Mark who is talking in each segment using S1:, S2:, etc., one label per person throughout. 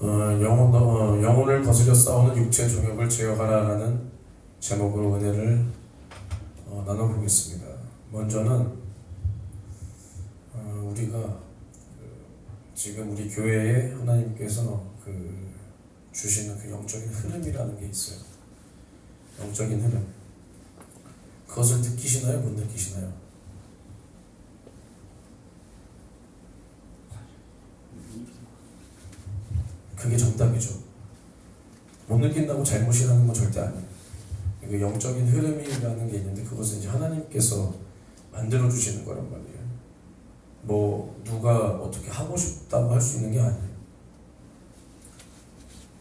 S1: 영혼을 거스려 싸우는 육체의 정욕을 제어하라라는 제목으로 은혜를 나눠보겠습니다. 먼저는 우리가 지금 우리 교회에 하나님께서 주시는 영적인 흐름이라는 게 있어요. 영적인 흐름. 그것을 느끼시나요? 못 느끼시나요? 그게 정답이죠. 못 느낀다고 잘못이라는 건 절대 아니에요. 그 영적인 흐름이라는 게 있는데 그것은 이제 하나님께서 만들어 주시는 거란 말이에요. 누가 어떻게 하고 싶다고 할 수 있는 게 아니에요.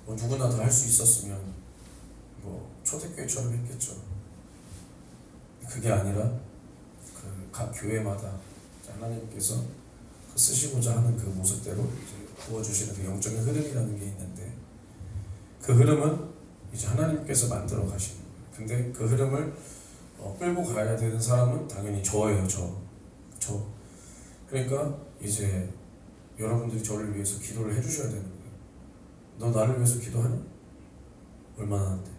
S1: 누구나 다 할 수 있었으면 초대교회처럼 했겠죠. 그게 아니라 각 교회마다 하나님께서 쓰시고자 하는 그 모습대로 부어주시는 그 영적인 흐름이라는 게 있는데 그 흐름은 이제 하나님께서 만들어 가시는 거예요. 근데 그 흐름을 끌고 가야 되는 사람은 당연히 저예요. 저. 그러니까 이제 여러분들이 저를 위해서 기도를 해주셔야 되는 거예요. 너 나를 위해서 기도하니? 얼마나 하는데?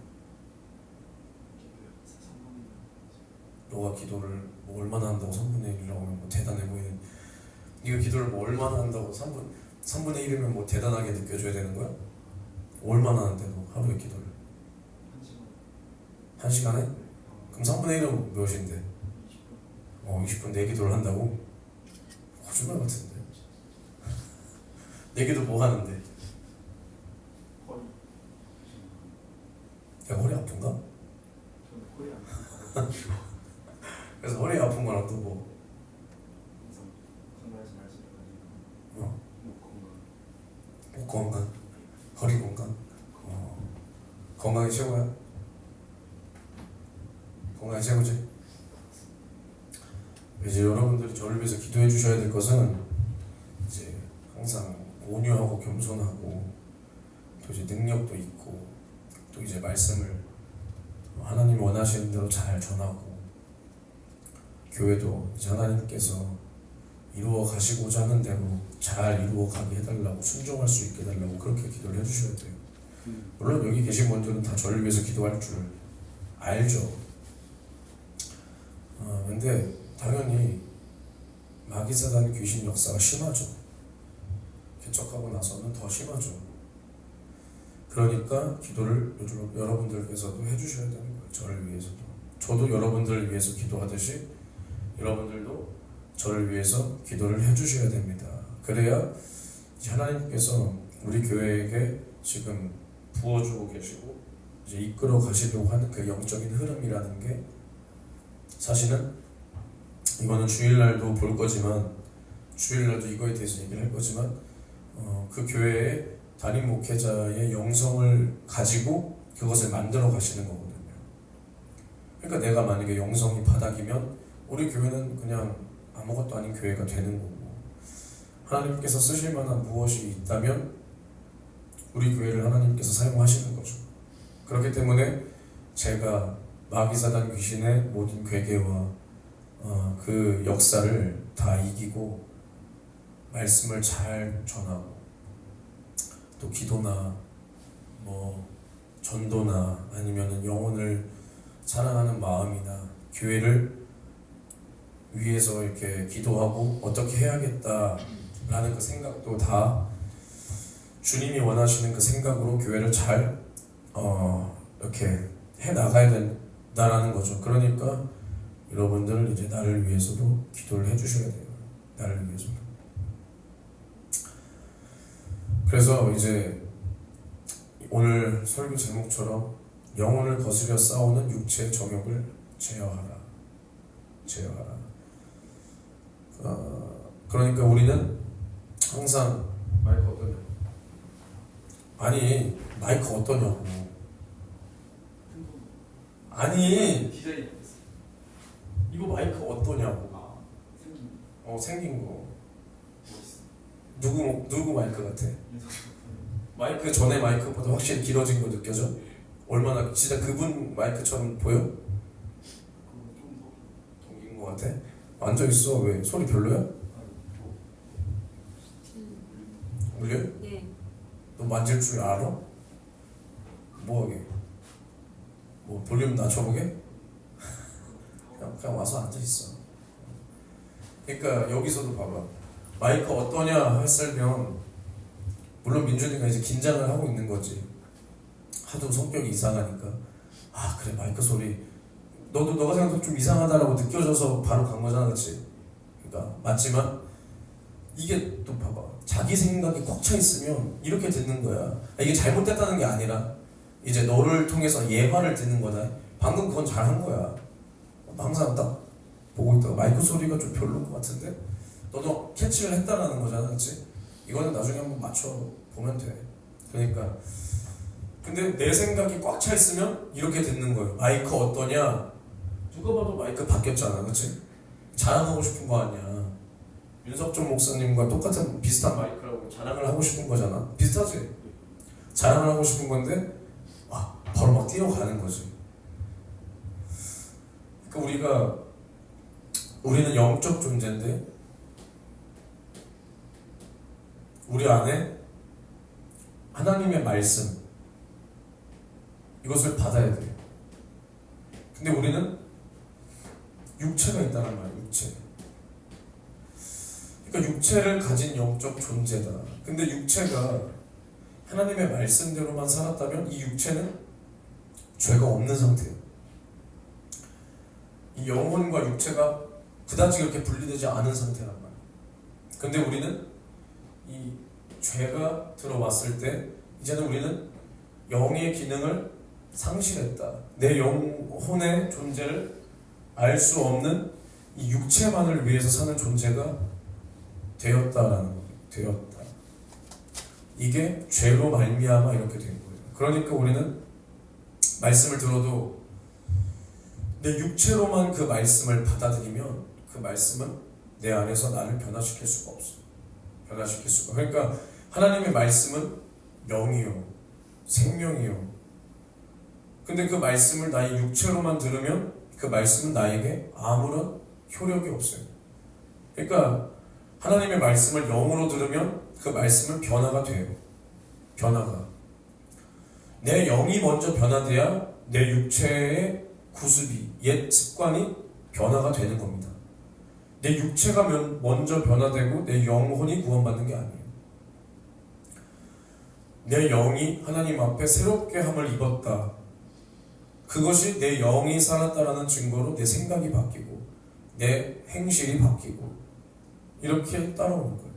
S1: 너가 기도를 얼마나 한다고 3분의 1이라고 하면 대단해 보이는, 네가 기도를 얼마나 한다고 3분의 1이면 대단하게 느껴져야 되는 거야? 얼마나 하는데 너 하루에 기도를? 1시간에? 그럼 3분의 1은 몇인데? 20분 내 기도를 한다고? 거짓말 같은데. 내 기도 뭐 하는데? 내가 허리 아픈가? 그래서 허리 아픈 거랑 또 목 건강, 허리 건강. 건강이 최고야. 건강이 최고지. 이제 여러분들이 저를 위해서 기도해 주셔야 될 것은 이제 항상 온유하고 겸손하고 또 이제 능력도 있고 또 이제 말씀을 하나님이 원하시는 대로 잘 전하고 교회도 이제 하나님께서 이루어 가시고자 하는 대로 잘 이루어 가게 해달라고, 순종할 수 있게 해달라고 그렇게 기도를 해주셔야 돼요. 물론 여기 계신 분들은 다 저를 위해서 기도할 줄 알죠. 근데 당연히 마귀사단 귀신 역사가 심하죠. 개척하고 나서는 더 심하죠. 그러니까 기도를 여러분들께서도 해주셔야 되는 거예요. 저를 위해서도. 저도 여러분들을 위해서 기도하듯이 여러분들도 저를 위해서 기도를 해주셔야 됩니다. 그래야 이제 하나님께서 우리 교회에게 지금 부어주고 계시고 이제 이끌어 가시려고 하는 그 영적인 흐름이라는 게, 사실은 이거는 주일날도 볼 거지만, 주일날도 이거에 대해서 얘기를 할 거지만, 그 교회의 담임 목회자의 영성을 가지고 그것을 만들어 가시는 거거든요. 그러니까 내가 만약에 영성이 바닥이면 우리 교회는 그냥 아무것도 아닌 교회가 되는 거고, 하나님께서 쓰실 만한 무엇이 있다면 우리 교회를 하나님께서 사용하시는 거죠. 그렇기 때문에 제가 마귀사단 귀신의 모든 괴계와 그 역사를 다 이기고 말씀을 잘 전하고 또 기도나 전도나 아니면은 영혼을 사랑하는 마음이나 교회를 위해서 이렇게 기도하고 어떻게 해야겠다라는 그 생각도 다 주님이 원하시는 그 생각으로 교회를 잘 이렇게 해 나가야 된다라는 거죠. 그러니까 여러분들 이제 나를 위해서도 기도를 해주셔야 돼요. 나를 위해서도. 그래서 이제 오늘 설교 제목처럼 영혼을 거스려 싸우는 육체의 정욕을 제어하라. 그러니까 우리는 항상 마이크 어떠냐? 아니 마이크 어떠냐고. 아니 이거 마이크 어떠냐고. 생긴 거. 누구 마이크 같아? 마이크 전에 마이크보다 확실히 길어진 거 느껴져? 얼마나 진짜 그분 마이크처럼 보여? 동긴 거 같아? 앉아있어. 왜? 소리 별로야? 울려?
S2: 네.
S1: 너 만질 줄 알아? 뭐하게? 뭐 볼륨 낮춰보게? 그냥 와서 앉아있어. 그러니까 여기서도 봐봐. 마이크 어떠냐 했으면 물론 민준이가 이제 긴장을 하고 있는 거지. 하도 성격이 이상하니까. 아 그래 마이크 소리 너가 생각해도 좀 이상하다라고 느껴져서 바로 간 거잖아, 그치? 그러니까 맞지만 이게 또 봐봐. 자기 생각이 꽉 차 있으면 이렇게 듣는 거야. 이게 잘못됐다는 게 아니라 이제 너를 통해서 예화를 듣는 거다. 방금 그건 잘한 거야. 항상 딱 보고 있다가 마이크 소리가 좀 별로인 것 같은데 너도 캐치를 했다라는 거잖아, 그치? 이거는 나중에 한번 맞춰 보면 돼. 그러니까 근데 내 생각이 꽉 차 있으면 이렇게 듣는 거예요. 마이크 어떠냐? 누가 봐도 마이크 바뀌었잖아, 그치? 자랑하고 싶은 거 아니야. 윤석준 목사님과 똑같은 비슷한 마이크라고 자랑을 하고 싶은 거잖아. 비슷하지? 자랑을 하고 싶은 건데 바로 막 뛰어가는 거지. 그러니까 우리는 영적 존재인데 우리 안에 하나님의 말씀 이것을 받아야 돼. 근데 우리는 육체가 있다는 말이야. 육체. 그러니까 육체를 가진 영적 존재다. 근데 육체가 하나님의 말씀대로만 살았다면 이 육체는 죄가 없는 상태예요. 이 영혼과 육체가 그다지 그렇게 분리되지 않은 상태란 말이에요. 근데 우리는 이 죄가 들어왔을 때 이제는 우리는 영의 기능을 상실했다. 내 영혼의 존재를 알 수 없는 이 육체만을 위해서 사는 존재가 되었다라는 거예요. 되었다. 이게 죄로 말미암아 이렇게 된 거예요. 그러니까 우리는 말씀을 들어도 내 육체로만 그 말씀을 받아들이면 그 말씀은 내 안에서 나를 변화시킬 수가 없어. 변화시킬 수가. 그러니까 하나님의 말씀은 영이요, 생명이요. 근데 그 말씀을 나의 육체로만 들으면 그 말씀은 나에게 아무런 효력이 없어요. 그러니까 하나님의 말씀을 영으로 들으면 그 말씀은 변화가 돼요. 변화가. 내 영이 먼저 변화돼야 내 육체의 구습이, 옛 습관이 변화가 되는 겁니다. 내 육체가 먼저 변화되고 내 영혼이 구원받는 게 아니에요. 내 영이 하나님 앞에 새롭게 함을 입었다. 그것이 내 영이 살았다라는 증거로 내 생각이 바뀌고 내 행실이 바뀌고 이렇게 따라오는 거예요.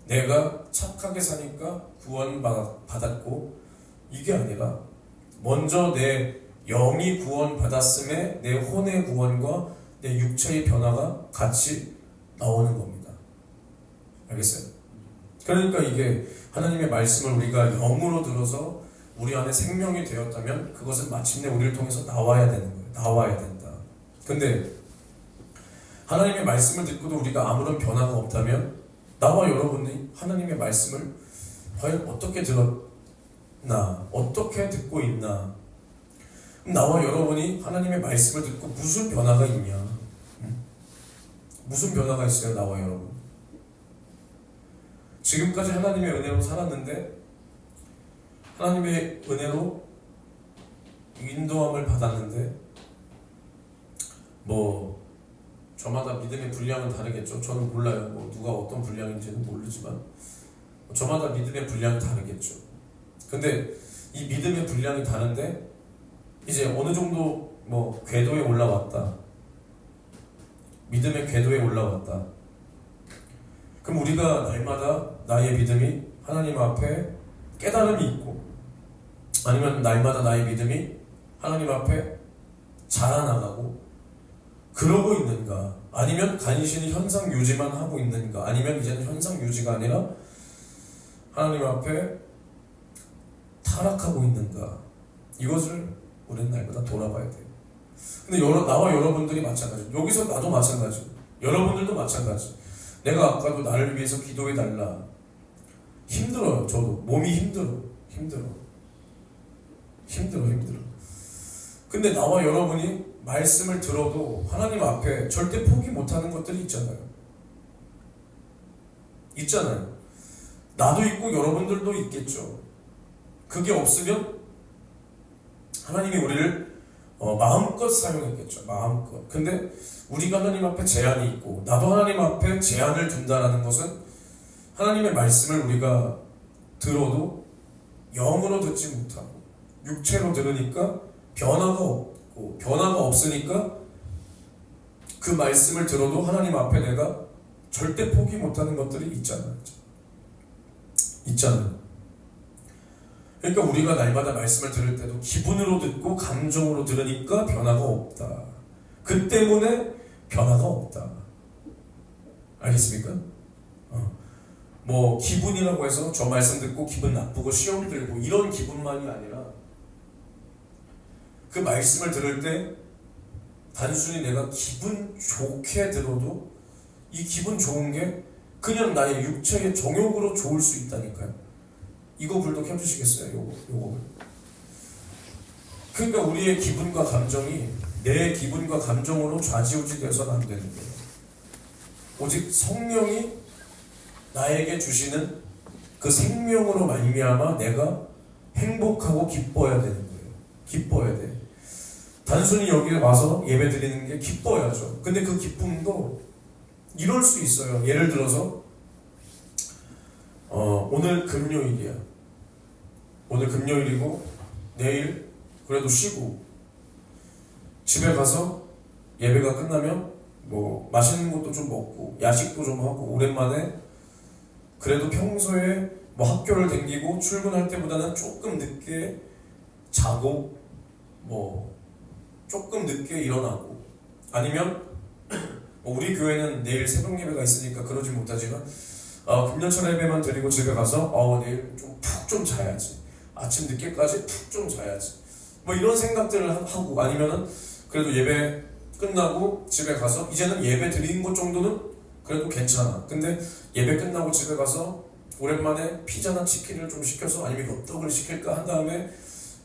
S1: 내가 착하게 사니까 구원받았고 이게 아니라 먼저 내 영이 구원받았음에 내 혼의 구원과 내 육체의 변화가 같이 나오는 겁니다. 알겠어요? 그러니까 이게 하나님의 말씀을 우리가 영으로 들어서 우리 안에 생명이 되었다면 그것은 마침내 우리를 통해서 나와야 되는 거예요. 나와야 된다. 근데 하나님의 말씀을 듣고도 우리가 아무런 변화가 없다면 나와 여러분이 하나님의 말씀을 과연 어떻게 들었나? 어떻게 듣고 있나? 나와 여러분이 하나님의 말씀을 듣고 무슨 변화가 있냐? 무슨 변화가 있어요? 나와 여러분. 지금까지 하나님의 은혜로 살았는데 하나님의 은혜로 인도함을 받았는데 뭐 저마다 믿음의 분량은 다르겠죠. 저는 몰라요. 뭐 누가 어떤 분량인지는 모르지만 저마다 믿음의 분량이 다르겠죠. 근데 이 믿음의 분량이 다른데 이제 어느 정도 뭐 궤도에 올라왔다. 믿음의 궤도에 올라왔다. 그럼 우리가 날마다 나의 믿음이 하나님 앞에 깨달음이 있고 아니면 날마다 나의 믿음이 하나님 앞에 자라나가고 그러고 있는가? 아니면 간신히 현상 유지만 하고 있는가? 아니면 이제는 현상 유지가 아니라 하나님 앞에 타락하고 있는가? 이것을 우리는 날마다 돌아봐야 돼요. 근데 나와 여러분들이 마찬가지. 여기서 나도 마찬가지. 여러분들도 마찬가지. 내가 아까도 나를 위해서 기도해달라. 힘들어요. 저도 몸이 힘들어. 근데 나와 여러분이 말씀을 들어도 하나님 앞에 절대 포기 못하는 것들이 있잖아요. 나도 있고 여러분들도 있겠죠. 그게 없으면 하나님이 우리를 마음껏 사용했겠죠. 마음껏. 근데 우리가 하나님 앞에 제한이 있고 나도 하나님 앞에 제한을 둔다는 것은 하나님의 말씀을 우리가 들어도 영으로 듣지 못하고 육체로 들으니까 변화가 없고 변화가 없으니까 그 말씀을 들어도 하나님 앞에 내가 절대 포기 못하는 것들이 있잖아요. 그러니까 우리가 날마다 말씀을 들을 때도 기분으로 듣고 감정으로 들으니까 변화가 없다. 그 때문에 변화가 없다. 알겠습니까? 뭐 기분이라고 해서 저 말씀 듣고 기분 나쁘고 시험 들고 이런 기분만이 아니라 그 말씀을 들을 때 단순히 내가 기분 좋게 들어도 이 기분 좋은 게 그냥 나의 육체의 정욕으로 좋을 수 있다니까요. 이거 불독해 주시겠어요? 요거. 그러니까 우리의 기분과 감정이 내 기분과 감정으로 좌지우지 되어서는 안 되는 거예요. 오직 성령이 나에게 주시는 그 생명으로 말미암아 내가 행복하고 기뻐야 되는 거예요. 기뻐야 돼. 단순히 여기 와서 예배 드리는 게 기뻐야죠. 근데 그 기쁨도 이럴 수 있어요. 예를 들어서 오늘 금요일이야. 오늘 금요일이고 내일 그래도 쉬고 집에 가서 예배가 끝나면 뭐 맛있는 것도 좀 먹고 야식도 좀 하고 오랜만에 그래도 평소에 뭐 학교를 다니고 출근할 때보다는 조금 늦게 자고 뭐 조금 늦게 일어나고 아니면 우리 교회는 내일 새벽 예배가 있으니까 그러지 못하지만 금년철 예배만 드리고 집에 가서 내일 좀 푹 좀 자야지. 아침 늦게까지 푹 좀 자야지. 뭐 이런 생각들을 하고 아니면은 그래도 예배 끝나고 집에 가서 이제는 예배 드리는 것 정도는 그래도 괜찮아. 근데 예배 끝나고 집에 가서 오랜만에 피자나 치킨을 좀 시켜서 아니면 엽떡을 시킬까 한 다음에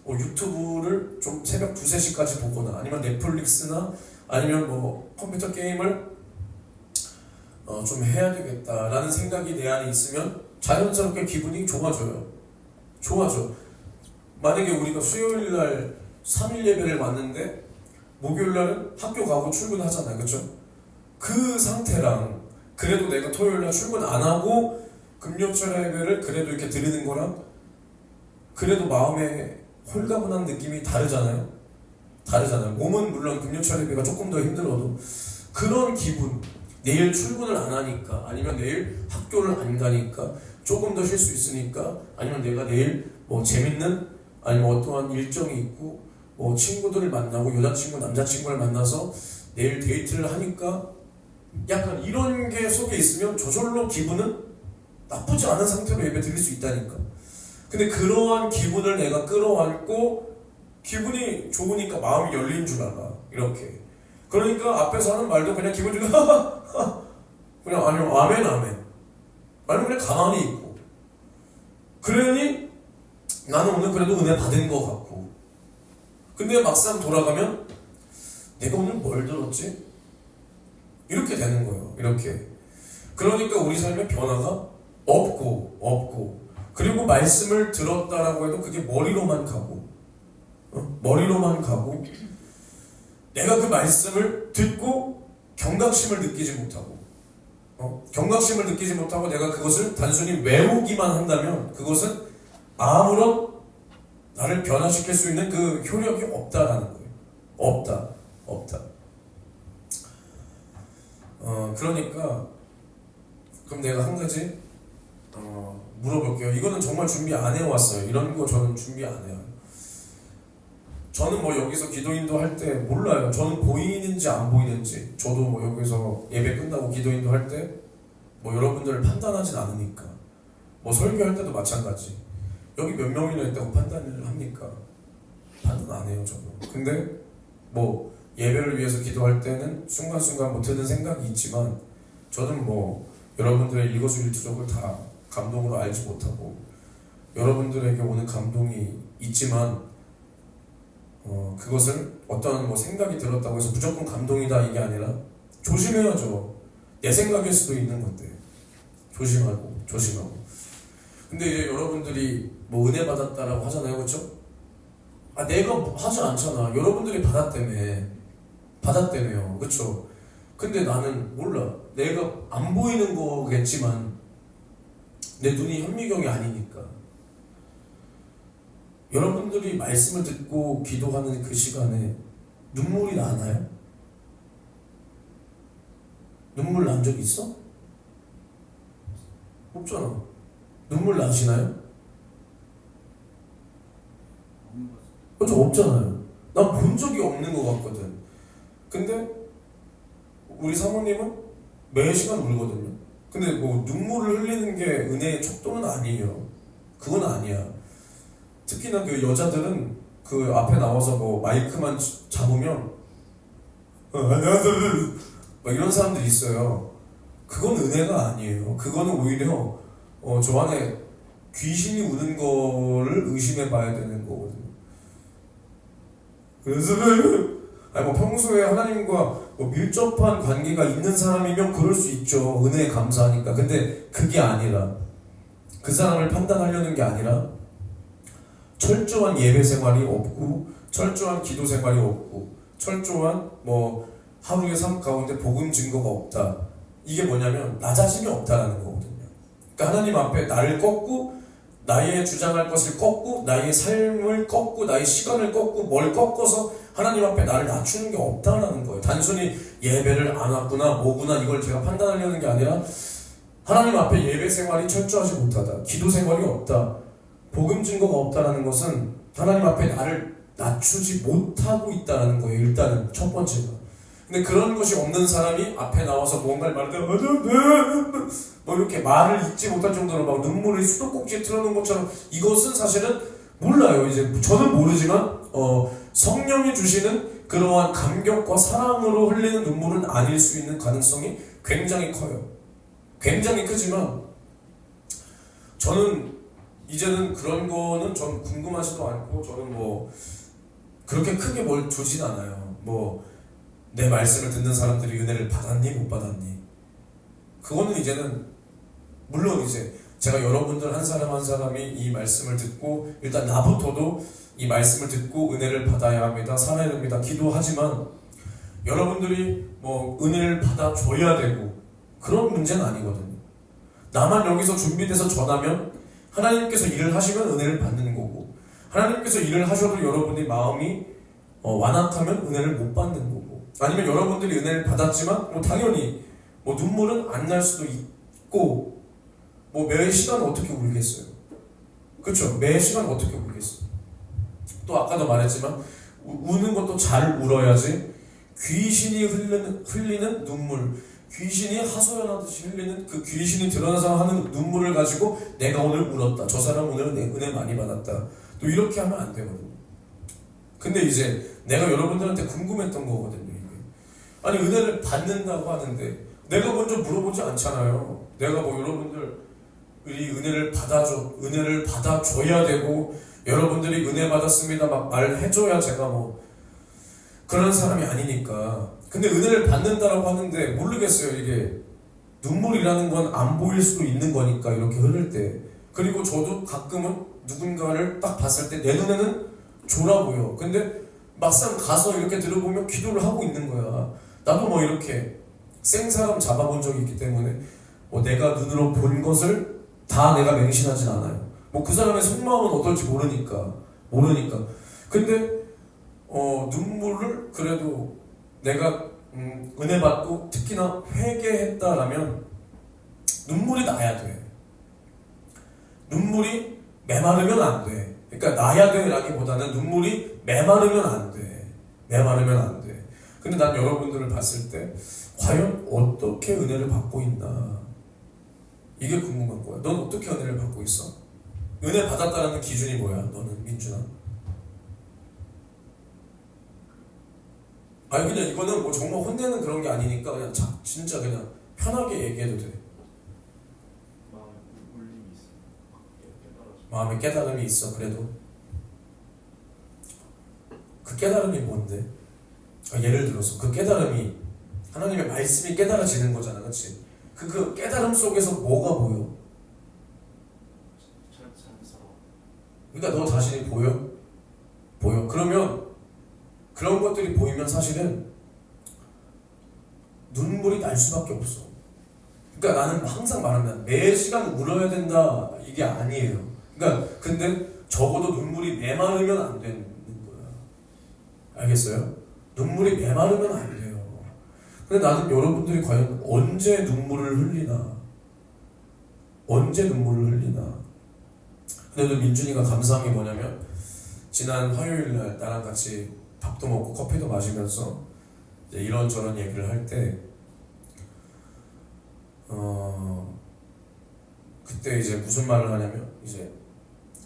S1: 유튜브를 좀 새벽 2, 3시까지 보거나 아니면 넷플릭스나 아니면 뭐 컴퓨터 게임을 좀 해야 되겠다라는 생각이 내 안에 있으면 자연스럽게 기분이 좋아져. 만약에 우리가 수요일날 3일 예배를 왔는데 목요일날은 학교 가고 출근하잖아요. 그렇죠? 그 상태랑 그래도 내가 토요일날 출근 안 하고 금요철 예배를 그래도 이렇게 드리는 거랑 그래도 마음에 홀가분한 느낌이 다르잖아요. 몸은 물론 금요철 예배가 조금 더 힘들어도 그런 기분, 내일 출근을 안 하니까 아니면 내일 학교를 안 가니까 조금 더 쉴 수 있으니까 아니면 내가 내일 뭐 재밌는 아니면 어떠한 일정이 있고 뭐 친구들을 만나고 여자친구, 남자친구를 만나서 내일 데이트를 하니까 약간 이런 게 속에 있으면 저절로 기분은 나쁘지 않은 상태로 예배 드릴 수 있다니까. 근데 그러한 기분을 내가 끌어안고 기분이 좋으니까 마음이 열린 줄 알아. 이렇게. 그러니까 앞에서 하는 말도 그냥 기분 좋게 그냥 아니면 아멘 아니면 그냥 가만히 있고 그러니 나는 오늘 그래도 은혜 받은 것 같고 근데 막상 돌아가면 내가 오늘 뭘 들었지? 이렇게 되는 거예요. 이렇게. 그러니까 우리 삶에 변화가 없고 그리고 말씀을 들었다라고 해도 그게 머리로만 가고 내가 그 말씀을 듣고 경각심을 느끼지 못하고 내가 그것을 단순히 외우기만 한다면 그것은 아무런 나를 변화시킬 수 있는 그 효력이 없다라는 거예요. 없다. 그러니까 그럼 내가 한 가지 물어볼게요. 이거는 정말 준비 안 해왔어요. 이런 거 저는 준비 안 해요. 저는 뭐 여기서 기도인도 할 때 몰라요. 저는 보이는지 안 보이는지. 저도 뭐 여기서 예배 끝나고 기도인도 할 때 뭐 여러분들을 판단하진 않으니까. 뭐 설교할 때도 마찬가지. 여기 몇 명이나 있다고 판단을 합니까? 판단 안 해요, 저도. 근데 뭐 예배를 위해서 기도할 때는 순간순간 뭐 드는 생각이 있지만 저는 뭐 여러분들의 일거수일투족을 다 감동으로 알지 못하고 여러분들에게 오는 감동이 있지만 그것을 어떤 뭐 생각이 들었다고 해서 무조건 감동이다 이게 아니라 조심해야죠. 내 생각일 수도 있는 건데 조심하고 근데 이제 여러분들이 뭐 은혜 받았다라고 하잖아요, 그렇죠? 아, 내가 하지 않잖아. 여러분들이 받았다며요, 그렇죠? 근데 나는 몰라. 내가 안 보이는 거겠지만 내 눈이 현미경이 아니니까. 여러분들이 말씀을 듣고 기도하는 그 시간에 눈물이 나나요? 눈물 난 적 있어? 없잖아. 눈물 나시나요? 그렇죠, 없잖아요. 난 본 적이 없는 것 같거든. 근데 우리 사모님은 매 시간 울거든요. 근데 뭐 눈물을 흘리는 게 은혜의 척도는 아니에요. 그건 아니야. 특히나 그 여자들은 그 앞에 나와서 뭐 마이크만 잡으면 안녕하세요 막 이런 사람들이 있어요. 그건 은혜가 아니에요. 그거는 오히려 저 안에 귀신이 우는 거를 의심해 봐야 되는 거거든요. 그래서 아니 뭐 평소에 하나님과 뭐 밀접한 관계가 있는 사람이면 그럴 수 있죠. 은혜에 감사하니까. 근데 그게 아니라, 그 사람을 판단하려는 게 아니라 철저한 예배 생활이 없고 철저한 기도 생활이 없고 철저한 뭐 하루의 삶 가운데 복음 증거가 없다. 이게 뭐냐면 나 자신이 없다라는 거거든요. 그러니까 하나님 앞에 나를 꺾고 나의 주장할 것을 꺾고 나의 삶을 꺾고 나의 시간을 꺾고 뭘 꺾어서 하나님 앞에 나를 낮추는 게 없다라는 거예요. 단순히 예배를 안 왔구나 뭐구나 이걸 제가 판단하려는 게 아니라 하나님 앞에 예배 생활이 철저하지 못하다, 기도 생활이 없다, 복음 증거가 없다라는 것은 하나님 앞에 나를 낮추지 못하고 있다는 거예요. 일단은 첫 번째가. 근데 그런 것이 없는 사람이 앞에 나와서 뭔가를 말하다 뭐 이렇게 말을 잊지 못할 정도로 막 눈물을 수도꼭지에 틀어놓은 것처럼, 이것은 사실은 몰라요. 이제 저는 모르지만 성령이 주시는 그러한 감격과 사랑으로 흘리는 눈물은 아닐 수 있는 가능성이 굉장히 커요. 굉장히 크지만 저는 이제는 그런 거는 전 궁금하지도 않고, 저는 뭐 그렇게 크게 뭘 두진 않아요. 뭐 내 말씀을 듣는 사람들이 은혜를 받았니 못 받았니, 그거는 이제는 물론 이제 제가 여러분들 한 사람 한 사람이 이 말씀을 듣고 일단 나부터도 이 말씀을 듣고 은혜를 받아야 합니다, 살아야 됩니다, 기도하지만 여러분들이 뭐 은혜를 받아줘야 되고 그런 문제는 아니거든요. 나만 여기서 준비돼서 전하면 하나님께서 일을 하시면 은혜를 받는 거고, 하나님께서 일을 하셔도 여러분의 마음이 완악하면 은혜를 못 받는 거고, 아니면 여러분들이 은혜를 받았지만 뭐 당연히 뭐 눈물은 안 날 수도 있고, 뭐 매 시간 어떻게 울겠어요? 그렇죠? 매 시간 어떻게 울겠어요? 또 아까도 말했지만 우는 것도 잘 울어야지. 귀신이 흘리는 눈물, 귀신이 하소연하듯이 흘리는 그 귀신이 드러나서 하는 눈물을 가지고 내가 오늘 울었다, 저 사람 오늘 은혜 많이 받았다, 또 이렇게 하면 안 되거든요. 근데 이제 내가 여러분들한테 궁금했던 거거든요. 이게. 아니 은혜를 받는다고 하는데 내가 먼저 물어보지 않잖아요. 내가 뭐 여러분들이 은혜를 받아줘야 되고 여러분들이 은혜 받았습니다 막 말해줘야 제가 뭐 그런 사람이 아니니까. 근데 은혜를 받는다라고 하는데 모르겠어요. 이게 눈물이라는 건 안 보일 수도 있는 거니까, 이렇게 흐를 때. 그리고 저도 가끔은 누군가를 딱 봤을 때 내 눈에는 졸아 보여. 근데 막상 가서 이렇게 들어보면 기도를 하고 있는 거야. 나도 뭐 이렇게 생사람 잡아본 적이 있기 때문에 뭐 내가 눈으로 본 것을 다 내가 맹신하진 않아요. 뭐 그 사람의 속마음은 어떨지 모르니까. 근데 눈물을 그래도 내가 은혜 받고 특히나 회개했다라면 눈물이 나야 돼. 눈물이 메마르면 안 돼. 그러니까 나야 돼라기보다는 눈물이 메마르면 안 돼. 근데 난 여러분들을 봤을 때 과연 어떻게 은혜를 받고 있나, 이게 궁금한 거야. 넌 어떻게 은혜를 받고 있어? 은혜 받았다는 기준이 뭐야? 너는, 민준아? 아니 그냥 이거는 뭐 정말 혼내는 그런 게 아니니까 그냥 진짜 그냥 편하게 얘기해도 돼. 마음에 깨달음이 있어. 그래도 그 깨달음이 뭔데? 예를 들어서 그 깨달음이 하나님의 말씀이 깨달아지는 거잖아, 그렇지? 그 깨달음 속에서 뭐가 보여? 그러니까 너 자신이 보여? 그러면 그런 것들이 보이면 사실은 눈물이 날 수밖에 없어. 그러니까 나는 항상 말합니다. 매 시간 울어야 된다 이게 아니에요. 그러니까 근데 적어도 눈물이 메마르면 안 되는 거야. 알겠어요? 눈물이 메마르면 안 돼요. 근데 나는 여러분들이 과연 언제 눈물을 흘리나? 근데 또 민준이가 감사한 게 뭐냐면 지난 화요일날 나랑 같이 밥도 먹고 커피도 마시면서 이제 이런저런 얘기를 할 때 그때 이제 무슨 말을 하냐면 이제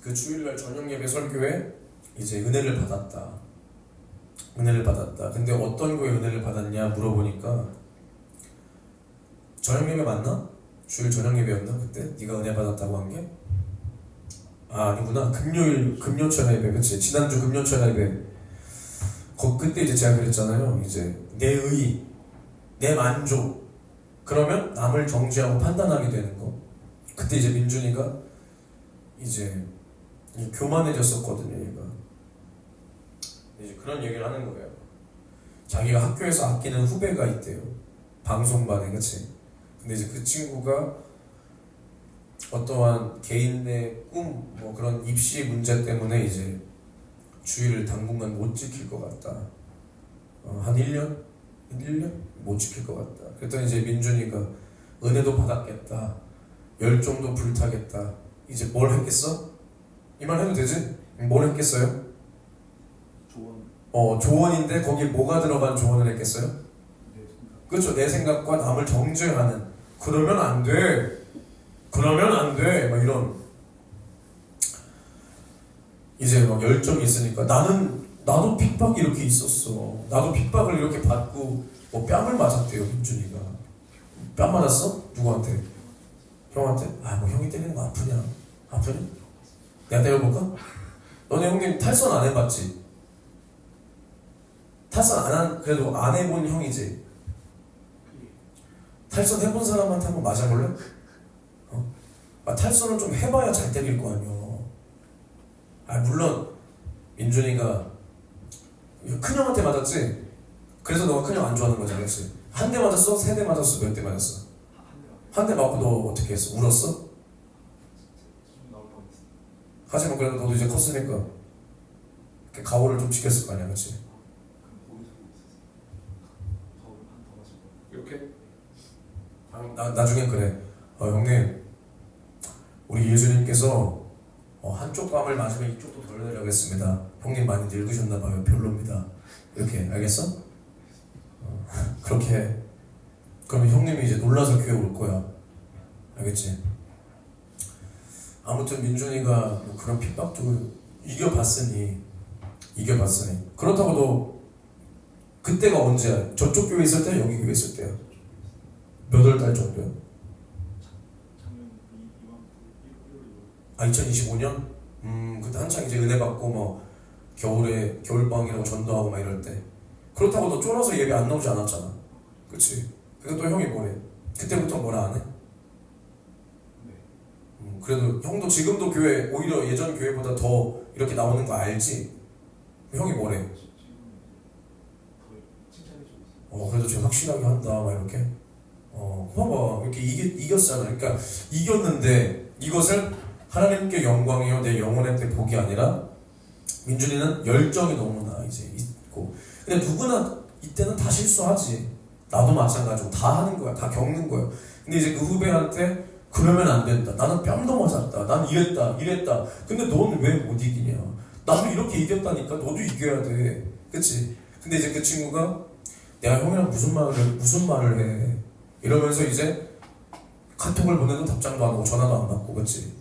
S1: 그 주일날 저녁 예배 설교에 이제 은혜를 받았다. 근데 어떤 거에 은혜를 받았냐 물어보니까 저녁 예배 맞나? 주일 저녁 예배였나 그때? 네가 은혜 받았다고 한 게? 아니구나. 금요철 예배. 그치? 지난주 금요철 예배. 그때 이제 제가 그랬잖아요. 이제 내 의, 내 만족. 그러면 남을 정죄하고 판단하게 되는 거. 그때 이제 민준이가 이제 교만해졌었거든요. 얘가. 이제 그런 얘기를 하는 거예요. 자기가 학교에서 아끼는 후배가 있대요. 방송반에. 그치? 근데 이제 그 친구가 어떠한 개인의 꿈, 뭐 그런 입시 문제 때문에 이제 주일을 당분간 못 지킬 것 같다. 한 1년? 1년? 못 지킬 것 같다. 그랬더니 이제 민준이가 은혜도 받았겠다. 열정도 불타겠다. 이제 뭘 했겠어? 이 말 해도 되지? 뭘 했겠어요? 조언인데 거기에 뭐가 들어간 조언을 했겠어요? 그렇죠. 내 생각과 남을 정죄하는. 그러면 안 돼. 막 이런 이제 막 열정이 있으니까 나도 핍박이 이렇게 있었어. 나도 핍박을 이렇게 받고 뭐 뺨을 맞았대요. 민준이가 뺨 맞았어? 누구한테? 형한테? 뭐 형이 때리는 거 아프냐? 내가 때려볼까? 너네 형님 탈선 안 해봤지? 그래도 안 해본 형이지? 탈선 해본 사람한테 한번 맞아볼래? 탈선을 좀 해봐야 잘 때릴 거 아니야. 물론 민준이가 큰형한테 맞았지? 그래서 너가 큰형 안 좋아하는 거잖아. 그렇지? 한 대 맞았어? 세 대 맞았어? 몇 대 맞았어? 한 대 맞고 너 어떻게 했어? 울었어? 하지만 그래도 너도 이제 컸으니까 가오를 좀 지켰을 거 아니야. 그렇지? 이렇게? 나중엔 그래. 형님 우리 예수님께서 한쪽 뺨을 맞으면 이쪽도 돌려내려겠습니다. 형님 많이 늙으셨나봐요. 별로입니다. 이렇게 알겠어? 그렇게 그러면 형님이 이제 놀라서 교회 올 거야. 알겠지? 아무튼 민준이가 뭐 그런 핍박도 이겨봤으니 그렇다고 너 그때가 언제야? 저쪽 교회 있을 때야? 여기 교회 있을 때야? 몇 월 달 정도야? 2025년? 그때 한창 이제 은혜 받고 뭐 겨울에 겨울방학이라고 전도하고 막 이럴 때. 그렇다고 너 쫄아서 예배 안 나오지 않았잖아. 그치? 그러니까 또 형이 뭐래? 그때부터 뭐라 안 해? 그래도 형도 지금도 교회 오히려 예전 교회보다 더 이렇게 나오는 거 알지? 형이 뭐래? 그래도 쟤 확실하게 한다 막 이렇게. 봐봐 이렇게 이겼잖아. 그러니까 이겼는데 이것을 하나님께 영광이요 내 영혼의 때 복이 아니라 민준이는 열정이 너무나 이제 있고. 근데 누구나 이때는 다 실수하지. 나도 마찬가지고 다 하는 거야. 다 겪는 거야. 근데 이제 그 후배한테 그러면 안 된다. 나는 뺨도 맞았다. 난 이랬다. 근데 너는 왜 못 이기냐? 나도 이렇게 이겼다니까. 너도 이겨야 돼. 그치? 근데 이제 그 친구가 내가 형이랑 무슨 말을 해? 이러면서 이제 카톡을 보내도 답장도 안 하고 전화도 안 받고. 그치?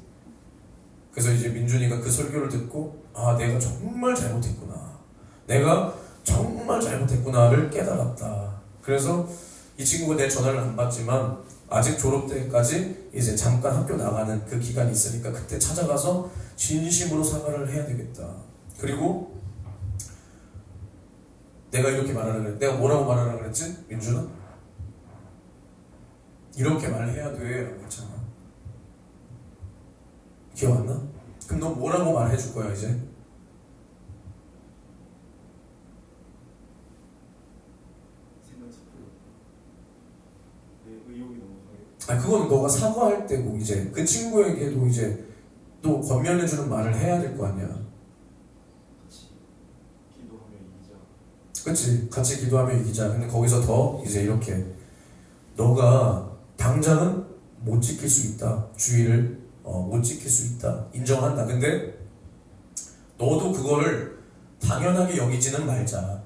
S1: 그래서 이제 민준이가 그 설교를 듣고 내가 정말 잘못했구나를 깨달았다. 그래서 이 친구가 내 전화를 안 받지만 아직 졸업 때까지 이제 잠깐 학교 나가는 그 기간이 있으니까 그때 찾아가서 진심으로 사과를 해야 되겠다. 그리고 내가 이렇게 말하라 그랬. 내가 뭐라고 말하라 그랬지? 민준아? 이렇게 말해야 돼 라고 했잖아. 기억 안 나? 그럼 너 뭐라고 말해줄 거야 이제?
S2: 생각 섣불리 내 의욕이 너무 강해.
S1: 아 그건 너가 사과할 때고 이제 그 친구에게도 이제 또 권면해주는 말을 해야 될 거 아니야.
S2: 같이 기도하며 이기자.
S1: 그치? 같이 기도하며 이기자. 근데 거기서 더 이제 이렇게 너가 당장은 못 지킬 수 있다. 주의를 못 지킬 수 있다. 인정한다. 근데 너도 그거를 당연하게 여기지는 말자.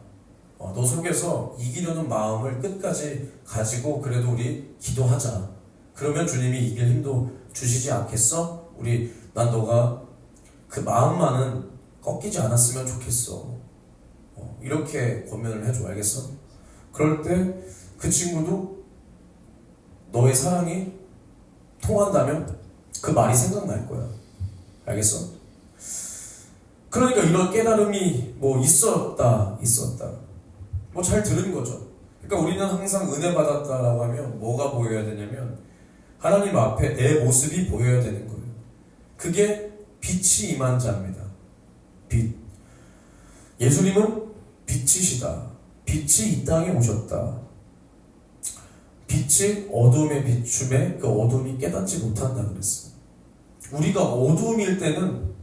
S1: 너 속에서 이기려는 마음을 끝까지 가지고 그래도 우리 기도하자. 그러면 주님이 이길 힘도 주시지 않겠어? 난 너가 그 마음만은 꺾이지 않았으면 좋겠어. 이렇게 권면을 해줘. 알겠어? 그럴 때 그 친구도 너의 사랑이 통한다면 그 말이 생각날 거야. 알겠어? 그러니까 이런 깨달음이 뭐 있었다. 뭐 잘 들은 거죠. 그러니까 우리는 항상 은혜 받았다라고 하면 뭐가 보여야 되냐면 하나님 앞에 내 모습이 보여야 되는 거예요. 그게 빛이 임한 자입니다. 빛. 예수님은 빛이시다. 빛이 이 땅에 오셨다. 빛이 어둠에 비춤에 그 어둠이 깨닫지 못한다 그랬어요. 우리가 어둠일 때는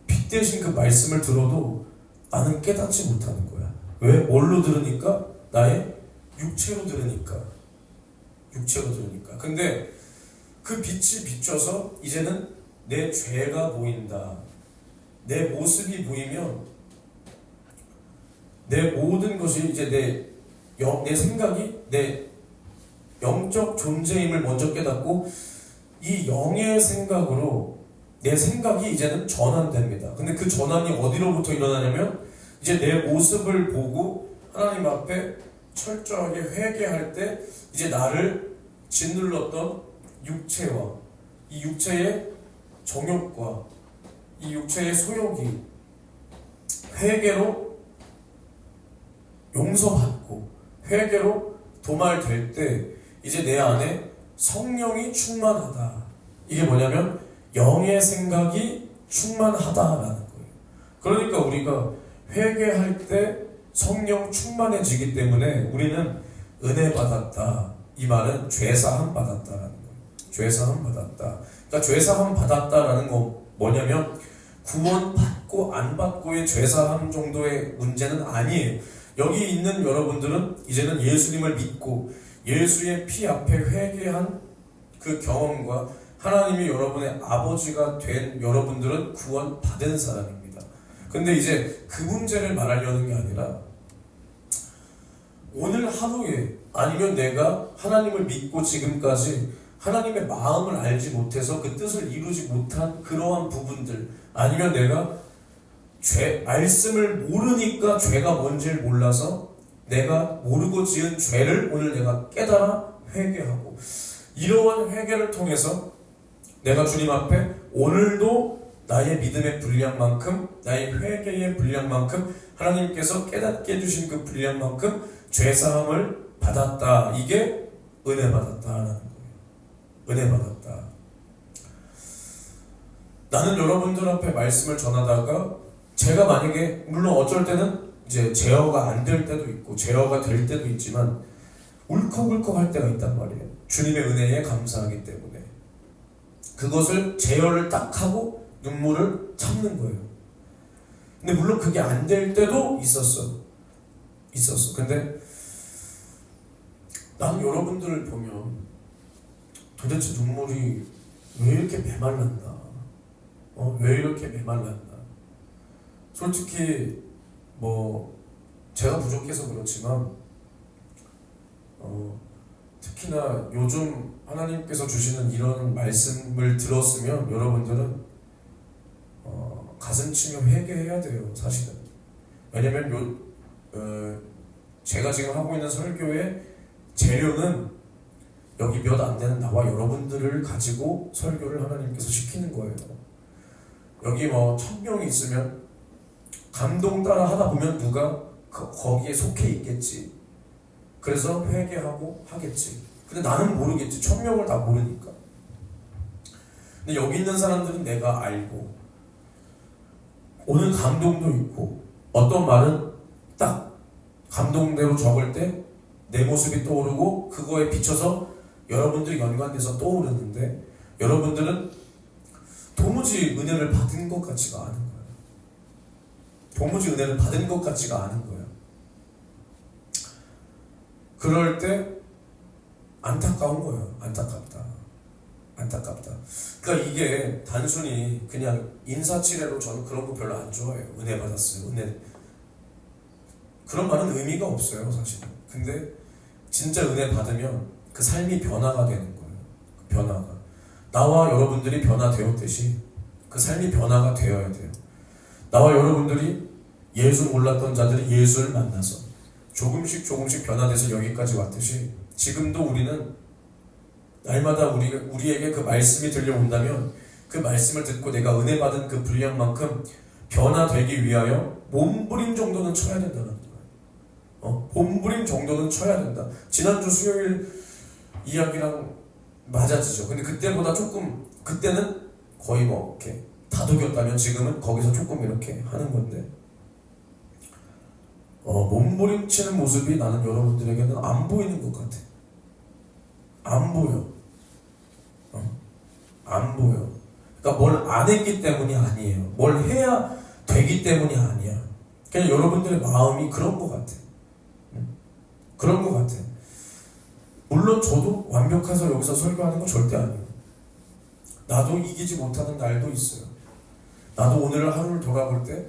S1: 빛 대신 그 말씀을 들어도 나는 깨닫지 못하는 거야. 왜? 뭘로 들으니까? 나의 육체로 들으니까. 근데 그 빛이 비춰서 이제는 내 죄가 보인다. 내 모습이 보이면 내 모든 것이 이제 내 생각이 내 영적 존재임을 먼저 깨닫고 이 영의 생각으로 내 생각이 이제는 전환됩니다. 근데 그 전환이 어디로부터 일어나냐면 이제 내 모습을 보고 하나님 앞에 철저하게 회개할 때 이제 나를 짓눌렀던 육체와 이 육체의 정욕과 이 육체의 소욕이 회개로 용서받고 회개로 도말될 때 이제 내 안에 성령이 충만하다. 이게 뭐냐면 영의 생각이 충만하다라는 거예요. 그러니까 우리가 회개할 때 성령 충만해지기 때문에 우리는 은혜 받았다. 이 말은 죄사함 받았다라는 거예요. 죄사함 받았다. 그러니까 죄사함 받았다라는 거 뭐냐면 구원 받고 안 받고의 죄사함 정도의 문제는 아니에요. 여기 있는 여러분들은 이제는 예수님을 믿고 예수의 피 앞에 회개한 그 경험과 하나님이 여러분의 아버지가 된 여러분들은 구원 받은 사람입니다. 근데 이제 그 문제를 말하려는 게 아니라 오늘 하루에 아니면 내가 하나님을 믿고 지금까지 하나님의 마음을 알지 못해서 그 뜻을 이루지 못한 그러한 부분들 아니면 내가 말씀을 모르니까 죄가 뭔지를 몰라서 내가 모르고 지은 죄를 오늘 내가 깨달아 회개하고 이러한 회개를 통해서 내가 주님 앞에 오늘도 나의 믿음의 분량만큼 나의 회개의 분량만큼 하나님께서 깨닫게 해주신 그 분량만큼 죄사함을 받았다. 이게 은혜 받았다라는 거예요. 은혜 받았다. 나는 여러분들 앞에 말씀을 전하다가 제가 만약에 물론 어쩔 때는 이제 제어가 안 될 때도 있고 제어가 될 때도 있지만 울컥울컥 할 때가 있단 말이에요. 주님의 은혜에 감사하기 때문에 그것을 제어를 딱 하고 눈물을 참는 거예요. 근데 물론 그게 안 될 때도 있었어. 근데 나는 여러분들을 보면 도대체 눈물이 왜 이렇게 메말랐나? 왜 이렇게 메말랐나? 솔직히 뭐 제가 부족해서 그렇지만 특히나 요즘 하나님께서 주시는 이런 말씀을 들었으면 여러분들은 가슴 치며 회개해야 돼요. 사실은. 왜냐면 제가 지금 하고 있는 설교의 재료는 여기 몇 안 되는 나와 여러분들을 가지고 설교를 하나님께서 시키는 거예요. 여기 뭐 1000명이 있으면 감동 따라 하다 보면 누가 거기에 속해 있겠지. 그래서 회개하고 하겠지. 근데 나는 모르겠지. 1000명을 다 모르니까. 근데 여기 있는 사람들은 내가 알고 오는 감동도 있고 어떤 말은 딱 감동대로 적을 때 내 모습이 떠오르고 그거에 비춰서 여러분들이 연관돼서 떠오르는데 여러분들은 도무지 은혜를 받은 것 같지가 않은 거예요. 도무지 은혜를 받은 것 같지가 않은 거예요. 그럴 때 안타까운 거예요. 안타깝다. 그러니까 이게 단순히 그냥 인사치레로 저는 그런 거 별로 안 좋아해요. 은혜 받았어요. 은혜. 그런 말은 의미가 없어요, 사실은. 근데 진짜 은혜 받으면 그 삶이 변화가 되는 거예요. 그 변화가. 나와 여러분들이 변화되었듯이 그 삶이 변화가 되어야 돼요. 나와 여러분들이 예수 몰랐던 자들이 예수를 만나서 조금씩 변화돼서 여기까지 왔듯이 지금도 우리는 날마다 우리에게 그 말씀이 들려온다면 그 말씀을 듣고 내가 은혜 받은 그 분량만큼 변화되기 위하여 몸부림 정도는 쳐야 된다는 거예요. 몸부림 정도는 쳐야 된다. 지난주 수요일 이야기랑 맞아지죠. 근데 그때보다 조금, 그때는 거의 뭐 이렇게 다독였다면 지금은 거기서 조금 이렇게 하는 건데 몸부림치는 모습이 나는 여러분들에게는 안 보이는 것 같아. 안 보여. 안 보여. 그러니까 뭘 안 했기 때문이 아니에요. 뭘 해야 되기 때문이 아니야. 그냥 여러분들의 마음이 그런 것 같아. 그런 것 같아. 물론 저도 완벽해서 여기서 설교하는 건 절대 아니에요. 나도 이기지 못하는 날도 있어요. 나도 오늘 하루를 돌아볼 때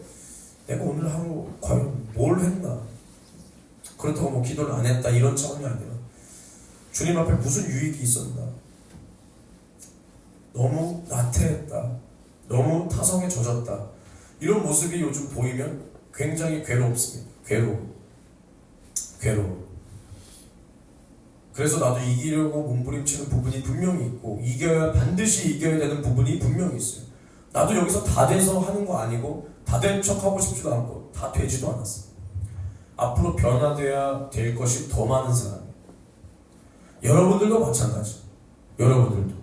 S1: 내가 오늘 하루 과연 뭘 했나? 그렇다고 뭐 기도를 안 했다 이런 차원이 아니라 주님 앞에 무슨 유익이 있었나? 너무 나태했다. 너무 타성에 젖었다. 이런 모습이 요즘 보이면 굉장히 괴롭습니다. 괴로워. 그래서 나도 이기려고 몸부림치는 부분이 분명히 있고 반드시 이겨야 되는 부분이 분명히 있어요. 나도 여기서 다 돼서 하는 거 아니고 다 된 척하고 싶지도 않고 다 되지도 않았어. 앞으로 변화돼야 될 것이 더 많은 사람이에요. 여러분들도 마찬가지. 여러분들도.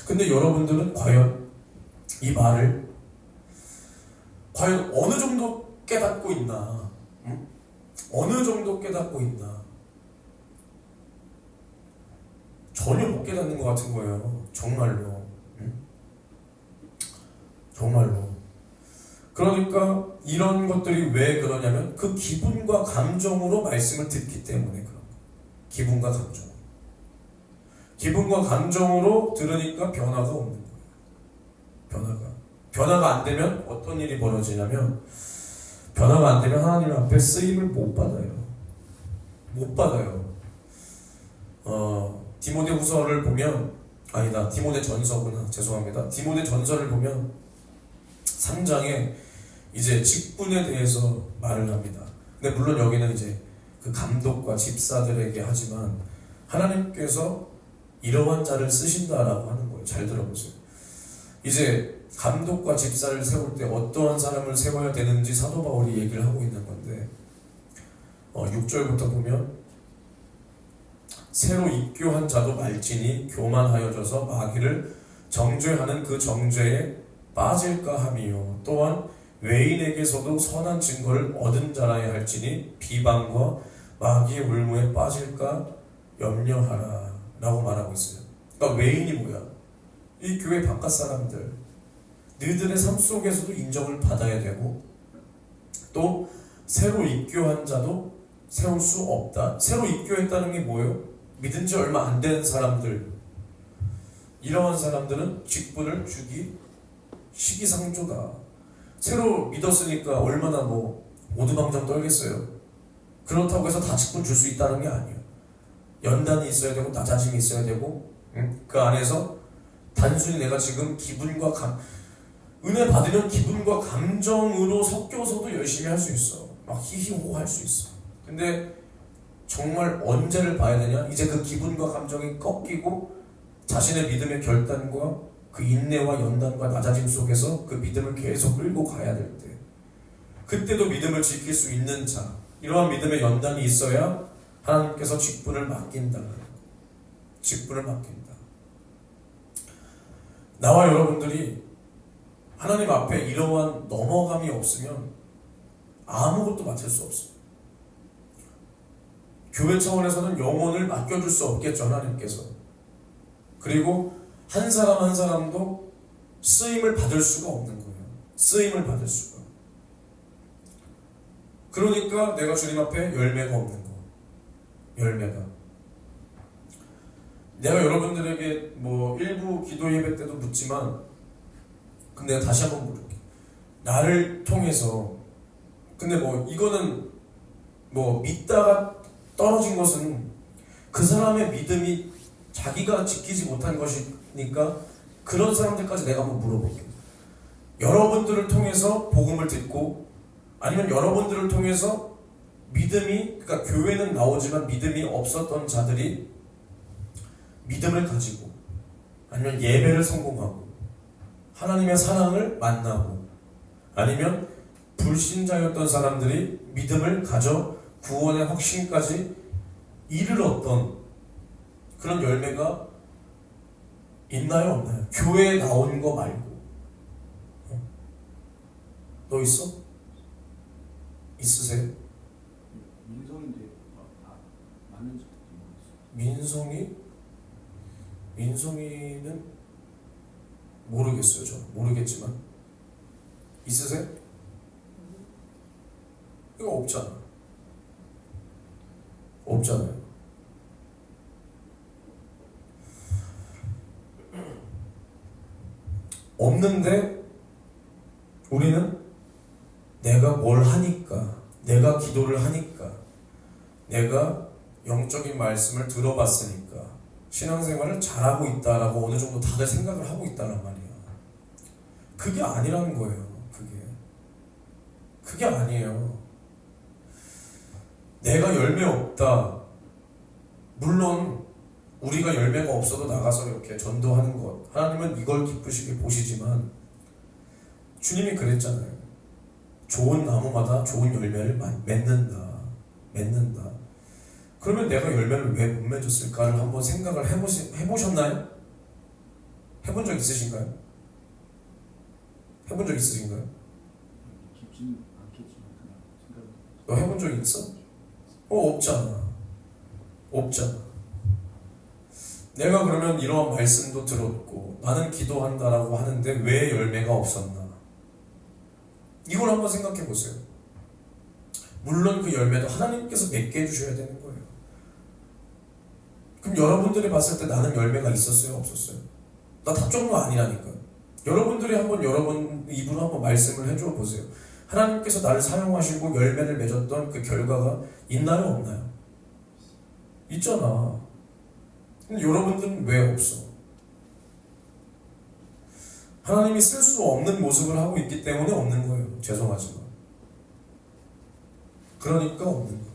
S1: 근데 여러분들은 과연 이 말을 과연 어느 정도 깨닫고 있나? 응? 어느 정도 깨닫고 있나? 전혀 못 깨닫는 것 같은 거예요. 정말로. 응? 정말로. 그러니까 이런 것들이 왜 그러냐면 그 기분과 감정으로 말씀을 듣기 때문에 그런 거예요. 기분과 감정. 기분과 감정으로 들으니까 변화가 없는 거예요. 변화가 안 되면 어떤 일이 벌어지냐면 변화가 안 되면 하나님 앞에 쓰임을 못 받아요. 못 받아요. 디모데후서를 보면 디모데전서구나. 죄송합니다. 디모데전서를 보면 3장에 이제 직분에 대해서 말을 합니다. 근데 물론 여기는 이제 그 감독과 집사들에게 하지만 하나님께서 이러한 자를 쓰신다라고 하는 거예요. 잘 들어보세요. 이제 감독과 집사를 세울 때 어떠한 사람을 세워야 되는지 사도 바울이 얘기를 하고 있는 건데 6절부터 보면 새로 입교한 자도 말지니 교만하여져서 마귀를 정죄하는 그 정죄에 빠질까 함이요 또한 외인에게서도 선한 증거를 얻은 자라야 할지니 비방과 마귀의 울무에 빠질까 염려하라 라고 말하고 있어요. 그러니까 외인이 뭐야? 이 교회 바깥 사람들 너희들의 삶 속에서도 인정을 받아야 되고 또 새로 입교한 자도 세울 수 없다. 새로 입교했다는 게 뭐예요? 믿은 지 얼마 안 된 사람들, 이러한 사람들은 직분을 주기 시기상조다. 새로 믿었으니까 얼마나 오두방정 떨겠어요. 그렇다고 해서 다 직분 줄 수 있다는 게 아니에요. 연단이 있어야 되고 낮아짐이 있어야 되고 그 안에서 단순히 내가 지금 은혜 받으면 기분과 감정으로 섞여서도 열심히 할 수 있어. 막 히히호 할 수 있어. 근데 정말 언제를 봐야 되냐? 이제 그 기분과 감정이 꺾이고 자신의 믿음의 결단과 그 인내와 연단과 낮아짐 속에서 그 믿음을 계속 끌고 가야 될 때, 그때도 믿음을 지킬 수 있는 자, 이러한 믿음의 연단이 있어야 하나님께서 직분을 맡긴다. 직분을 맡긴다. 나와 여러분들이 하나님 앞에 이러한 넘어감이 없으면 아무것도 맡을 수 없어요. 교회 차원에서는 영혼을 맡겨줄 수 없겠죠, 하나님께서. 그리고 한 사람 한 사람도 쓰임을 받을 수가 없는 거예요. 쓰임을 받을 수가. 그러니까 내가 주님 앞에 열매가 없는 거. 열매가. 내가 여러분들에게 뭐 일부 기도 예배 때도 묻지만, 근데 내가 다시 한번 물을게. 나를 통해서, 근데 뭐 이거는 뭐 믿다가 떨어진 것은 그 사람의 믿음이 자기가 지키지 못한 것이니까 그런 사람들까지 내가 한번 물어볼게요. 여러분들을 통해서 복음을 듣고, 아니면 여러분들을 통해서 믿음이, 그러니까 교회는 나오지만 믿음이 없었던 자들이 믿음을 가지고, 아니면 예배를 성공하고, 하나님의 사랑을 만나고, 아니면 불신자였던 사람들이 믿음을 가져 구원의 확신까지 이르렀던 그런 열매가 있나요, 없나요? 교회에 나온 거 말고. 너 있어? 있으세요?
S2: 민성인데 맞는지 모르겠어요.
S1: 민성이는 모르겠어요. 저 모르겠지만 있으세요? 이거 없잖아요. 없는데 우리는 내가 뭘 하니까, 내가 기도를 하니까, 내가 영적인 말씀을 들어봤으니까 신앙생활을 잘하고 있다라고 어느 정도 다들 생각을 하고 있다는 말이야. 그게 아니라는 거예요. 그게 아니에요. 내가 열매 없다. 물론 우리가 열매가 없어도 나가서 이렇게 전도하는 것, 하나님은 이걸 기쁘시게 보시지만 주님이 그랬잖아요. 좋은 나무마다 좋은 열매를 맺는다. 그러면 내가 열매를 왜 못 맺었을까를 한번 생각을 해보셨나요? 해본 적 있으신가요?
S2: 깊지는 않겠지만 그냥 생각이.
S1: 너 해본 적 있어? 없잖아. 내가 그러면 이러한 말씀도 들었고 나는 기도한다라고 하는데 왜 열매가 없었나? 이걸 한번 생각해 보세요. 물론 그 열매도 하나님께서 맺게 해주셔야 되는 거예요. 그럼 여러분들이 봤을 때 나는 열매가 있었어요? 없었어요? 나 답정도 아니라니까요. 여러분들이 한번 여러분 입으로 한번 말씀을 해줘 보세요. 하나님께서 나를 사용하시고 열매를 맺었던 그 결과가 있나요? 없나요? 있잖아. 근데 여러분들은 왜 없어? 하나님이 쓸 수 없는 모습을 하고 있기 때문에 없는 거예요. 죄송하지만. 그러니까 없는 거예요.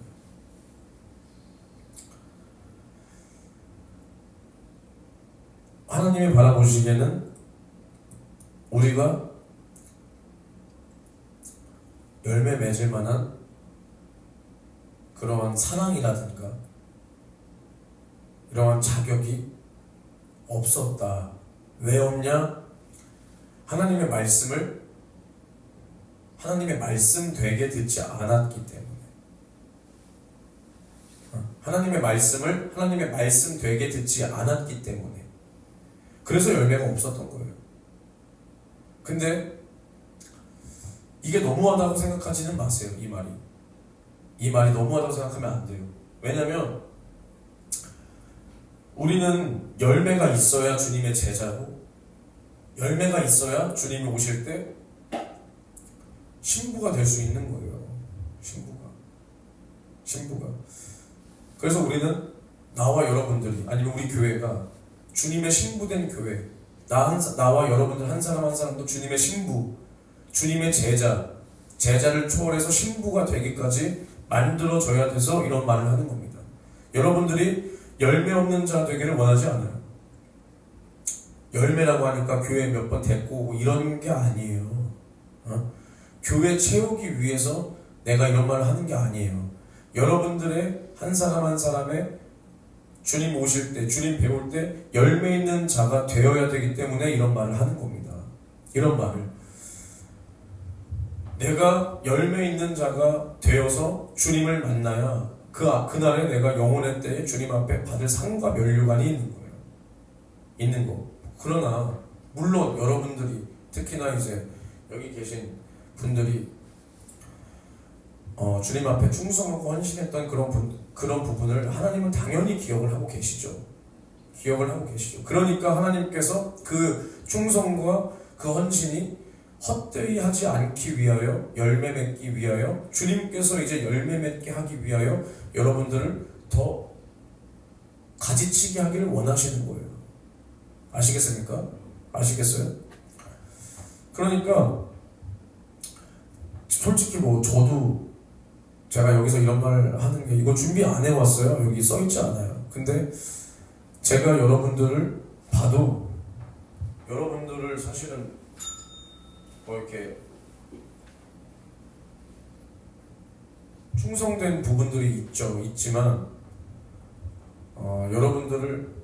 S1: 하나님이 바라보시기에는 우리가 열매 맺을 만한 그러한 사랑이라든가 이러한 자격이 없었다. 왜 없냐? 하나님의 말씀 되게 듣지 않았기 때문에. 하나님의 말씀 되게 듣지 않았기 때문에. 그래서 열매가 없었던 거예요. 근데 이게 너무하다고 생각하지는 마세요. 이 말이 너무하다고 생각하면 안 돼요. 왜냐면 우리는 열매가 있어야 주님의 제자고, 열매가 있어야 주님이 오실 때 신부가 될 수 있는 거예요. 신부가. 그래서 우리는, 나와 여러분들이, 아니면 우리 교회가 주님의 신부된 교회, 나와 여러분들 한 사람 한 사람도 주님의 신부, 주님의 제자를 초월해서 신부가 되기까지 만들어져야 돼서 이런 말을 하는 겁니다. 여러분들이 열매 없는 자 되기를 원하지 않아요. 열매라고 하니까 교회 몇 번 데리고 오고 이런 게 아니에요. 교회 채우기 위해서 내가 이런 말을 하는 게 아니에요. 여러분들의 한 사람 한 사람의 주님 오실 때, 주님 배울 때 열매 있는 자가 되어야 되기 때문에 이런 말을 하는 겁니다. 이런 말을. 내가 열매 있는 자가 되어서 주님을 만나야 그날에 내가 영혼의 때에 주님 앞에 받을 상과 면류관이 있는 거예요. 있는 거. 그러나 물론 여러분들이 특히나 이제 여기 계신 분들이 주님 앞에 충성하고 헌신했던 그런 부분을 하나님은 당연히 기억을 하고 계시죠. 기억을 하고 계시죠. 그러니까 하나님께서 그 충성과 그 헌신이 헛되이 하지 않기 위하여, 열매 맺기 위하여, 주님께서 이제 열매 맺게 하기 위하여 여러분들을 더 가지치게 하기를 원하시는 거예요. 아시겠습니까? 아시겠어요? 그러니까 솔직히 뭐 저도 제가 여기서 이런 말 하는 게 이거 준비 안 해왔어요. 여기 써있지 않아요. 근데 제가 여러분들을 봐도 여러분들을 사실은 뭐 이렇게 충성된 부분들이 있지만 여러분들을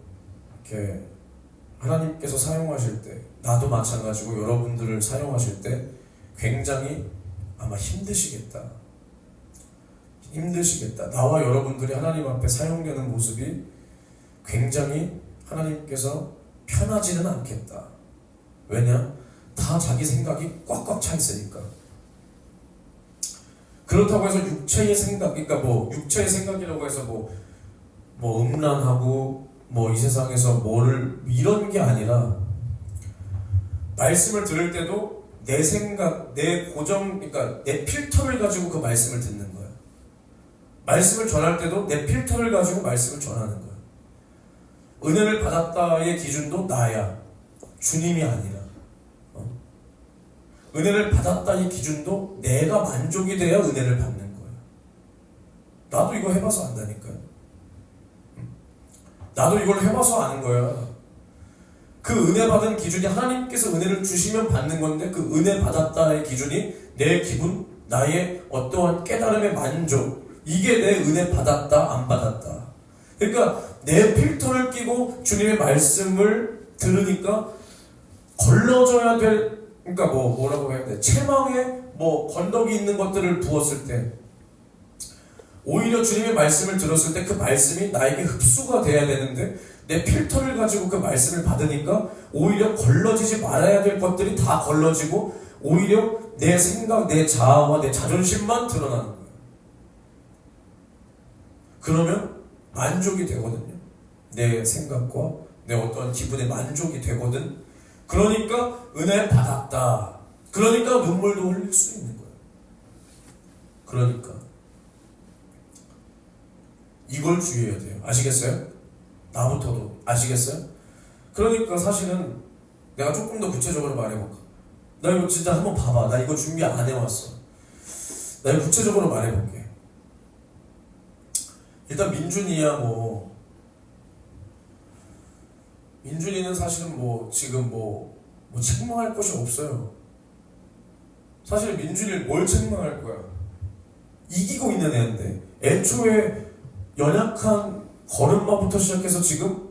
S1: 이렇게 하나님께서 사용하실 때, 나도 마찬가지고 여러분들을 사용하실 때 굉장히 아마 힘드시겠다. 나와 여러분들이 하나님 앞에 사용되는 모습이 굉장히 하나님께서 편하지는 않겠다. 왜냐? 다 자기 생각이 꽉꽉 차 있으니까. 그렇다고 해서 육체의 생각, 그러니까 뭐 육체의 생각이라고 해서 뭐 음란하고 뭐 이 세상에서 뭐를 이런 게 아니라 말씀을 들을 때도 내 생각, 내 고정, 그러니까 내 필터를 가지고 그 말씀을 듣는 거야. 말씀을 전할 때도 내 필터를 가지고 말씀을 전하는 거야. 은혜를 받았다의 기준도 나야. 주님이 아니라. 은혜를 받았다의 기준도 내가 만족이 돼야 은혜를 받는 거야. 나도 이거 해봐서 안다니까요. 나도 이걸 해봐서 아는 거야. 그 은혜 받은 기준이 하나님께서 은혜를 주시면 받는 건데 그 은혜 받았다의 기준이 내 기분, 나의 어떠한 깨달음의 만족, 이게 내 은혜 받았다, 안 받았다. 그러니까 내 필터를 끼고 주님의 말씀을 들으니까 걸러져야 될, 그러니까 뭐라고 해야 돼? 체망에 건더기 있는 것들을 부었을 때 오히려 주님의 말씀을 들었을 때 그 말씀이 나에게 흡수가 돼야 되는데 내 필터를 가지고 그 말씀을 받으니까 오히려 걸러지지 말아야 될 것들이 다 걸러지고 오히려 내 생각, 내 자아와 내 자존심만 드러나는 거예요. 그러면 만족이 되거든요. 내 생각과 내 어떠한 기분에 만족이 되거든. 그러니까 은혜 받았다. 그러니까 눈물도 흘릴 수 있는 거예요. 그러니까 이걸 주의해야 돼요. 아시겠어요? 나부터도. 아시겠어요? 그러니까 사실은 내가 조금 더 구체적으로 말해볼까? 나 이거 진짜 한번 봐봐. 나 이거 준비 안 해왔어. 나 이거 구체적으로 말해볼게. 일단 민준이야 민준이는 사실은 지금 책망할 것이 없어요. 사실 민준이를 뭘 책망할 거야? 이기고 있는 애인데 애초에 연약한 걸음마부터 시작해서 지금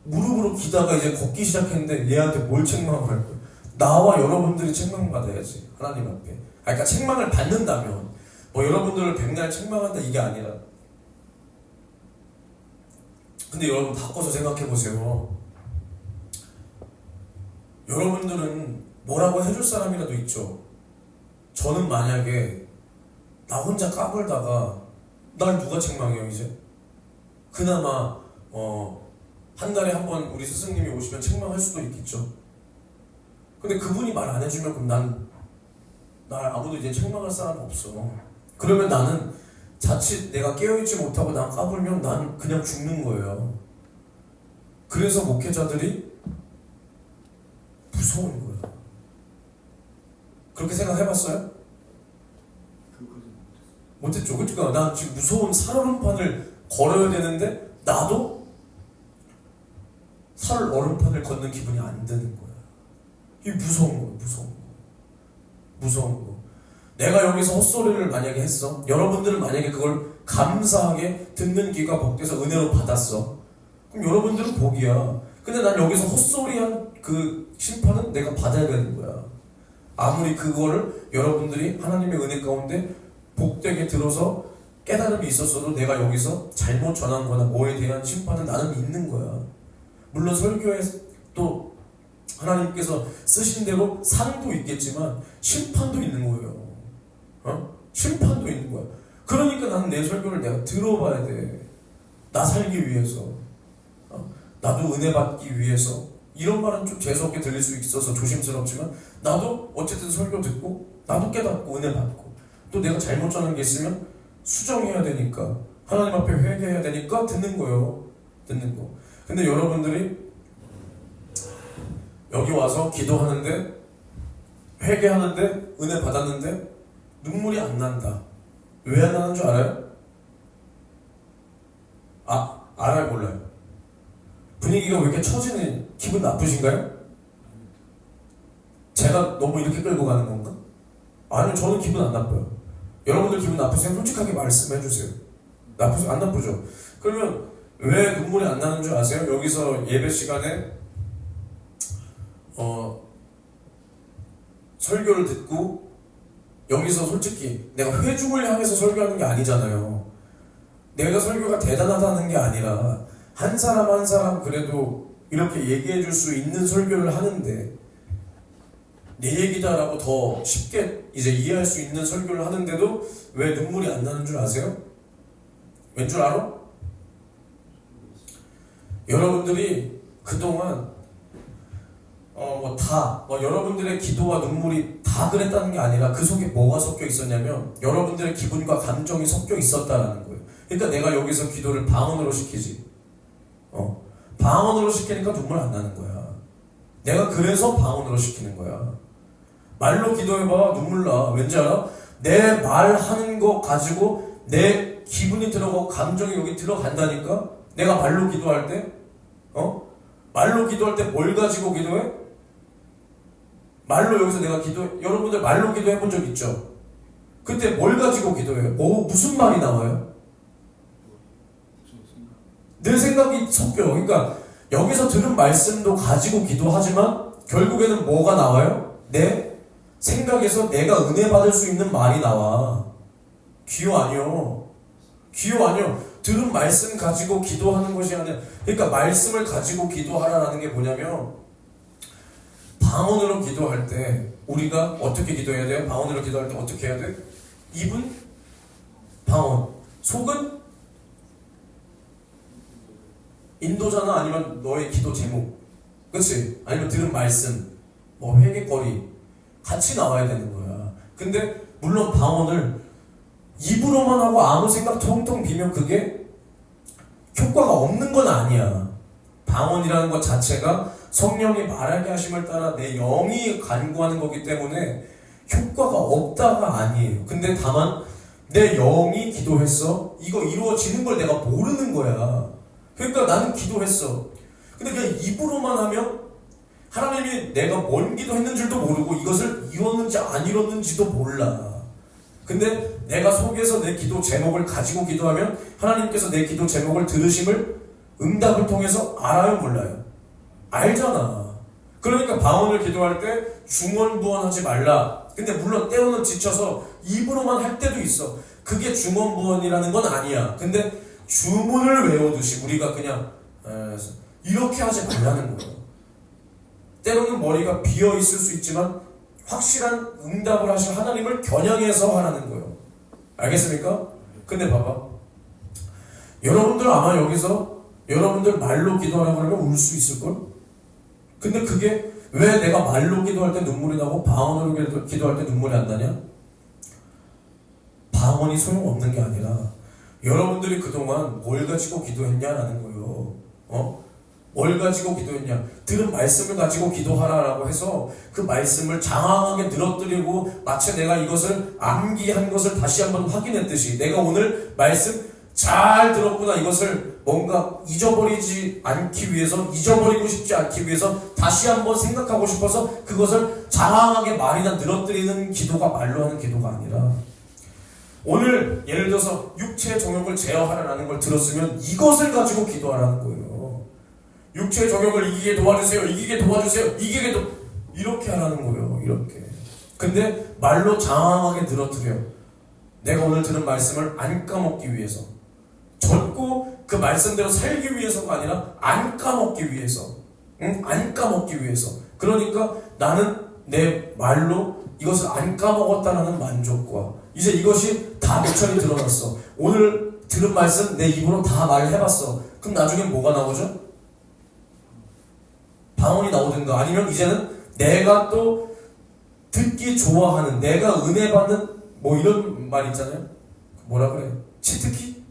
S1: 무릎으로 기다가 이제 걷기 시작했는데 얘한테 뭘 책망할 거야? 나와 여러분들이 책망받아야지 하나님 앞에. 그러니까 책망을 받는다면 여러분들을 백날 책망한다 이게 아니라. 근데 여러분 바꿔서 생각해보세요. 여러분들은 뭐라고 해줄 사람이라도 있죠. 저는 만약에 나 혼자 까불다가 날 누가 책망해요 이제? 그나마 한 달에 한 번 우리 스승님이 오시면 책망할 수도 있겠죠. 근데 그분이 말 안 해주면 그럼 날 아무도 이제 책망할 사람 없어. 그러면 나는 자칫 내가 깨어있지 못하고 난 까불면 난 그냥 죽는 거예요. 그래서 목회자들이 무서운 거야. 그렇게 생각해봤어요? 못했죠. 그러니까 나 지금 무서운 살얼음판을 걸어야 되는데 나도 살얼음판을 걷는 기분이 안 드는 거야. 이게 무서운 거야. 무서운 거. 내가 여기서 헛소리를 만약에 했어. 여러분들은 만약에 그걸 감사하게 듣는 귀가 복돼서 은혜로 받았어. 그럼 여러분들은 복이야. 근데 난 여기서 헛소리한 그 심판은 내가 받아야 되는 거야. 아무리 그거를 여러분들이 하나님의 은혜 가운데 복되게 들어서 깨달음이 있었어도 내가 여기서 잘못 전한 거나 뭐에 대한 심판은 나는 있는 거야. 물론 설교에 또 하나님께서 쓰신 대로 상도 있겠지만 심판도 있는 거예요. 심판도 있는 거야. 그러니까 나는 내 설교를 내가 들어봐야 돼. 나 살기 위해서, 나도 은혜 받기 위해서. 이런 말은 좀 재수없게 들릴 수 있어서 조심스럽지만 나도 어쨌든 설교 듣고 나도 깨닫고 은혜 받고 또 내가 잘못 전한 게 있으면 수정해야 되니까 하나님 앞에 회개해야 되니까 듣는 거예요. 듣는 거. 근데 여러분들이 여기 와서 기도하는데 회개하는데 은혜 받았는데 눈물이 안 난다. 왜 안 나는 줄 알아요? 알아요 몰라요? 분위기가 왜 이렇게 처지는 기분 나쁘신가요? 제가 너무 이렇게 끌고 가는 건가? 아니요, 저는 기분 안 나빠요. 여러분들 기분 나쁘세요? 솔직하게 말씀해 주세요. 안 나쁘죠? 그러면 왜 눈물이 안 나는 줄 아세요? 여기서 예배 시간에 설교를 듣고 여기서 솔직히 내가 회중을 향해서 설교하는 게 아니잖아요. 내가 설교가 대단하다는 게 아니라 한 사람 한 사람 그래도 이렇게 얘기해 줄 수 있는 설교를 하는데 내 얘기다라고 더 쉽게 이제 이해할 수 있는 설교를 하는데도 왜 눈물이 안 나는 줄 아세요? 왠 줄 알아? 여러분들이 그동안 여러분들의 기도와 눈물이 다 그랬다는 게 아니라 그 속에 뭐가 섞여 있었냐면 여러분들의 기분과 감정이 섞여 있었다라는 거예요. 그러니까 내가 여기서 기도를 방언으로 시키지. 방언으로 시키니까 눈물 안 나는 거야. 내가 그래서 방언으로 시키는 거야. 말로 기도해봐 눈물 나. 왠지 알아? 내 말하는 거 가지고 내 기분이 들어가고 감정이 여기 들어간다니까. 내가 말로 기도할 때 말로 기도할 때 뭘 가지고 기도해? 말로 여기서 내가 여러분들 말로 기도해 본 적 있죠? 그때 뭘 가지고 기도해요? 무슨 말이 나와요? 내 생각이 섞여. 그러니까 여기서 들은 말씀도 가지고 기도하지만 결국에는 뭐가 나와요? 내 생각에서 내가 은혜 받을 수 있는 말이 나와. 기호 아니요. 기호 아니요. 들은 말씀 가지고 기도하는 것이 아니라, 그러니까 말씀을 가지고 기도하라는 게 뭐냐면 방언으로 기도할 때 우리가 어떻게 기도해야 돼요? 방언으로 기도할 때 어떻게 해야 돼? 입은 방언, 속은 인도잖아. 아니면 너의 기도 제목, 그치? 아니면 들은 말씀, 회개거리 같이 나와야 되는 거야. 근데 물론 방언을 입으로만 하고 아무 생각 텅텅 비면 그게 효과가 없는 건 아니야. 방언이라는 것 자체가 성령이 말하게 하심을 따라 내 영이 간구하는 거기 때문에 효과가 없다가 아니에요. 근데 다만 내 영이 기도했어. 이거 이루어지는 걸 내가 모르는 거야. 그러니까 나는 기도했어. 근데 그냥 입으로만 하면 하나님이 내가 뭔 기도했는 줄도 모르고 이것을 이뤘는지 안 이뤘는지도 몰라. 근데 내가 속에서 내 기도 제목을 가지고 기도하면 하나님께서 내 기도 제목을 들으심을 응답을 통해서 알아요 몰라요? 알잖아. 그러니까 방언을 기도할 때 중언부언하지 말라. 근데 물론 때로는 지쳐서 입으로만 할 때도 있어. 그게 중언부언이라는 건 아니야. 근데 주문을 외우듯이 우리가 그냥 이렇게 하지 말라는 거예요. 때로는 머리가 비어 있을 수 있지만 확실한 응답을 하실 하나님을 겨냥해서 하라는 거예요. 알겠습니까? 근데 봐봐, 여러분들 아마 여기서 여러분들 말로 기도하라고 하면 울 수 있을걸? 근데 그게 왜 내가 말로 기도할 때 눈물이 나고 방언으로 기도할 때 눈물이 안 나냐? 방언이 소용없는 게 아니라 여러분들이 그동안 뭘 가지고 기도했냐라는 거예요. 뭘 가지고 기도했냐? 들은 말씀을 가지고 기도하라라고 해서 그 말씀을 장황하게 늘어뜨리고 마치 내가 이것을 암기한 것을 다시 한번 확인했듯이 내가 오늘 말씀 잘 들었구나, 이것을 뭔가 잊어버리지 않기 위해서, 잊어버리고 싶지 않기 위해서 다시 한번 생각하고 싶어서 그것을 장황하게 말이나 늘어뜨리는 기도가 말로 하는 기도가 아니라, 오늘 예를 들어서 육체의 정욕을 제어하라는 걸 들었으면 이것을 가지고 기도하라는 거예요. 육체의 정욕을 이기게 도와주세요, 이기게 도와주세요, 이렇게 하라는 거예요. 이렇게. 근데 말로 장황하게 늘어뜨려. 내가 오늘 들은 말씀을 안 까먹기 위해서, 젊고 그 말씀대로 살기 위해서가 아니라 안 까먹기 위해서, 안 까먹기 위해서. 그러니까 나는 내 말로 이것을 안 까먹었다라는 만족과 이제 이것이 다 모처리 드러났어. 오늘 들은 말씀 내 입으로 다 말해봤어. 그럼 나중에 뭐가 나오죠? 방언이 나오든가, 아니면 이제는 내가 또 듣기 좋아하는, 내가 은혜 받는 뭐 이런 말 있잖아요. 뭐라 그래? 치트키?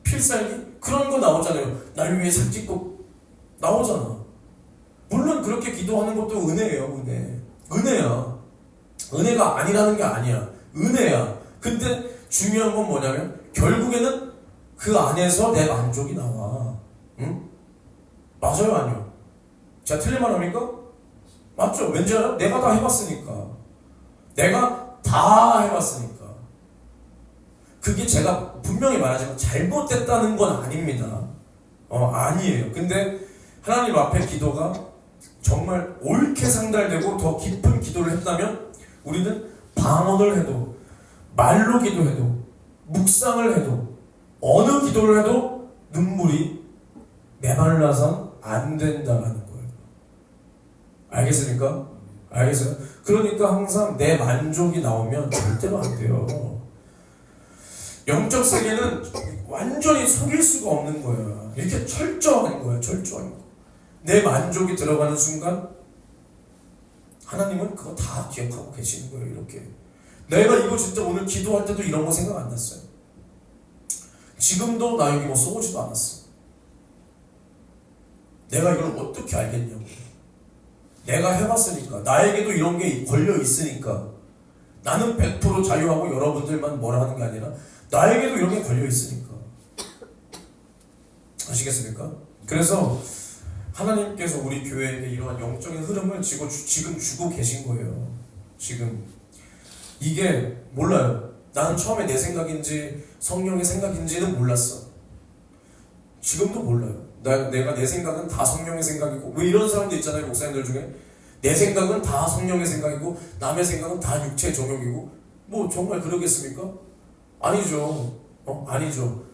S1: 필살기? 그런 거 나오잖아요. 날 위해 삭짓고 나오잖아. 물론 그렇게 기도하는 것도 은혜예요. 은혜야. 은혜가 아니라는 게 아니야. 은혜야. 근데 중요한 건 뭐냐면 결국에는 그 안에서 내 만족이 나와. 응? 맞아요, 아니요? 제가 틀린 말 합니까? 맞죠? 왠지 알아요? 내가 다 해봤으니까. 내가 다 해봤으니까. 그게 제가 분명히 말하지만 잘못됐다는 건 아닙니다. 아니에요. 근데 하나님 앞에 기도가 정말 옳게 상달되고 더 깊은 기도를 했다면 우리는 방언을 해도, 말로 기도해도, 묵상을 해도, 어느 기도를 해도 눈물이 메말라선 안 된다는 거예요. 알겠습니까? 알겠어요? 그러니까 항상 내 만족이 나오면 절대로 안 돼요. 영적 세계는 완전히 속일 수가 없는 거예요. 이렇게 철저한 거예요. 철저한 거. 내 만족이 들어가는 순간 하나님은 그거 다 기억하고 계시는 거예요. 이렇게. 내가 이거 진짜 오늘 기도할 때도 이런 거 생각 안 났어요. 지금도 나 여기 뭐 쏘지도 않았어. 내가 이걸 어떻게 알겠냐고. 내가 해봤으니까. 나에게도 이런 게 걸려 있으니까. 나는 100% 자유하고 여러분들만 뭐라 하는 게 아니라 나에게도 이런 게 걸려 있으니까. 아시겠습니까? 그래서 하나님께서 우리 교회에게 이러한 영적인 흐름을 지금 주고 계신 거예요. 지금 이게 몰라요. 나는 처음에 내 생각인지 성령의 생각인지는 몰랐어. 지금도 몰라요. 내가 내 생각은 다 성령의 생각이고, 왜 이런 사람들 있잖아요, 목사님들 중에. 내 생각은 다 성령의 생각이고 남의 생각은 다 육체의 정욕이고. 뭐 정말 그러겠습니까? 아니죠. 아니죠.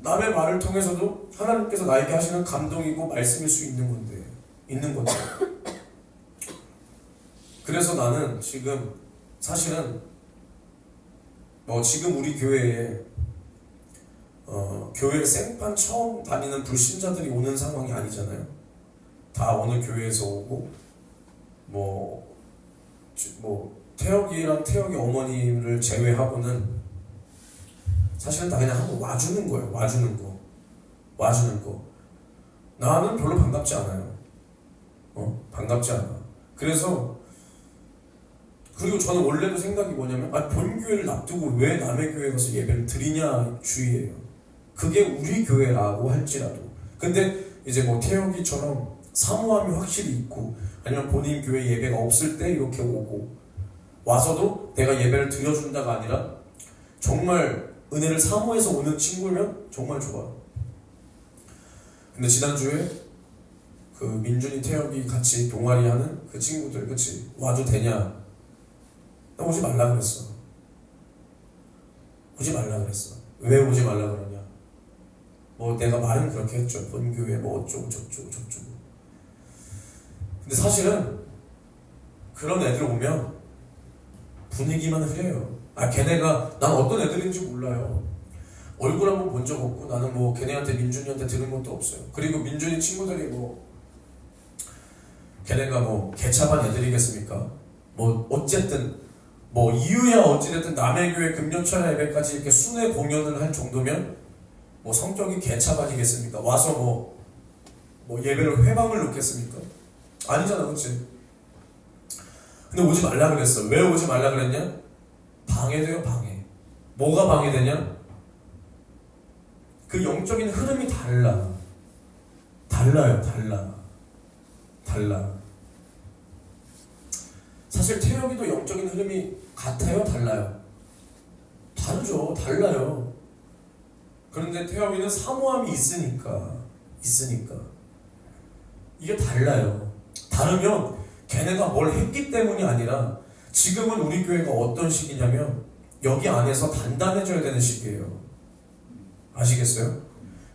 S1: 남의 말을 통해서도 하나님께서 나에게 하시는 감동이고 말씀일 수 있는 건데. 그래서 나는 지금 사실은 지금 우리 교회에 교회 생판 처음 다니는 불신자들이 오는 상황이 아니잖아요. 다 어느 교회에서 오고 태혁이랑 태혁이 어머니를 제외하고는 사실은 다 그냥 한번 와주는 거예요. 와주는 거. 나는 별로 반갑지 않아요. 반갑지 않아. 그래서 그리고 저는 원래도 생각이 뭐냐면 본교회를 놔두고 왜 남의 교회에 가서 예배를 드리냐 주의예요. 그게 우리 교회라고 할지라도. 근데 이제 태혁이처럼 사모함이 확실히 있고, 아니면 본인 교회 예배가 없을 때 이렇게 오고 와서도 내가 예배를 드려준다가 아니라 정말 은혜를 사모해서 오는 친구면 정말 좋아요. 근데 지난주에 그 민준이 태혁이 같이 동아리 하는 그 친구들, 그치? 와도 되냐? 나 오지 말라 그랬어. 왜 오지 말라 그러냐? 내가 말은 그렇게 했죠. 본교회 어쩌고 저쩌고. 근데 사실은 그런 애들 오면 분위기만 흐려요. 걔네가 난 어떤 애들인지 몰라요. 얼굴 한번 본 적 없고, 나는 걔네한테 민준이한테 들은 것도 없어요. 그리고 민준이 친구들이 걔네가 개차반 애들이겠습니까? 어쨌든 이유야 어찌됐든 남의 교회 금년철야 예배까지 이렇게 순회 공연을 할 정도면 성격이 개차반이겠습니까? 와서 예배를 회방을 놓겠습니까? 아니잖아, 그치? 근데 오지 말라 그랬어. 왜 오지 말라 그랬냐? 방해돼요, 방해. 뭐가 방해되냐? 그 영적인 흐름이 달라요. 달라. 사실 태혁이도 영적인 흐름이 같아요, 달라요? 다르죠, 달라요. 그런데 태혁이는 사모함이 있으니까 이게 달라요. 다르면 걔네가 뭘 했기 때문이 아니라 지금은 우리 교회가 어떤 시기냐면 여기 안에서 단단해져야 되는 시기예요. 아시겠어요?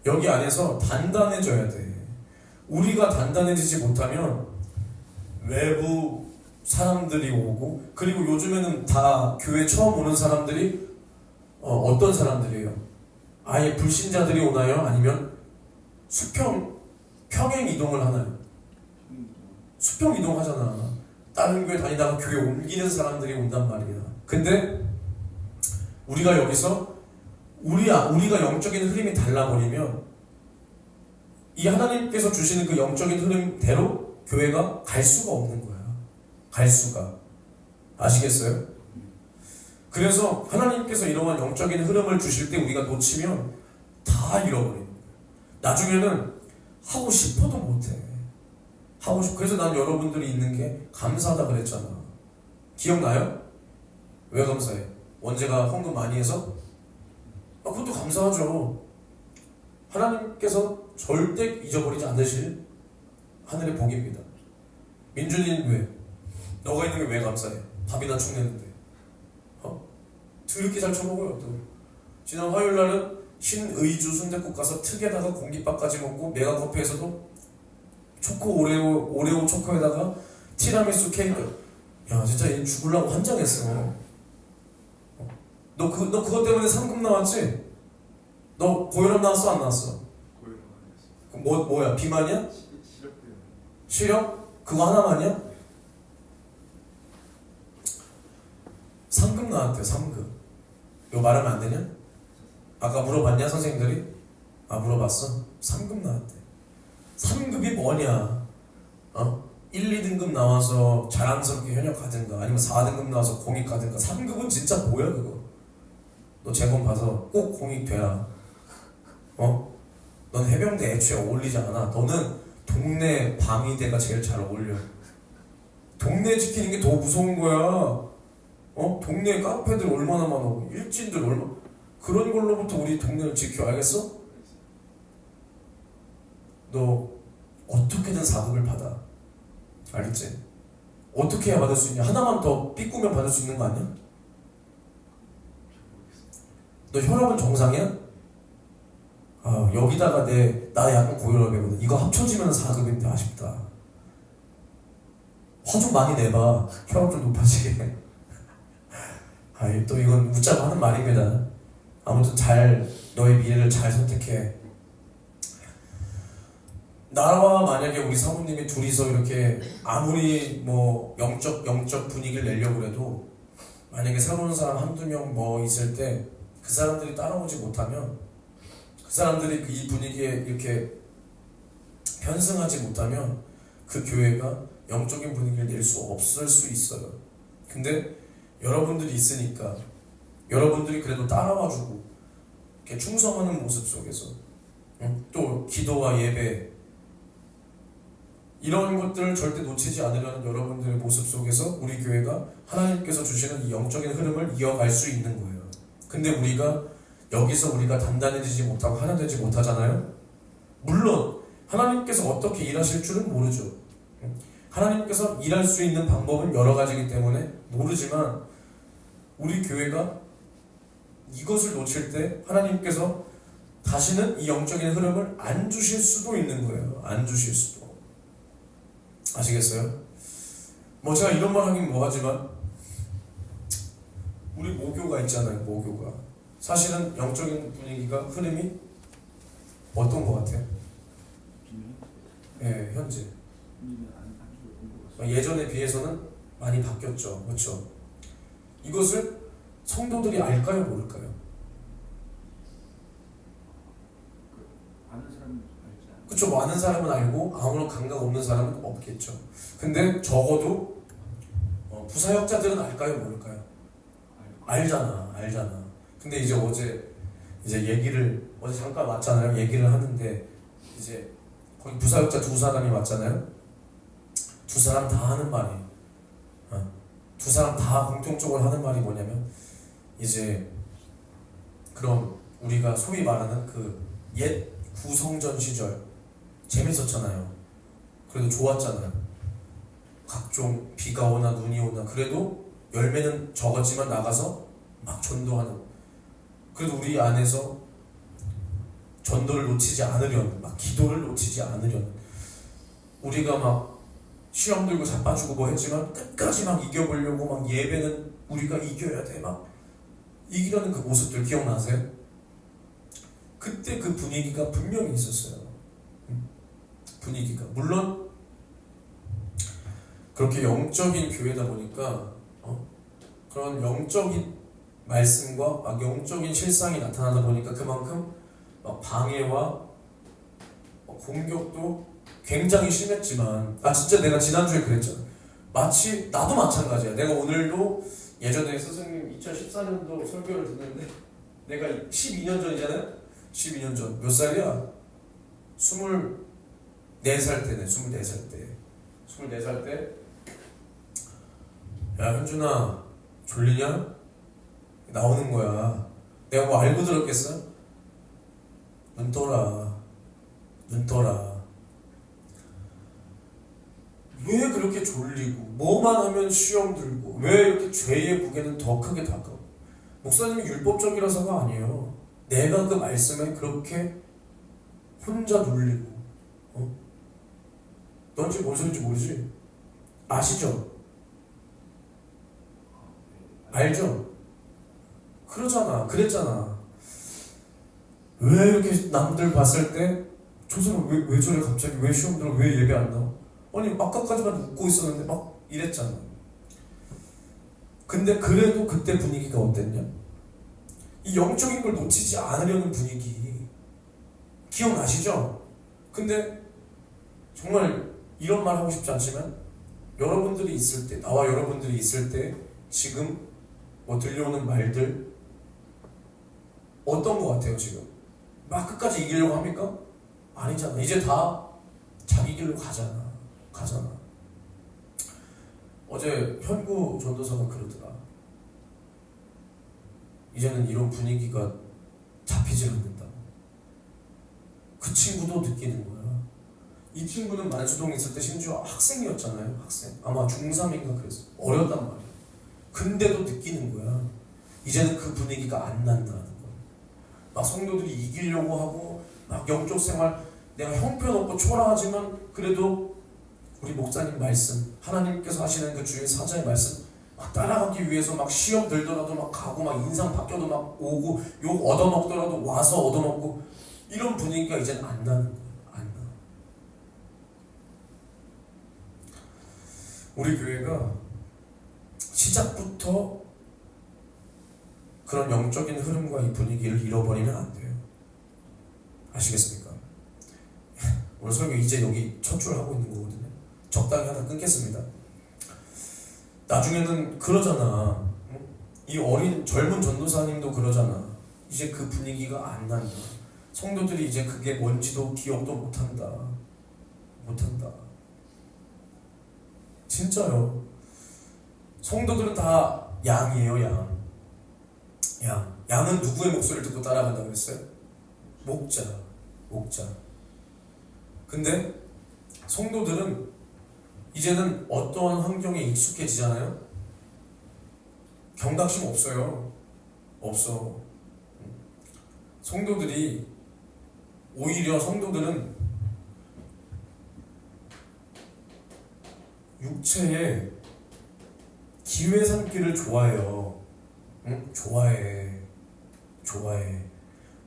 S1: 여기 안에서 단단해져야 돼. 우리가 단단해지지 못하면 외부 사람들이 오고, 그리고 요즘에는 다 교회 처음 오는 사람들이 어떤 사람들이에요? 아예 불신자들이 오나요? 아니면 평행 이동을 하나요? 수평 이동하잖아. 다른 교회 다니다가 교회 옮기는 사람들이 온단 말이야. 근데 우리가 여기서 우리가 영적인 흐름이 달라버리면 이 하나님께서 주시는 그 영적인 흐름대로 교회가 갈 수가 없는 거야. 갈 수가. 아시겠어요? 그래서 하나님께서 이러한 영적인 흐름을 주실 때 우리가 놓치면 다 잃어버리는 거야. 나중에는 하고 싶어도 못해. 그래서 난 여러분들이 있는 게 감사하다 그랬잖아. 기억나요? 왜 감사해? 원재가 헌금 많이 해서? 그것도 감사하죠. 하나님께서 절대 잊어버리지 않으실 하늘의 복입니다. 민준이는 왜? 너가 있는 게 왜 감사해? 밥이나 축내는데. 드럽게 잘 쳐먹어요. 또 지난 화요일날은 신의주 순댓국 가서 특에다가 공깃밥까지 먹고 메가커피에서도 초코 오레오 초코에다가 티라미수 케이크. 야 진짜 얘 죽으려고 환장했어. 너 그것 때문에 상금 나왔지? 너 고혈압 나왔어 안 나왔어?
S2: 고혈압 안 했어.
S1: 그럼 뭐야 비만이야?
S2: 시력 때문에.
S1: 시력? 그거 하나만이야? 상금 나왔대. 상금. 이거 말하면 안 되냐? 아까 물어봤냐 선생님들이? 물어봤어? 상급 나왔대. 3급이 뭐냐? 1, 2등급 나와서 자랑스럽게 현역 가든가 아니면 4등급 나와서 공익 가든가. 3급은 진짜 뭐야 그거? 너 재검 봐서 꼭 공익 되라. 넌 해병대 애초에 어울리지 않아. 너는 동네 방위대가 제일 잘 어울려. 동네 지키는 게 더 무서운 거야. 동네 카페들 얼마나 많아. 일진들 얼마나. 그런 걸로부터 우리 동네를 지켜. 알겠어? 너 어떻게든 4급을 받아. 알겠지? 어떻게 해야 받을 수 있냐? 하나만 더 삐꾸면 받을 수 있는 거 아니야? 너 혈압은 정상이야? 여기다가 나 약간 고혈압이거든. 이거 합쳐지면 4급인데 아쉽다. 화 좀 많이 내봐. 혈압 좀 높아지게. 또 이건 웃자고 하는 말입니다. 아무튼 너의 미래를 잘 선택해. 나와 만약에 우리 사모님이 둘이서 이렇게 아무리 영적 분위기를 내려고 해도 만약에 새로운 사람 한두 명 있을 때 그 사람들이 따라오지 못하면, 그 사람들이 이 분위기에 이렇게 편승하지 못하면 그 교회가 영적인 분위기를 낼 수 없을 수 있어요. 근데 여러분들이 있으니까 여러분들이 그래도 따라와주고 이렇게 충성하는 모습 속에서 또 기도와 예배 이런 것들을 절대 놓치지 않으려는 여러분들의 모습 속에서 우리 교회가 하나님께서 주시는 이 영적인 흐름을 이어갈 수 있는 거예요. 근데 여기서 우리가 단단해지지 못하고 하나 되지 못하잖아요. 물론 하나님께서 어떻게 일하실 줄은 모르죠. 하나님께서 일할 수 있는 방법은 여러 가지이기 때문에 모르지만 우리 교회가 이것을 놓칠 때 하나님께서 다시는 이 영적인 흐름을 안 주실 수도 있는 거예요. 안 주실 수도. 아시겠어요? 제가 이런 말 하긴 뭐하지만 우리 모교가 있잖아요. 모교가 사실은 영적인 분위기가 흐름이 어떤 것 같아요? 네, 현재 예전에 비해서는 많이 바뀌었죠. 그렇죠? 이것을 성도들이 알까요? 모를까요?
S2: 아는 사람은 알지 않아요.
S1: 그렇죠. 아는 사람은 알고 아무런 감각 없는 사람은 없겠죠. 근데 적어도 부사역자들은 알까요? 모를까요? 알잖아. 근데 이제 어제 잠깐 왔잖아요. 얘기를 하는데 이제 거기 부사역자 두 사람이 왔잖아요. 두 사람 다 하는 말이, 두 사람 다 공통적으로 하는 말이 뭐냐면, 이제 그럼 우리가 소위 말하는 그 옛 구성전 시절 재밌었잖아요. 그래도 좋았잖아요. 각종 비가 오나 눈이 오나 그래도 열매는 적었지만 나가서 막 전도하는. 그래도 우리 안에서 전도를 놓치지 않으려는, 막 기도를 놓치지 않으려는, 우리가 막 시험 들고 자빠지고 뭐 했지만 끝까지 막 이겨보려고 막 예배는 우리가 이겨야 돼, 막 이기려는 그 모습들 기억나세요? 그때 그 분위기가 분명히 있었어요. 분위기가. 물론 그렇게 영적인 교회다 보니까 그런 영적인 말씀과 막 영적인 실상이 나타나다 보니까 그만큼 막 방해와 공격도 굉장히 심했지만, 진짜 내가 지난주에 그랬잖아. 마치 나도 마찬가지야. 내가 오늘도 예전에 스승님 2014년도 설교를 듣는데 내가 12년 전이잖아요. 12년 전. 몇 살이야? 24살 때네. 24살 때. 24살 때. 야, 현준아, 졸리냐? 나오는 거야. 내가 뭐 알고 들었겠어? 눈 떠라. 눈 떠라. 왜 그렇게 졸리고 뭐만 하면 시험 들고 왜 이렇게 죄의 무게는 더 크게 다가오? 목사님이 율법적이라서가 아니에요. 내가 그 말씀에 그렇게 혼자 눌리고 넌 지금 뭔 소리인지 모르지? 아시죠? 알죠? 그러잖아. 그랬잖아. 왜 이렇게 남들 봤을 때 저 사람 왜 저래 갑자기? 왜 시험 들어? 왜 예배 안 나와? 아니 아까까지만 웃고 있었는데 막 이랬잖아. 근데 그래도 그때 분위기가 어땠냐? 이 영적인 걸 놓치지 않으려는 분위기 기억나시죠? 근데 정말 이런 말 하고 싶지 않지만 여러분들이 있을 때, 나와 여러분들이 있을 때 지금 뭐 들려오는 말들 어떤 거 같아요? 지금 막 끝까지 이기려고 합니까? 아니잖아. 이제 다 자기 길로 가잖아. 어제 현구 전도사가 그러더라. 이제는 이런 분위기가 잡히지 않는다. 그 친구도 느끼는 거야. 이 친구는 만수동에 있을 때 심지어 학생이었잖아요. 학생. 아마 중3인가 그랬어. 어렸단 말이야. 근데도 느끼는 거야. 이제는 그 분위기가 안 난다는 거야. 막 성도들이 이기려고 하고 막 영적 생활, 내가 형편없고 초라하지만 그래도 우리 목사님 말씀, 하나님께서 하시는 그 주의 사자의 말씀 막 따라가기 위해서 막 시험 들더라도 막 가고 막 인상 바뀌어도 막 오고 욕 얻어먹더라도 와서 얻어먹고 이런 분위기가 이제는 안 나는 거야. 안 나. 우리 교회가 시작부터 그런 영적인 흐름과 이 분위기를 잃어버리면 안 돼요. 아시겠습니까? 오늘 설교 이제 여기 첫 줄 하고 있는 거거든요. 적당히 하다 끊겠습니다. 나중에는 그러잖아. 이 어린 젊은 전도사님도 그러잖아. 이제 그 분위기가 안 난다. 성도들이 이제 그게 뭔지도 기억도 못한다. 진짜요. 성도들은 다 양이에요. 양은 누구의 목소리를 듣고 따라간다고 그랬어요? 목자. 근데 성도들은 이제는 어떠한 환경에 익숙해지잖아요. 경각심 없어요. 없어. 오히려 성도들은 육체의 기회 삼기를 좋아해요. 응? 좋아해.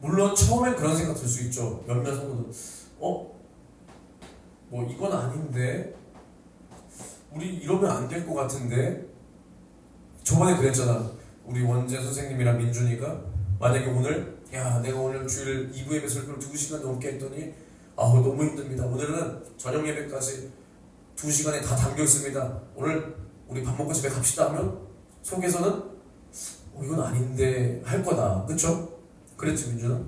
S1: 물론 처음엔 그런 생각 들 수 있죠. 몇몇 성도들 뭐 이건 아닌데 우리 이러면 안 될 것 같은데. 저번에 그랬잖아. 우리 원재 선생님이랑 민준이가 만약에 오늘 내가 오늘 주일 2부 예배 설교를 2시간 넘게 했더니 너무 힘듭니다. 오늘은 저녁 예배까지 2시간에 다 담겨 있습니다. 오늘 우리 밥 먹고 집에 갑시다 하면 속에서는 이건 아닌데 할 거다. 그쵸? 그랬지 민준아?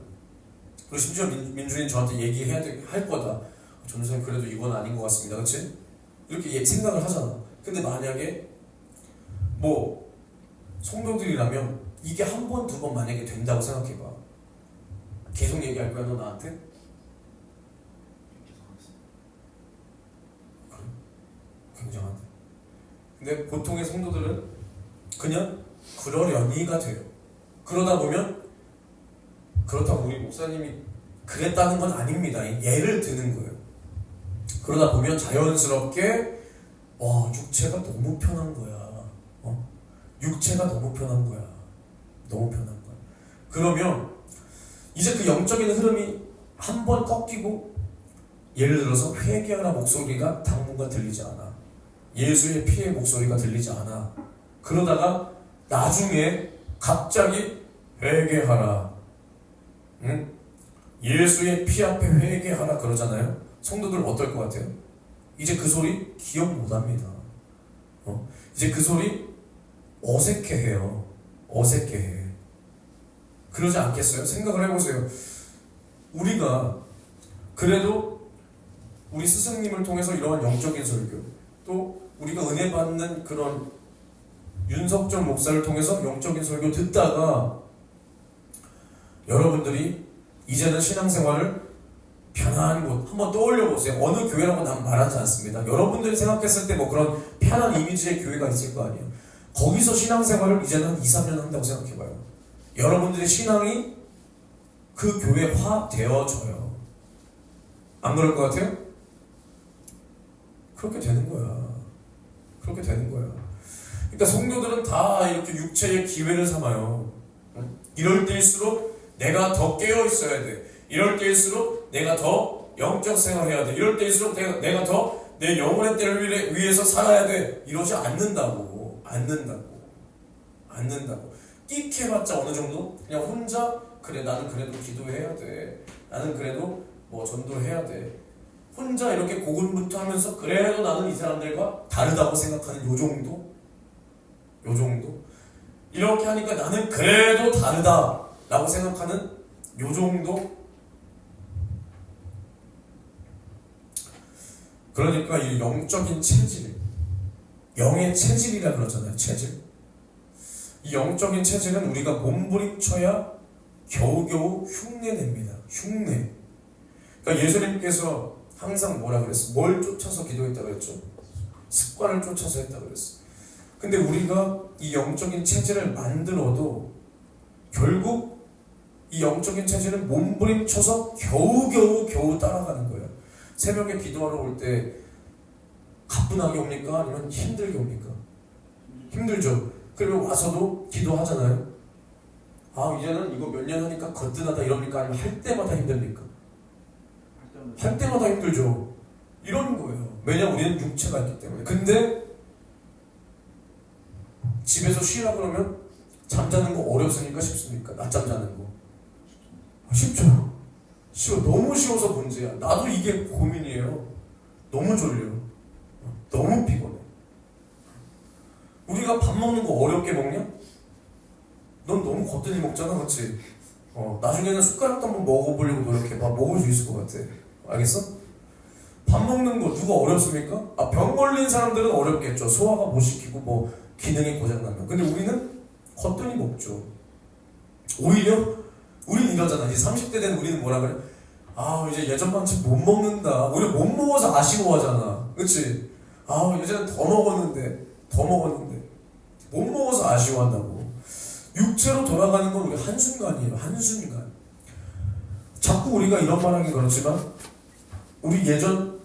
S1: 그리고 심지어 민준이 저한테 얘기해야 할 거다. 전도사님 그래도 이건 아닌 것 같습니다. 그치? 이렇게 생각을 하잖아. 근데 만약에 뭐 성도들이라면 이게 한 번, 두 번 만약에 된다고 생각해봐. 계속 얘기할 거야 너 나한테? 그래? 굉장하다. 근데 보통의 성도들은 그냥 그러려니가 돼요. 그러다 보면 그렇다고 우리 목사님이 그랬다는 건 아닙니다. 예를 드는 거예요. 그러다 보면 자연스럽게 육체가 너무 편한 거야. 육체가 너무 편한 거야. 너무 편한 거야. 그러면 이제 그 영적인 흐름이 한 번 꺾이고, 예를 들어서 회개하라 목소리가 당분간 들리지 않아. 예수의 피의 목소리가 들리지 않아. 그러다가 나중에 갑자기 회개하라. 응? 예수의 피 앞에 회개하라 그러잖아요. 성도들 어떨 것 같아요? 이제 그 소리 기억 못합니다. 이제 그 소리 어색해해요. 어색해해. 그러지 않겠어요? 생각을 해보세요. 우리가 그래도 우리 스승님을 통해서 이러한 영적인 설교, 또 우리가 은혜 받는 그런 윤석철 목사를 통해서 영적인 설교 듣다가 여러분들이 이제는 신앙생활을 편한 곳 한번 떠올려 보세요. 어느 교회라고 난 말하지 않습니다. 여러분들이 생각했을 때 뭐 그런 편한 이미지의 교회가 있을 거 아니에요. 거기서 신앙생활을 이제는 한 2, 3년 한다고 생각해봐요. 여러분들의 신앙이 그 교회화 되어져요. 안 그럴 것 같아요? 그렇게 되는 거야. 그렇게 되는 거야. 그러니까 성도들은 다 이렇게 육체의 기회를 삼아요. 이럴 때일수록 내가 더 깨어 있어야 돼. 이럴 때일수록 내가 더 영적 생활해야 돼. 이럴 때일수록 내가 더 내 영혼의 때를 위해서 살아야 돼. 이러지 않는다고. 않는다고. 끽해봤자 어느 정도? 그냥 혼자 그래 나는 그래도 기도해야 돼. 나는 그래도 뭐 전도해야 돼. 혼자 이렇게 고군분투하면서 그래도 나는 이 사람들과 다르다고 생각하는 요 정도? 이렇게 하니까 나는 그래도 다르다라고 생각하는 요 정도? 그러니까 이 영적인 체질, 영의 체질이라 그러잖아요. 체질. 이 영적인 체질은 우리가 몸부림쳐야 겨우겨우 흉내냅니다. 흉내. 그러니까 예수님께서 항상 뭐라 그랬어? 뭘 쫓아서 기도했다고 그랬죠? 습관을 쫓아서 했다고 그랬어. 근데 우리가 이 영적인 체질을 만들어도 결국 이 영적인 체질은 몸부림쳐서 겨우 따라가는 거예요. 새벽에 기도하러 올 때 가뿐하게 옵니까? 아니면 힘들게 옵니까? 힘들죠. 그러면 와서도 기도하잖아요. 이제는 이거 몇 년 하니까 거뜬하다 이럽니까? 아니면 할 때마다 힘듭니까? 할 때마다 힘들죠. 이런 거예요. 왜냐면 우리는 육체가 있기 때문에. 근데 집에서 쉬라 그러면 잠자는 거 어렵습니까? 쉽습니까? 낮잠 자는 거 쉽죠. 쉬워. 너무 쉬워서 문제야. 나도 이게 고민이에요. 너무 졸려. 너무 피곤해. 우리가 밥 먹는 거 어렵게 먹냐? 넌 너무 거뜬히 먹잖아, 그렇지? 나중에는 숟가락도 한번 먹어보려고 노력해봐. 먹을 수 있을 것 같아. 알겠어? 밥 먹는 거 누가 어렵습니까? 병 걸린 사람들은 어렵겠죠. 소화가 못 시키고 뭐 기능이 고장나면. 근데 우리는 거뜬히 먹죠. 오히려 우리는 이러잖아. 이제 30대 된 우리는 뭐라 그래? 이제 예전만큼 못 먹는다. 우리 못 먹어서 아쉬워하잖아. 그치? 예전엔 더 먹었는데 못 먹어서 아쉬워한다고. 육체로 돌아가는 건 우리 한순간이에요. 한순간. 자꾸 우리가 이런 말하기 그렇지만 우리 예전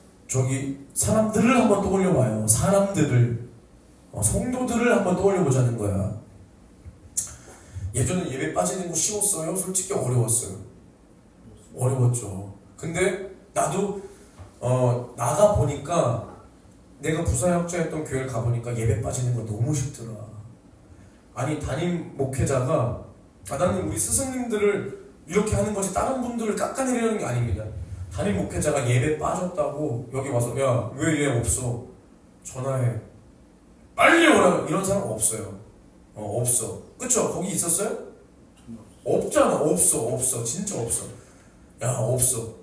S1: 사람들을 한번 떠올려봐요. 사람들을. 성도들을 한번 떠올려보자는 거야. 예전에 예배 빠지는 거 쉬웠어요? 솔직히 어려웠어요. 어려웠죠. 근데 나도 나가 보니까 내가 부사역자였던 교회를 가보니까 예배 빠지는 거 너무 쉽더라. 아니 담임 목회자가 나는 우리 스승님들을 이렇게 하는 것이 다른 분들을 깎아내리려는 게 아닙니다. 담임 목회자가 예배 빠졌다고 여기 와서 야 왜 얘 없어? 전화해. 빨리 오라고. 이런 사람 없어요. 없어. 그쵸? 거기 있었어요? 없잖아. 없어. 진짜 없어. 야 없어.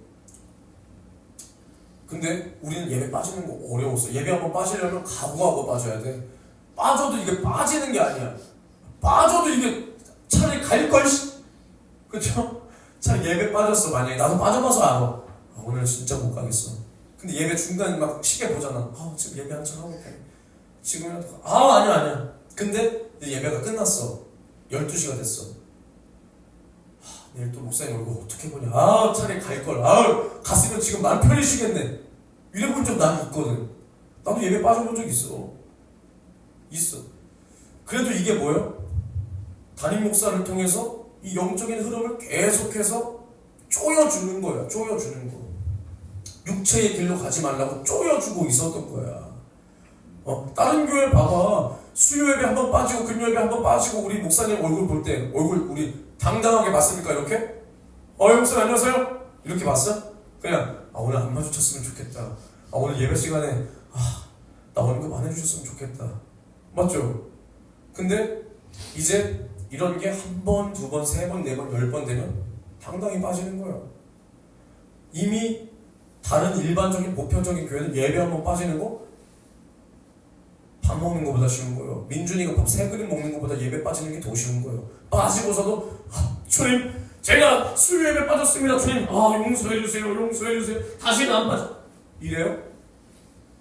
S1: 근데 우리는 예배 빠지는 거 어려웠어. 예배 한번 빠지려면 각오하고 빠져야 돼. 빠져도 이게 빠지는 게 아니야. 빠져도 이게 차라리 갈걸. 그쵸? 차라리 예배 빠졌어. 만약에 나도 빠져봐서 알아. 오늘 진짜 못 가겠어. 근데 예배 중간에 막 시계 보잖아. 지금 예배 한참 하고 있다. 지금이라도 아니야. 근데 이제 예배가 끝났어. 12시가 됐어. 내일 또 목사님 얼굴 어떻게 보냐. 차라리 갈걸. 갔으면 지금 마음 편해지겠네. 이래본 적 난 있거든. 나도 예배 빠져본 적 있어. 그래도 이게 뭐예요? 담임 목사를 통해서 이 영적인 흐름을 계속해서 쪼여주는 거야. 쪼여주는 거. 육체의 길로 가지 말라고 쪼여주고 있었던 거야. 다른 교회 봐봐. 수요 예배 한번 빠지고 금요 예배 한번 빠지고 우리 목사님 얼굴 볼 때 얼굴 우리 당당하게 봤습니까? 이렇게? 목사님 안녕하세요? 이렇게 봤어? 그냥 오늘 안 마주쳤으면 좋겠다. 오늘 예배 시간에 나 언급 안 해주셨으면 좋겠다. 맞죠? 근데 이제 이런 게 한 번, 두 번, 세 번, 네 번, 10번 되면 당당히 빠지는 거야. 이미 다른 일반적인 보편적인 교회는 예배 한 번 빠지는 거 밥 먹는 것보다 쉬운 거예요. 민준이가 밥 3그릇 먹는 것보다 예배 빠지는 게 더 쉬운 거예요. 빠지고서도 주님 제가 수요 예배 빠졌습니다. 주님 용서해주세요. 용서해주세요. 다시는 안 빠져. 이래요?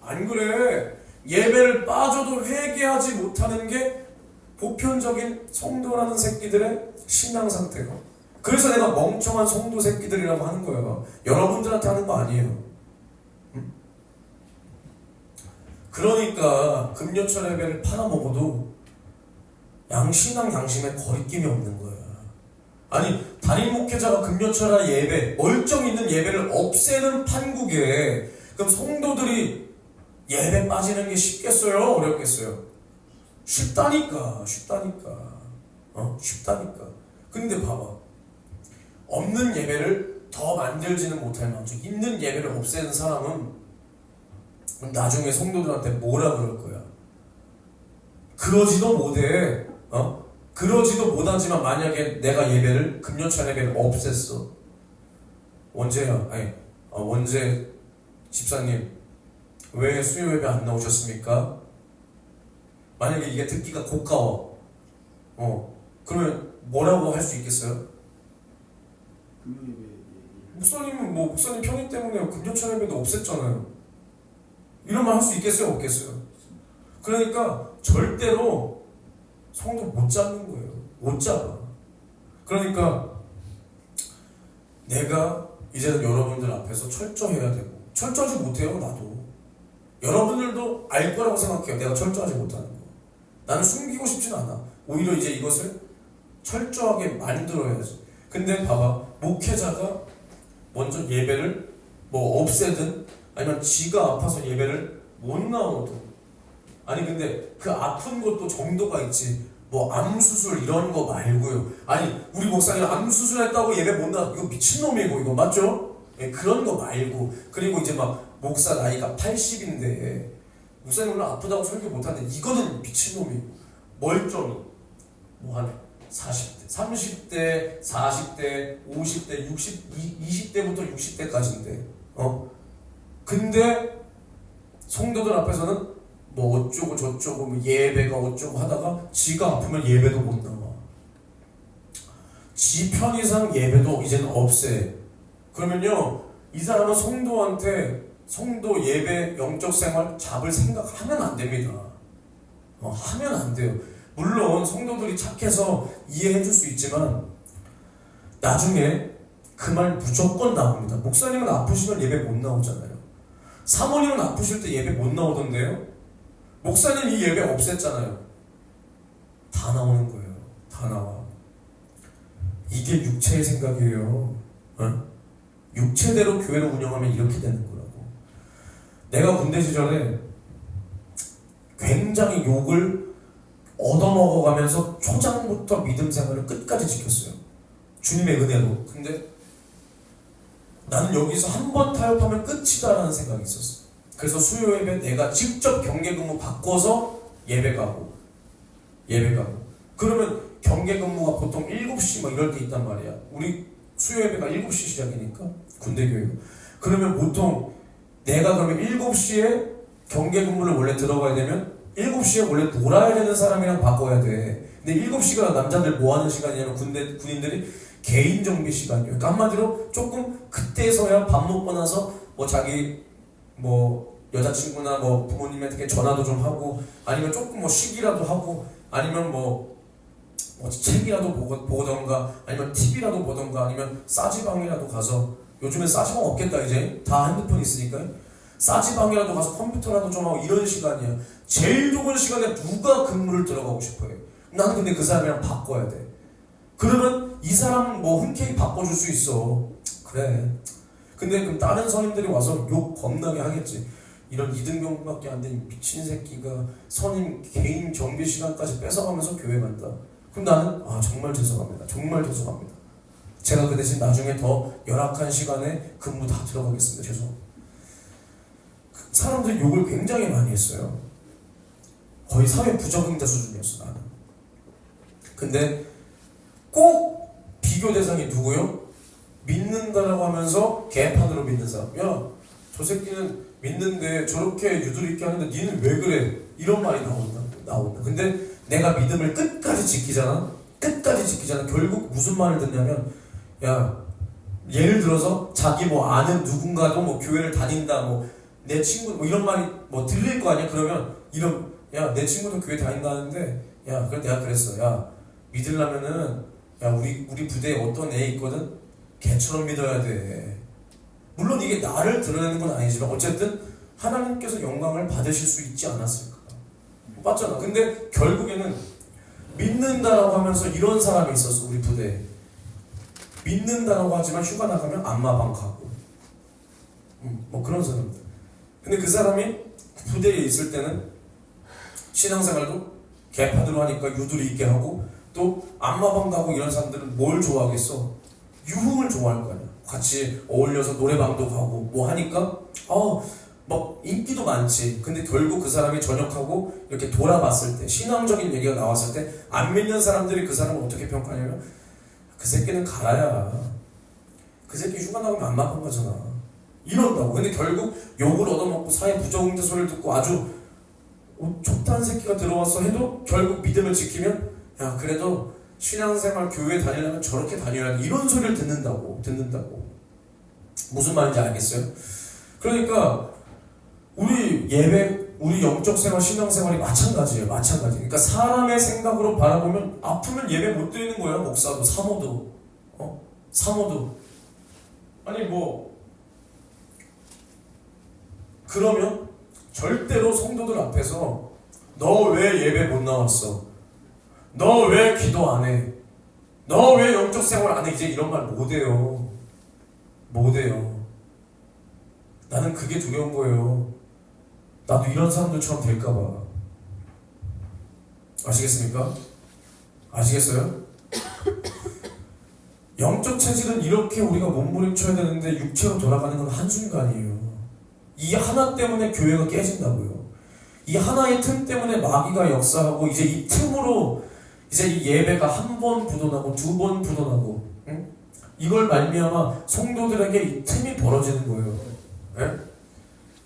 S1: 안 그래. 예배를 빠져도 회개하지 못하는 게 보편적인 성도라는 새끼들의 신앙 상태가. 그래서 내가 멍청한 성도 새끼들이라고 하는 거야. 여러분들한테 하는 거 아니에요. 응? 그러니까 금요철 예배를 팔아먹어도 양신앙 양심에 거리낌이 없는 거야. 아니 담임 목회자가 금요철 예배 멀쩡 있는 예배를 없애는 판국에 그럼 성도들이 예배 빠지는 게 쉽겠어요? 어렵겠어요? 쉽다니까. 쉽다니까. 근데 봐봐. 없는 예배를 더 만들지는 못할 만큼 있는 예배를 없애는 사람은 나중에 성도들한테 뭐라 그럴 거야? 그러지도 못해. 그러지도 못하지만 만약에 내가 예배를 금요철 예배를 없앴어. 원재야. 원재 집사님 왜 수요 예배 안 나오셨습니까? 만약에 이게 듣기가 고가워. 그러면 뭐라고 할 수 있겠어요? 목사님은 목사님 편의 때문에 금요철 예배도 없앴잖아요. 이런 말 할 수 있겠어요? 없겠어요? 그러니까 절대로 성도 못 잡는 거예요. 못 잡아. 그러니까 내가 이제는 여러분들 앞에서 철저해야 되고 철저하지 못해요. 나도. 여러분들도 알 거라고 생각해요. 내가 철저하지 못하는 거. 나는 숨기고 싶진 않아. 오히려 이제 이것을 철저하게 만들어야지. 근데 봐봐. 목회자가 먼저 예배를 없애든 아니면 지가 아파서 예배를 못 나오든 아니 근데 그 아픈 것도 정도가 있지. 암수술 이런 거 말고요. 아니 우리 목사님 암수술했다고 예배 못 나와. 이거 미친놈이고 이거 맞죠? 그런 거 말고 그리고 이제 목사 나이가 80인데 목사님 오늘 아프다고 설교 못하는데 이거는 미친놈이고 멀쩡히 한 40대, 30대, 40대, 50대, 20대부터 60대까지인데 근데 성도들 앞에서는 어쩌고 저쩌고 예배가 어쩌고 하다가 지가 아프면 예배도 못 나와. 지 편의상 예배도 이제는 없애. 그러면요 이 사람은 성도한테 성도 예배 영적 생활 잡을 생각하면 안 됩니다. 하면 안 돼요. 물론 성도들이 착해서 이해해 줄 수 있지만 나중에 그 말 무조건 나옵니다. 목사님은 아프시면 예배 못 나오잖아요. 사모님은 아프실 때 예배 못 나오던데요. 목사님 이 예배 없앴잖아요. 다 나오는 거예요. 다 나와. 이게 육체의 생각이에요. 육체대로 교회를 운영하면 이렇게 되는 거라고. 내가 군대 시절에 굉장히 욕을 얻어먹어가면서 초장부터 믿음 생활을 끝까지 지켰어요. 주님의 은혜로. 근데 나는 여기서 한 번 타협하면 끝이다라는 생각이 있었어. 그래서 수요 예배 내가 직접 경계 근무 바꿔서 예배 가고 그러면 경계 근무가 보통 7시 이럴 때 있단 말이야. 우리 수요 예배가 7시 시작이니까 군대 교육. 그러면 보통 내가 그러면 7시에 경계 근무를 원래 들어가야 되면 7시에 원래 놀아야 되는 사람이랑 바꿔야 돼. 근데 7시가 남자들 뭐 하는 시간이냐면 군인들이 개인 정비 시간이에요. 그러니까 한마디로 조금 그때서야 밥 먹고 나서 자기 여자친구나 부모님한테 전화도 좀 하고 아니면 조금 쉬기라도 하고 아니면 뭐 책이라도 보던가 아니면 TV라도 보던가 아니면 싸지방이라도 가서, 요즘엔 싸지방 없겠다 이제 다 핸드폰 있으니까 싸지방이라도 가서 컴퓨터라도 좀 하고 이런 시간이야. 제일 좋은 시간에 누가 근무를 들어가고 싶어해? 나는 근데 그 사람이랑 바꿔야 돼. 그러면 이 사람 뭐 흔쾌히 바꿔줄 수 있어. 그래. 근데 그럼 다른 선임들이 와서 욕 겁나게 하겠지. 이런 이등병밖에 안 되는 미친 새끼가 선임 개인 정비 시간까지 뺏어가면서 교회 간다. 그럼 나는 정말 죄송합니다. 정말 죄송합니다. 제가 그 대신 나중에 더 열악한 시간에 근무 다 들어가겠습니다. 죄송합니다. 사람들이 욕을 굉장히 많이 했어요. 거의 사회 부적응자 수준이었어 나는. 근데 꼭 비교 대상이 누구요? 믿는다라고 하면서 개판으로 믿는 사람. 야, 저 새끼는 믿는데 저렇게 유도리 있게 하는데 니는 왜 그래? 이런 말이 나온다. 근데 내가 믿음을 끝까지 지키잖아. 결국 무슨 말을 듣냐면, 야, 예를 들어서 자기 뭐 아는 누군가도 뭐 교회를 다닌다, 뭐 내 친구 뭐 이런 말이 뭐 들릴 거 아니야? 그러면 야, 내 친구도 교회 다닌다는데, 야, 그래 내가 그랬어. 야, 믿으려면은 야, 우리 부대에 어떤 애 있거든. 걔처럼 믿어야 돼. 물론 이게 나를 드러내는 건 아니지만 어쨌든 하나님께서 영광을 받으실 수 있지 않았을까? 맞잖아. 근데 결국에는 믿는다라고 하면서 이런 사람이 있었어. 우리 부대에. 믿는다라고 하지만 휴가 나가면 안마방 가고 뭐 그런 사람들. 근데 그 사람이 부대에 있을 때는 신앙생활도 개판으로 하니까 유두리 있게 하고 또 안마방 가고 이런 사람들은 뭘 좋아하겠어? 유흥을 좋아할 거 아니야. 같이 어울려서 노래방도 가고 뭐 하니까 막 인기도 많지. 근데 결국 그 사람이 전역하고 이렇게 돌아봤을 때, 신앙적인 얘기가 나왔을 때 안 믿는 사람들이 그 사람을 어떻게 평가하냐면, 그 새끼는 가라야. 그 새끼 휴가 나가면 안마방 가잖아. 이런다고. 근데 결국 욕을 얻어먹고 사회 부적응자 소리를 듣고 아주 족한 새끼가 들어와서 해도 결국 믿음을 지키면, 야, 그래도 신앙생활 교회 다니려면 저렇게 다녀야 돼. 이런 소리를 듣는다고. 무슨 말인지 알겠어요? 그러니까 우리 예배, 우리 영적 생활, 신앙생활이 마찬가지예요. 그러니까 사람의 생각으로 바라보면 아프면 예배 못 드리는 거예요. 목사도, 사모도. 아니 뭐 그러면 절대로 성도들 앞에서 너 왜 예배 못 나왔어? 너 왜 기도 안 해? 너 왜 영적 생활 안 해? 이제 이런 말 못 해요. 나는 그게 두려운 거예요. 나도 이런 사람들처럼 될까봐. 아시겠습니까? 아시겠어요? 영적 체질은 이렇게 우리가 몸부림쳐야 되는데 육체로 돌아가는 건 한순간이에요. 이 하나 때문에 교회가 깨진다고요. 이 하나의 틈 때문에 마귀가 역사하고 이제 이 틈으로 이제 이 예배가 한 번 부도나고 두 번 부도나고, 응? 이걸 말미암아 성도들에게 이 틈이 벌어지는 거예요. 네?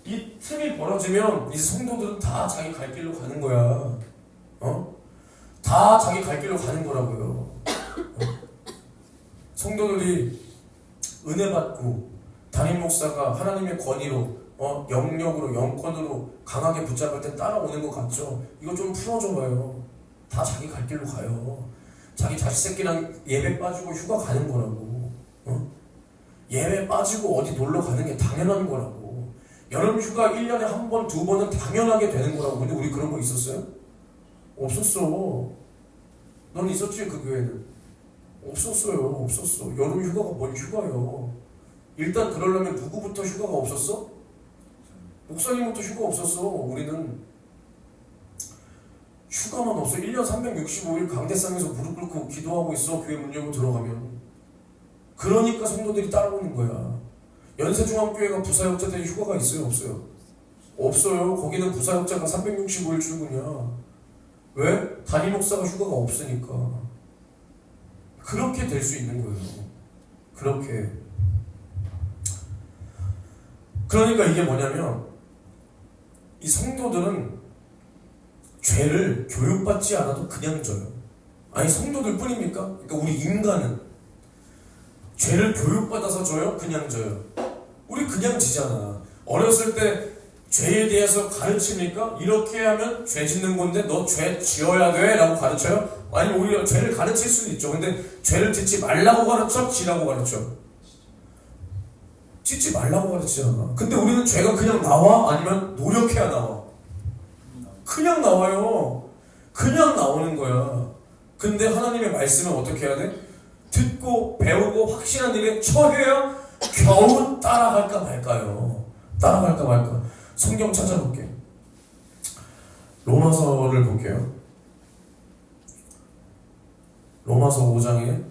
S1: 이 틈이 벌어지면 이제 성도들은 다 자기 갈 길로 가는 거야. 다 자기 갈 길로 가는 거라고요. 성도들이 은혜 받고 담임 목사가 하나님의 권위로 영역으로 영권으로 강하게 붙잡을 때 따라오는 것 같죠? 이거 좀 풀어줘봐요. 다 자기 갈 길로 가요. 자기 자식 새끼랑 예배 빠지고 휴가 가는 거라고. 예배 빠지고 어디 놀러 가는 게 당연한 거라고. 여름 휴가 1년에 한 번, 두 번은 당연하게 되는 거라고. 근데 우리 그런 거 있었어요? 없었어. 넌 있었지, 그 교회는? 없었어요. 여름 휴가가 뭔 휴가요? 일단 그러려면 누구부터 휴가가 없었어? 목사님부터 휴가 없었어. 우리는 휴가만 없어. 1년 365일 강대상에서 무릎 꿇고 기도하고 있어. 교회 문 열고 들어가면. 그러니까 성도들이 따라오는 거야. 연세중앙교회가 부사역자들이 휴가가 있어요? 없어요? 없어요. 거기는 부사역자가 365일 출근이야. 왜? 담임 목사가 휴가가 없으니까. 그렇게 될 수 있는 거예요. 그렇게. 그러니까 이게 뭐냐면 이 성도들은 죄를 교육받지 않아도 그냥 져요. 아니 성도들 뿐입니까? 그러니까 우리 인간은 죄를 교육받아서 져요? 그냥 져요? 우리 그냥 지잖아. 어렸을 때 죄에 대해서 가르칩니까? 이렇게 하면 죄 짓는 건데 너 죄 지어야 돼 라고 가르쳐요? 아니면 오히려 죄를 가르칠 수는 있죠. 근데 죄를 짓지 말라고 가르쳐? 지라고 가르쳐? 짓지 말라고 가르치잖아. 근데 우리는 죄가 그냥 나와? 아니면 노력해야 나와? 그냥 나와요. 그냥 나오는 거야. 근데 하나님의 말씀은 어떻게 해야 돼? 듣고 배우고 확실한 일에 처해야 겨우 따라갈까 말까요. 따라갈까 말까. 성경 찾아볼게요. 로마서를 볼게요. 로마서 5장에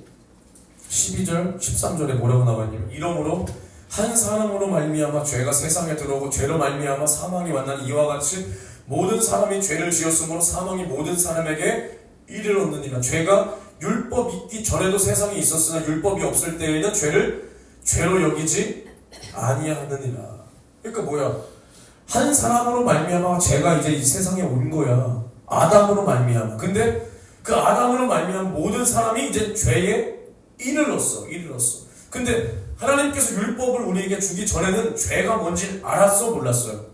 S1: 12절 13절에 뭐라고 나와있냐면 이러므로 한 사람으로 말미암아 죄가 세상에 들어오고 죄로 말미암아 사망이 왔나니 이와 같이 모든 사람이 죄를 지었으므로 사망이 모든 사람에게 이르렀느니라. 죄가 율법 있기 전에도 세상에 있었으나 율법이 없을 때에는 죄를 죄로 여기지 아니하느니라. 그러니까 뭐야? 한 사람으로 말미암아 죄가 이제 이 세상에 온 거야. 아담으로 말미암아. 근데 그 아담으로 말미암아 모든 사람이 이제 죄에 이르렀어. 근데 하나님께서 율법을 우리에게 주기 전에는 죄가 뭔지 알았어, 몰랐어요?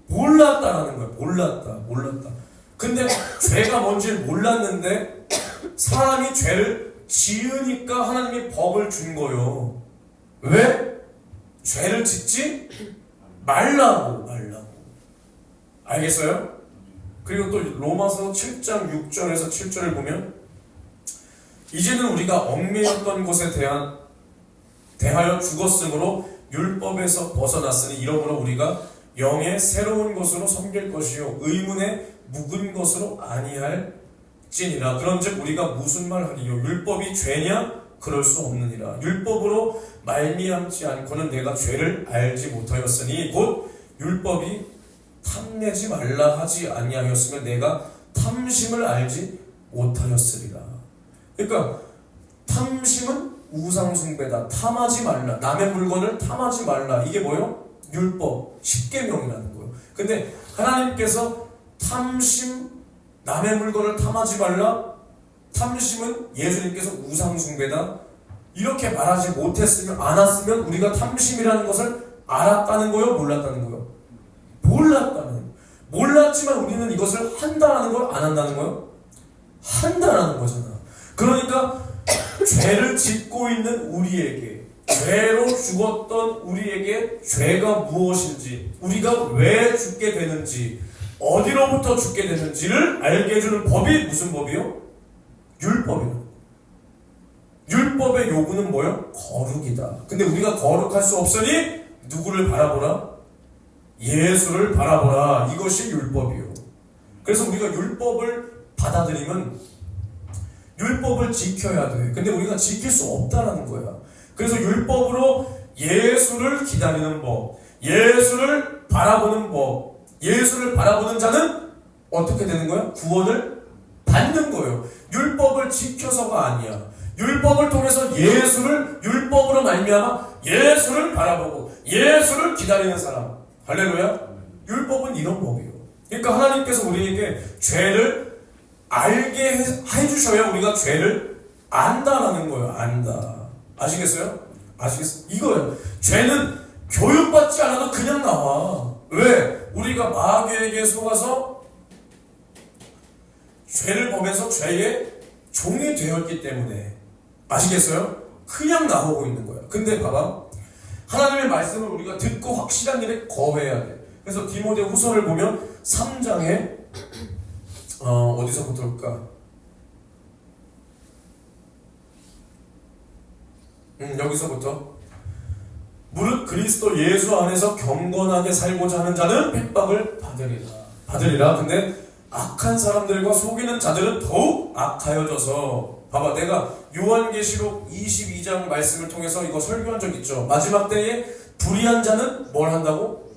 S1: 몰랐다라는 거야. 몰랐다. 근데 죄가 뭔지 몰랐는데 사람이 죄를 지으니까 하나님이 법을 준 거예요. 왜? 죄를 짓지 말라고. 알겠어요? 그리고 또 로마서 7장 6절에서 7절을 보면 이제는 우리가 얽매였던 것에 대하여 죽었으므로 율법에서 벗어났으니 이러므로 우리가 영의 새로운 것으로 섬길 것이요 의문의 묵은 것으로 아니할지니라. 그런즉 우리가 무슨 말 하리요? 율법이 죄냐? 그럴 수 없느니라. 율법으로 말미암지 않고는 내가 죄를 알지 못하였으니 곧 율법이 탐내지 말라 하지 아니하였으면 내가 탐심을 알지 못하였으리라. 그러니까 탐심은 우상숭배다. 탐하지 말라. 남의 물건을 탐하지 말라. 이게 뭐예요? 율법, 십계명이라는 거예요. 근데 하나님께서 탐심, 남의 물건을 탐하지 말라. 탐심은 예수님께서 우상숭배다. 이렇게 말하지 못했으면 않았으면 우리가 탐심이라는 것을 알았다는 거예요? 몰랐다는 거예요? 몰랐지만 우리는 이것을 한다는 걸 안 한다는 거예요? 한다는 거잖아. 그러니까 죄를 짓고 있는 우리에게, 죄로 죽었던 우리에게 죄가 무엇인지, 우리가 왜 죽게 되는지, 어디로부터 죽게 되는지를 알게 해주는 법이 무슨 법이요? 율법이에요. 율법의 요구는 뭐예요? 거룩이다. 근데 우리가 거룩할 수 없으니 누구를 바라보라? 예수를 바라보라. 이것이 율법이요. 그래서 우리가 율법을 받아들이면 율법을 지켜야 돼. 근데 우리가 지킬 수 없다라는 거야. 그래서 율법으로 예수를 기다리는 법, 예수를 바라보는 법, 예수를 바라보는 자는 어떻게 되는 거야? 구원을 받는 거예요. 율법을 지켜서가 아니야. 율법을 통해서 율법으로 말미암아 예수를 바라보고 예수를 기다리는 사람. 할렐루야. 율법은 이런 법이에요. 그러니까 하나님께서 우리에게 죄를 알게 해주셔야 우리가 죄를 안다라는 거예요. 안다. 아시겠어요? 이거예요. 죄는 교육받지 않아도 그냥 나와. 왜? 우리가 마귀에게 속아서 죄를 범해서 죄의 종이 되었기 때문에. 아시겠어요? 그냥 나오고 있는 거야. 근데 봐봐. 하나님의 말씀을 우리가 듣고 확실한 일에 거해야 돼. 그래서 디모데 후서를 보면 3장에 어디서부터 볼까? 여기서부터 무릇 그리스도 예수 안에서 경건하게 살고자 하는 자는 핍박을 받으리라. 근데 악한 사람들과 속이는 자들은 더욱 악하여져서. 봐봐, 내가 요한계시록 22장 말씀을 통해서 이거 설교한 적 있죠. 마지막 때에 불의한 자는 뭘 한다고?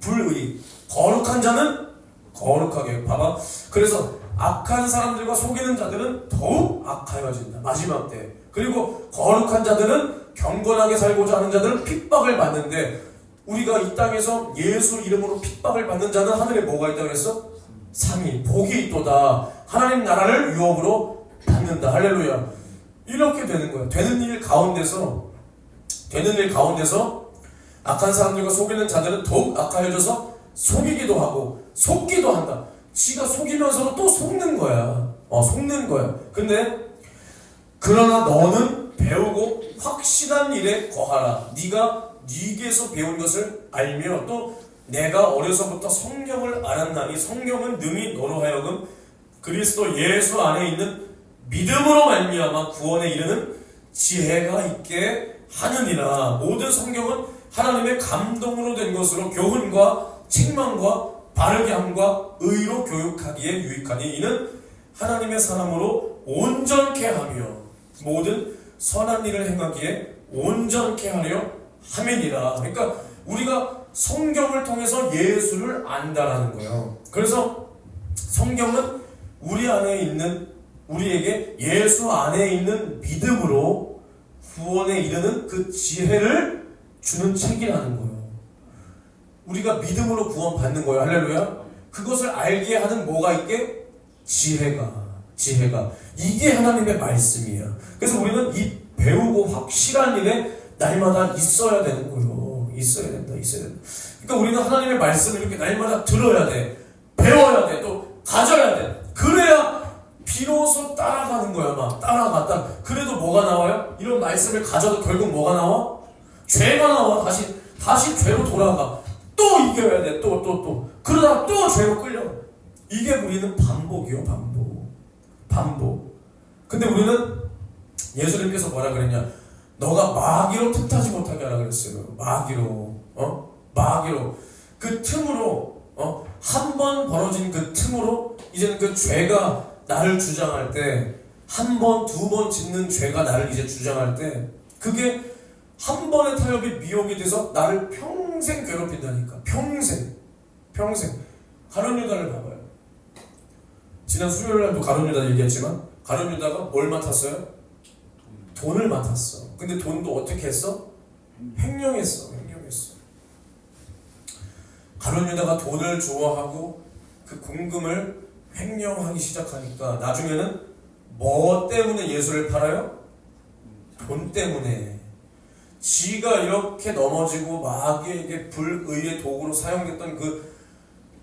S1: 불의. 거룩한 자는 거룩하게. 봐봐. 그래서 악한 사람들과 속이는 자들은 더욱 악하여진다. 마지막 때. 그리고 거룩한 자들은 경건하게 살고자 하는 자들은 핍박을 받는데, 우리가 이 땅에서 예수 이름으로 핍박을 받는 자는 하늘에 뭐가 있다고 그랬어? 상이, 복이 있도다. 하나님 나라를 유업으로 받는다. 할렐루야. 이렇게 되는 거야. 되는 일 가운데서 악한 사람들과 속이는 자들은 더욱 악하여져서 속이기도 하고 속기도 한다. 지가 속이면서도 또 속는 거야. 속는 거야. 근데 그러나 너는 배우고 확실한 일에 거하라. 네가 네게서 배운 것을 알며 또 내가 어려서부터 성경을 알았나니 성경은 능히 너로 하여금 그리스도 예수 안에 있는 믿음으로 말미암아 구원에 이르는 지혜가 있게 하느니라. 모든 성경은 하나님의 감동으로 된 것으로 교훈과 책망과 바르게 함과 의로 교육하기에 유익하니 이는 하나님의 사람으로 온전케 하며 모든 선한 일을 행하기에 온전케 하려 함이니라. 그러니까 우리가 성경을 통해서 예수를 안다라는 거예요. 그래서 성경은 우리 안에 있는 우리에게 예수 안에 있는 믿음으로 구원에 이르는 그 지혜를 주는 책이라는 거예요. 우리가 믿음으로 구원받는 거예요. 할렐루야. 그것을 알게 하는 뭐가 있게? 지혜가 이게 하나님의 말씀이야. 그래서 우리는 이 배우고 확실한 일에 날마다 있어야 되는 거예요. 있어야 된다. 그러니까 우리는 하나님의 말씀을 이렇게 날마다 들어야 돼, 배워야 돼, 또 가져야 돼. 그래야 비로소 따라가는 거야. 막 따라갔다. 그래도 뭐가 나와요? 이런 말씀을 가져도 결국 뭐가 나와? 죄가 나와. 다시 죄로 돌아가. 또 이겨야 돼. 또. 그러다가 또 죄로 끌려. 이게 우리는 반복이요. 반복. 근데 우리는 예수님께서 뭐라 그랬냐? 너가 마귀로 틈타지 못하게 하라 그랬어요. 마귀로. 그 틈으로, 한 번 벌어진 그 틈으로 이제는 그 죄가 나를 주장할 때, 한 번, 두 번 짓는 죄가 나를 이제 주장할 때, 그게 한 번의 타협이 미혹이 돼서 나를 평생 괴롭힌다니까. 평생. 가룟 유다를 봐봐요. 지난 수요일날도 가룟 유다 얘기했지만 가룟 유다가 뭘 맡았어요? 돈을 맡았어. 근데 돈도 어떻게 했어? 횡령했어. 가룟 유다가 돈을 좋아하고 그 공금을 횡령하기 시작하니까 나중에는 뭐 때문에 예수를 팔아요? 돈 때문에. 지가 이렇게 넘어지고 마귀에게 불의의 도구로 사용됐던 그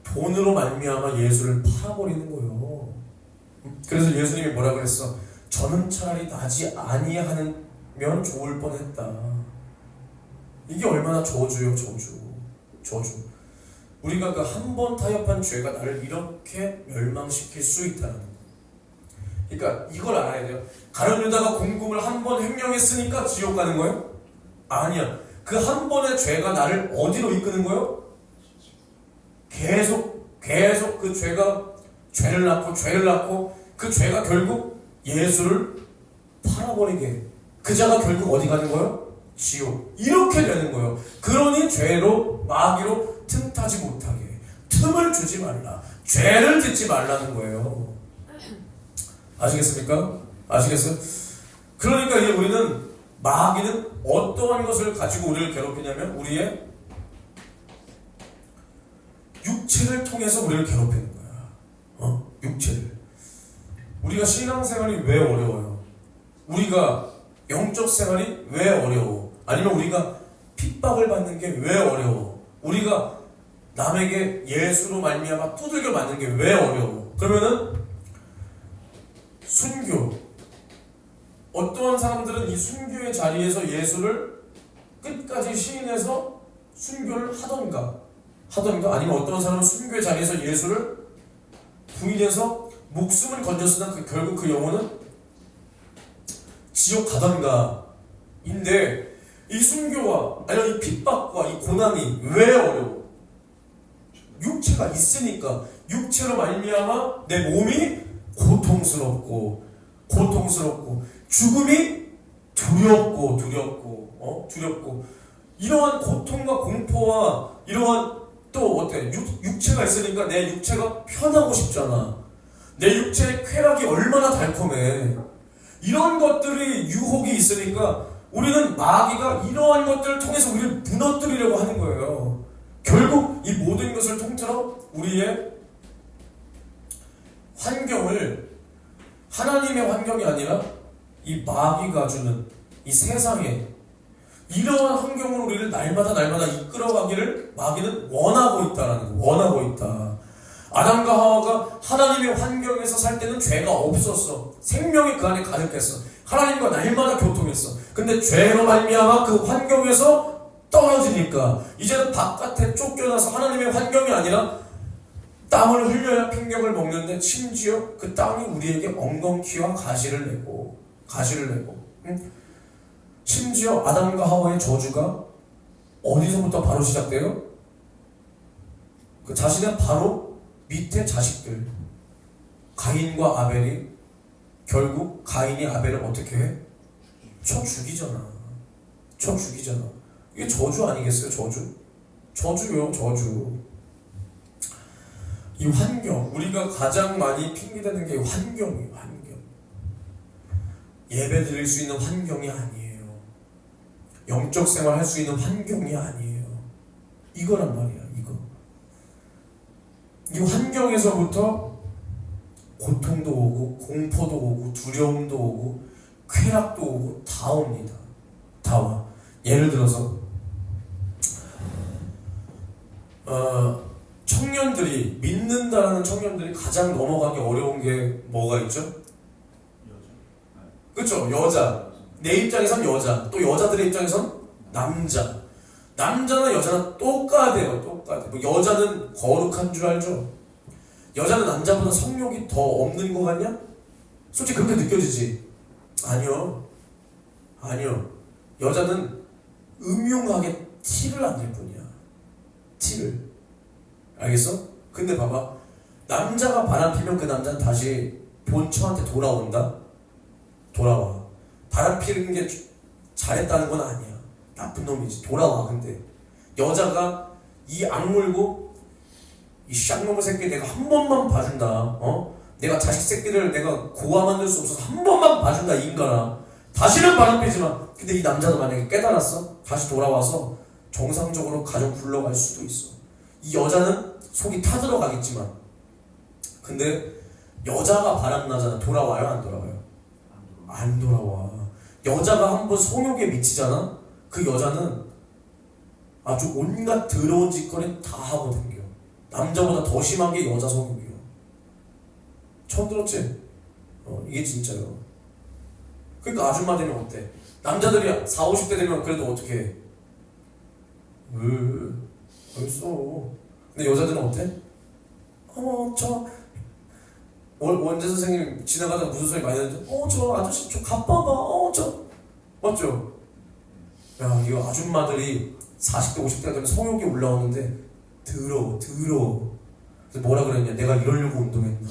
S1: 돈으로 말미암아 예수를 팔아버리는 거예요. 그래서 예수님이 뭐라 그랬어? 저는 차라리 나지 아니하면 좋을 뻔했다. 이게 얼마나 저주요. 저주. 우리가 그 한 번 타협한 죄가 나를 이렇게 멸망시킬 수 있다는 거. 그러니까 이걸 알아야 돼요. 가룟 유다가 공금을 한 번 횡령했으니까 지옥 가는 거예요? 아니야. 그 한 번의 죄가 나를 어디로 이끄는 거예요? 계속 그 죄를 낳고 그 죄가 결국 예수를 팔아버리게. 그 자가 결국 어디 가는 거예요? 지옥. 이렇게 되는 거예요. 그러니 죄로 마귀로 틈타지 못하게 틈을 주지 말라. 죄를 짓지 말라는 거예요. 아시겠습니까? 아시겠어요? 그러니까 이제 우리는 마귀는 어떠한 것을 가지고 우리를 괴롭히냐면 우리의 육체를 통해서 우리를 괴롭히는 거야. 육체를. 우리가 신앙생활이 왜 어려워요? 우리가 영적 생활이 왜 어려워? 아니면 우리가 핍박을 받는 게 왜 어려워? 우리가 남에게 예수로 말미암아 두들겨 맞는 게 왜 어려워? 그러면은 순교. 어떠한 사람들은 이 순교의 자리에서 예수를 끝까지 시인해서 순교를 하던가 아니면 어떤 사람은 순교의 자리에서 예수를 부인해서 목숨을 건졌으나 결국 그 영혼은 지옥 가던가. 인데 이 순교와 아니면 이 핍박과 이 고난이 왜 어려워? 육체가 있으니까. 육체로 말미암아 내 몸이 고통스럽고 죽음이 두렵고 이러한 고통과 공포와 이러한 또 어때? 육체가 있으니까 내 육체가 편하고 싶잖아. 내 육체의 쾌락이 얼마나 달콤해. 이런 것들이 유혹이 있으니까 우리는 마귀가 이러한 것들을 통해서 우리를 무너뜨리려고 하는 거예요. 결국 이 모든 것을 통틀어 우리의 환경을 하나님의 환경이 아니라 이 마귀가 주는 이 세상에 이러한 환경으로 우리를 날마다 이끌어가기를 마귀는 원하고 있다라는 거. 원하고 있다. 아담과 하와가 하나님의 환경에서 살 때는 죄가 없었어. 생명이 그 안에 가득했어. 하나님과 날마다 교통했어. 근데 죄로 말미암아 그 환경에서 떨어지니까 이제는 바깥에 쫓겨나서 하나님의 환경이 아니라 땀을 흘려야 핑경을 먹는데 심지어 그 땅이 우리에게 엉겅퀴와 가시를 내고 응? 심지어 아담과 하와의 저주가 어디서부터 바로 시작돼요? 그 자신의 바로 밑에 자식들 가인과 아벨이 결국 가인이 아벨을 어떻게 해? 쳐 죽이잖아. 이게 저주 아니겠어요? 저주요. 이 환경, 우리가 가장 많이 핑계대는 게 환경이에요. 예배 드릴 수 있는 환경이 아니에요. 영적 생활 할 수 있는 환경이 아니에요. 이거란 말이야. 이 환경에서부터 고통도 오고 공포도 오고 두려움도 오고 쾌락도 오고 다 옵니다. 다 와. 예를 들어서 청년들이 믿는다는 청년들이 가장 넘어가기 어려운 게 뭐가 있죠? 그렇죠. 여자. 내 입장에선 여자. 또 여자들의 입장에선 남자. 남자나 여자나 똑같아요. 뭐 여자는 거룩한 줄 알죠? 여자는 남자보다 성욕이 더 없는 것 같냐? 솔직히 그렇게 느껴지지? 아니요. 여자는 음흉하게 티를 안 낼 뿐이야. 티를. 알겠어? 근데 봐봐. 남자가 바람피면 그 남자는 다시 본처한테 돌아와. 바람 피는 게 잘했다는 건 아니야. 나쁜 놈이지. 돌아와. 근데 여자가 이 악물고 이 쌍놈의 새끼 내가 한 번만 봐준다. 내가 자식 새끼를 내가 고아 만들 수 없어서 한 번만 봐준다. 이 인간아. 다시는 바람 피지 마. 근데 이 남자도 만약에 깨달았어. 다시 돌아와서 정상적으로 가정 굴러갈 수도 있어. 이 여자는 속이 타들어가겠지만 근데 여자가 바람나잖아. 돌아와요? 안 돌아와요? 안 돌아와. 여자가 한번 성욕에 미치잖아. 그 여자는 아주 온갖 더러운 짓거리 다 하고 댕겨. 남자보다 더 심한 게 여자 성욕이야. 처음 들었지? 이게 진짜요. 그러니까 아줌마 되면 어때? 남자들이 40, 50대 되면 그래도 어떻게 해? 벌써. 근데 여자들은 어때? 저 원재 선생님 지나가다 무슨 소리 많이 듣는데 저 아저씨 좀 가빠봐. 맞죠? 야, 이거 아줌마들이 40대 50대가 되면 성욕이 올라오는데 더러워. 그래서 뭐라 그랬냐? 내가 이러려고 운동했나?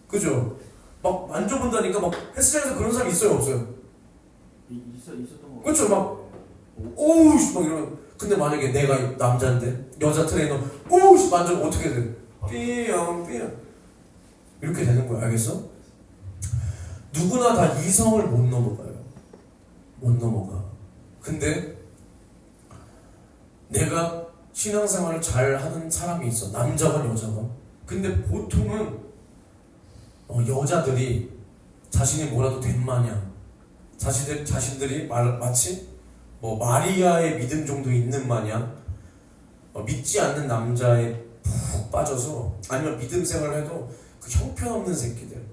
S1: 그죠? 막 만져본다니까 막 헬스장에서 그런 사람 있어요? 없어요?
S2: 있었던 거.
S1: 그렇죠? 막 오우씨 막 이러면. 근데 만약에 내가 남자인데 여자 트레이너 오우씨 만져면 어떻게 돼? 삐용 이렇게 되는 거야. 알겠어? 누구나 다 이성을 못 넘어가. 근데 내가 신앙생활을 잘 하는 사람이 있어. 남자건 여자건. 근데 보통은 여자들이 자신이 뭐라도 된 마냥 자신들이 마치 뭐 마리아의 믿음 정도 있는 마냥 믿지 않는 남자에 푹 빠져서 아니면 믿음 생활을 해도 그 형편없는 새끼들.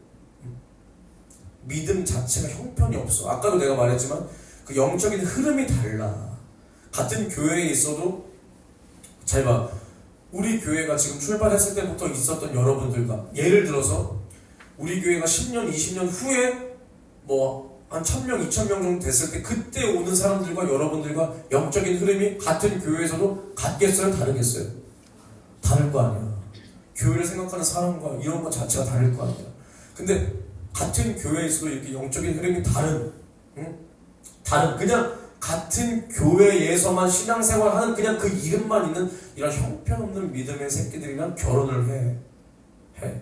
S1: 믿음 자체가 형편이 없어. 아까도 내가 말했지만 그 영적인 흐름이 달라. 같은 교회에 있어도 잘 봐. 우리 교회가 지금 출발했을 때부터 있었던 여러분들과 예를 들어서 우리 교회가 10년, 20년 후에 뭐 한 1000명, 2000명 정도 됐을 때 그때 오는 사람들과 여러분들과 영적인 흐름이 같은 교회에서도 같겠어요? 다르겠어요? 다를 거 아니야. 교회를 생각하는 사람과 이런 것 자체가 다를 거 아니야. 근데 같은 교회에서도 이렇게 영적인 흐름이 다른 그냥 같은 교회에서만 신앙생활하는 그냥 그 이름만 있는 이런 형편없는 믿음의 새끼들이랑 결혼을 해.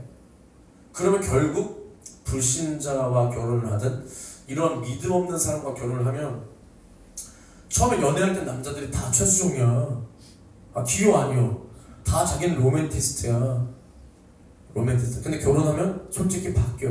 S1: 그러면 결국 불신자와 결혼을 하든 이런 믿음 없는 사람과 결혼을 하면 처음에 연애할 때 남자들이 다 최수종이야. 기호 아니요. 다 자기는 로맨티스트야. 근데 결혼하면 솔직히 바뀌어.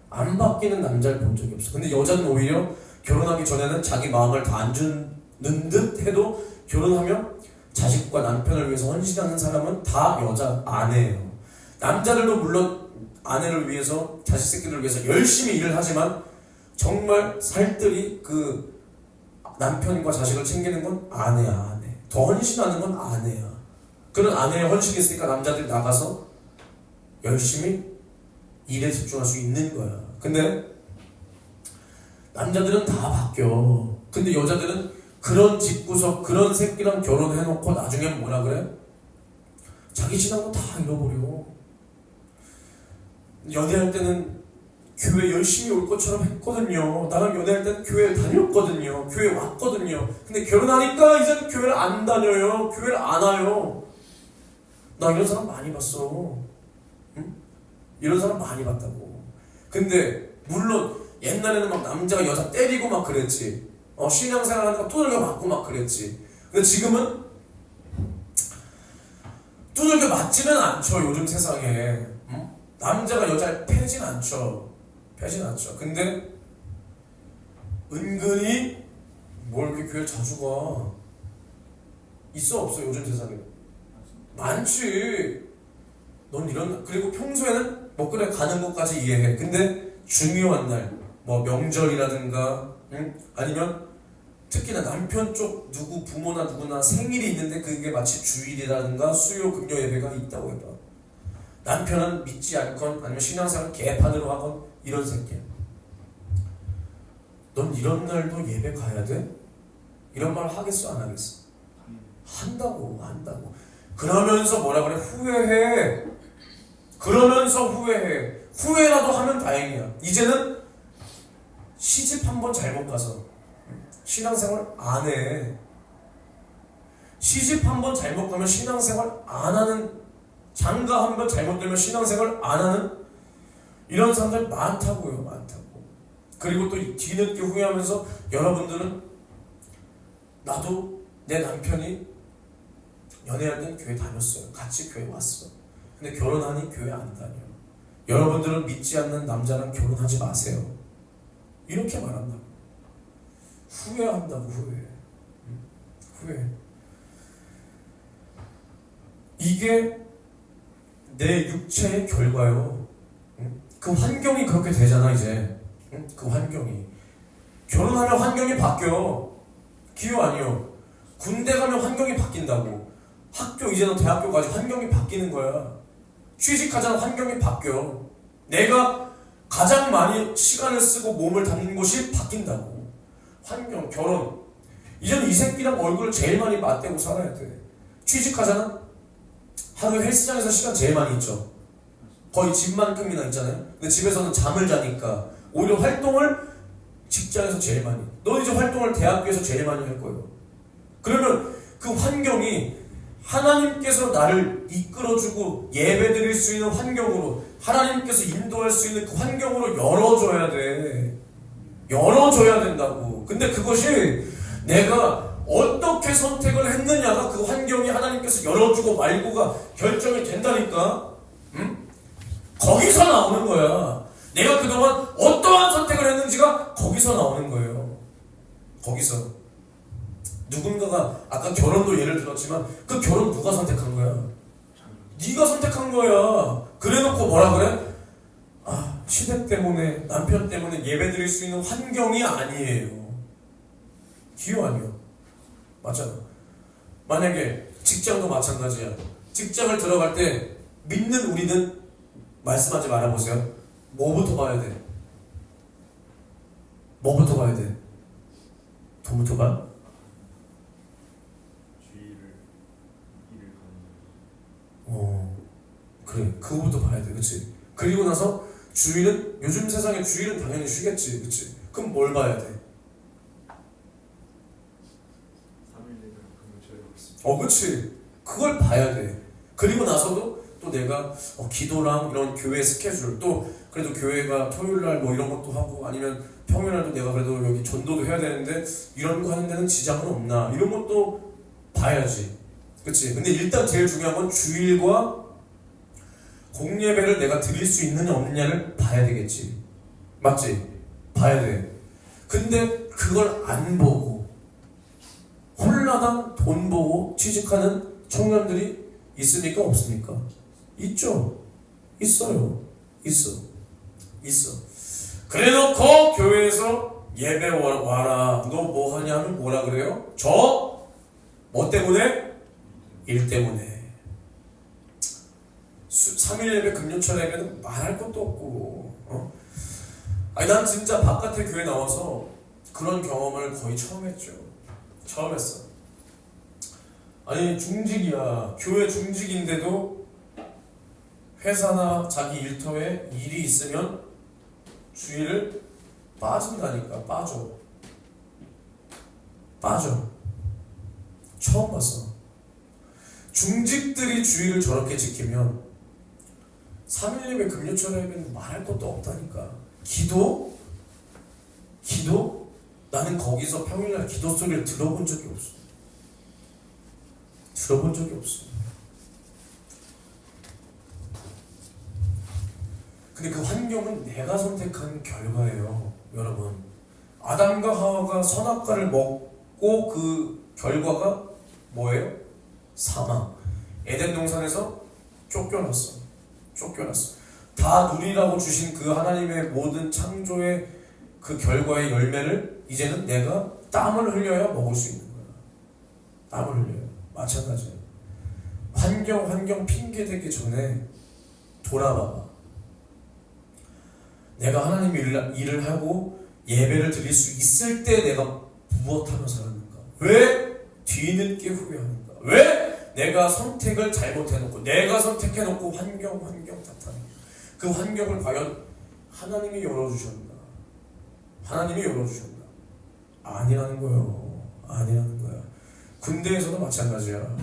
S1: 안 바뀌는 남자를 본 적이 없어. 근데 여자는 오히려 결혼하기 전에는 자기 마음을 다 안 준 듯 해도 결혼하면 자식과 남편을 위해서 헌신하는 사람은 다 여자 아내예요. 남자들도 물론 아내를 위해서 자식 새끼들을 위해서 열심히 일을 하지만 정말 살뜰히 그 남편과 자식을 챙기는 건 아내야. 아내. 더 헌신하는 건 아내야. 그런 아내의 헌신이 있으니까 남자들이 나가서 열심히 일에 집중할 수 있는 거야. 근데 남자들은 다 바뀌어. 근데 여자들은 그런 집구석 그런 새끼랑 결혼해놓고 나중에 뭐라 그래? 자기 지난 거 다 잃어버려. 연애할 때는 교회 열심히 올 것처럼 했거든요. 나랑 연애할 때는 교회 다녔거든요. 교회 왔거든요. 근데 결혼하니까 이제는 교회를 안 다녀요. 교회를 안 와요. 나 이런 사람 많이 봤어. 응? 이런 사람 많이 봤다고. 근데 물론 옛날에는 막 남자가 여자 때리고 막 그랬지. 신앙생활 하니까 두들겨 맞고 막 그랬지. 근데 지금은 두들겨 맞지는 않죠. 요즘 세상에. 응? 남자가 여자를 패진 않죠. 패진 않죠. 근데 은근히 뭘 이렇게 교회 자주 가? 있어 없어 요즘 세상에? 많지. 넌 이런 그리고 평소에는 뭐 그래 가는 것까지 이해해. 근데 중요한 날, 뭐 명절이라든가, 응? 아니면 특히나 남편 쪽 누구 부모나 누구나 생일이 있는데 그게 마치 주일이라든가 수요 금요 예배가 있다고 해봐. 남편은 믿지 않건 아니면 신앙생활 개판으로 하건 이런 새끼야. 넌 이런 날도 예배 가야 돼? 이런 말 하겠어 안 하겠어? 한다고. 그러면서 뭐라 그래? 후회해. 그러면서 후회해. 후회라도 하면 다행이야. 이제는 시집 한번 잘못 가서 신앙생활 안 해. 시집 한번 잘못 가면 신앙생활 안 하는, 장가 한번 잘못 들면 신앙생활 안 하는 이런 사람들 많다고요. 많다고. 그리고 또 뒤늦게 후회하면서 여러분들은 나도 내 남편이 연애할 땐 교회 다녔어요. 같이 교회 왔어. 근데 결혼하니 교회 안 다녀. 여러분들은 믿지 않는 남자랑 결혼하지 마세요. 이렇게 말한다고. 후회한다고. 후회. 이게 내 육체의 결과요. 그 환경이 그렇게 되잖아 이제. 그 환경이. 결혼하면 환경이 바뀌어. 기호 아니요. 군대 가면 환경이 바뀐다고. 학교 이제는 대학교까지 환경이 바뀌는 거야. 취직하자는 환경이 바뀌어. 내가 가장 많이 시간을 쓰고 몸을 담는 곳이 바뀐다고. 환경, 결혼. 이제는 이 새끼랑 얼굴을 제일 많이 맞대고 살아야 돼. 취직하잖아? 하루에 헬스장에서 시간 제일 많이 있죠. 거의 집만큼이나 있잖아요. 근데 집에서는 잠을 자니까 오히려 활동을 직장에서 제일 많이. 너 이제 활동을 대학교에서 제일 많이 할 거예요. 그러면 그 환경이 하나님께서 나를 이끌어주고 예배드릴 수 있는 환경으로, 하나님께서 인도할 수 있는 그 환경으로 열어줘야 돼. 열어줘야 된다고. 근데 그것이 내가 어떻게 선택을 했느냐가 그 환경이 하나님께서 열어주고 말고가 결정이 된다니까. 응? 거기서 나오는 거야. 내가 그동안 어떠한 선택을 했는지가 거기서 나오는 거예요. 거기서. 누군가가 아까 결혼도 예를 들었지만 그 결혼 누가 선택한 거야? 네가 선택한 거야. 그래놓고 뭐라 그래? 아, 시댁 때문에, 남편 때문에 예배드릴 수 있는 환경이 아니에요. 기호 아니요. 맞잖아. 만약에 직장도 마찬가지야. 직장을 들어갈 때 믿는 우리는 말씀하지 말아보세요. 뭐부터 봐야 돼? 뭐부터 봐야 돼? 돈부터 봐? 그래. 그거부터 봐야 돼. 그치? 그리고 나서 주일은, 요즘 세상에 주일은 당연히 쉬겠지. 그치? 그럼 뭘 봐야 돼?
S2: 3일 내내 금요일
S1: 그치? 그걸 봐야 돼. 그리고 나서도 또 내가 기도랑 이런 교회 스케줄, 또 그래도 교회가 토요일날 뭐 이런 것도 하고, 아니면 평일날도 내가 그래도 여기 전도도 해야 되는데 이런 거 하는 데는 지장은 없나, 이런 것도 봐야지. 그치? 근데 일단 제일 중요한 건 주일과 공예배를 내가 드릴 수 있느냐 없느냐를 봐야 되겠지. 맞지? 봐야 돼. 근데 그걸 안 보고 하나당 돈 보고 취직하는 청년들이 있습니까? 없습니까? 있죠. 있어요. 있어. 그래놓고 교회에서 예배 와라. 너 뭐 하냐면 뭐라 그래요? 저 뭐 때문에? 일 때문에. 3일 예배 금요철 예배는 말할 것도 없고 아니 난 진짜 바깥에 교회 나와서 그런 경험을 거의 처음 했죠. 처음 했어. 아니 중직이야. 교회 중직인데도 회사나 자기 일터에 일이 있으면 주일을 빠진다니까. 빠져. 처음 봤어. 중직들이 주일을 저렇게 지키면 3일 예배 금요철 예배는 말할 것도 없다니까. 기도? 나는 거기서 평일날 기도 소리를 들어본 적이 없어. 근데 그 환경은 내가 선택한 결과예요. 여러분, 아담과 하와가 선악과를 먹고 그 결과가 뭐예요? 사망. 에덴 동산에서 쫓겨났어. 다 누리라고 주신 그 하나님의 모든 창조의 그 결과의 열매를 이제는 내가 땀을 흘려야 먹을 수 있는 거야. 땀을 흘려요. 마찬가지예요. 환경 핑계 대기 전에 돌아봐봐. 내가 하나님 일을 하고 예배를 드릴 수 있을 때 내가 무엇하며 살았는가? 왜 뒤늦게 후회하는가? 왜 내가 선택을 잘못해놓고 내가 선택해놓고 환경 탓하는 그 환경을 과연 하나님이 열어주셨나? 아니라는 거야. 군대에서도 마찬가지야.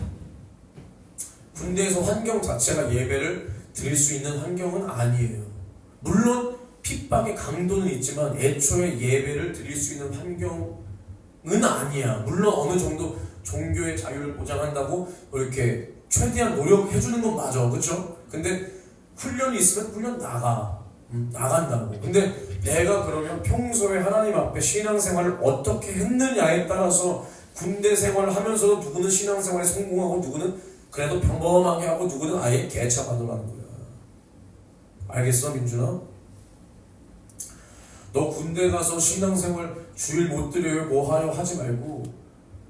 S1: 군대에서 환경 자체가 예배를 드릴 수 있는 환경은 아니에요. 물론 핍박의 강도는 있지만 애초에 예배를 드릴 수 있는 환경은 아니야. 물론 어느 정도 종교의 자유를 보장한다고 이렇게 최대한 노력해주는 건 맞아. 그쵸? 근데 훈련이 있으면 훈련 나간다고. 근데 내가 그러면 평소에 하나님 앞에 신앙생활을 어떻게 했느냐에 따라서 군대 생활을 하면서도 누구는 신앙생활에 성공하고 누구는 그래도 평범하게 하고 누구는 아예 개차반으로 하는 거야. 알겠어, 민준아? 너 군대 가서 신앙생활 주일 못 드려요 뭐 하려 하지 말고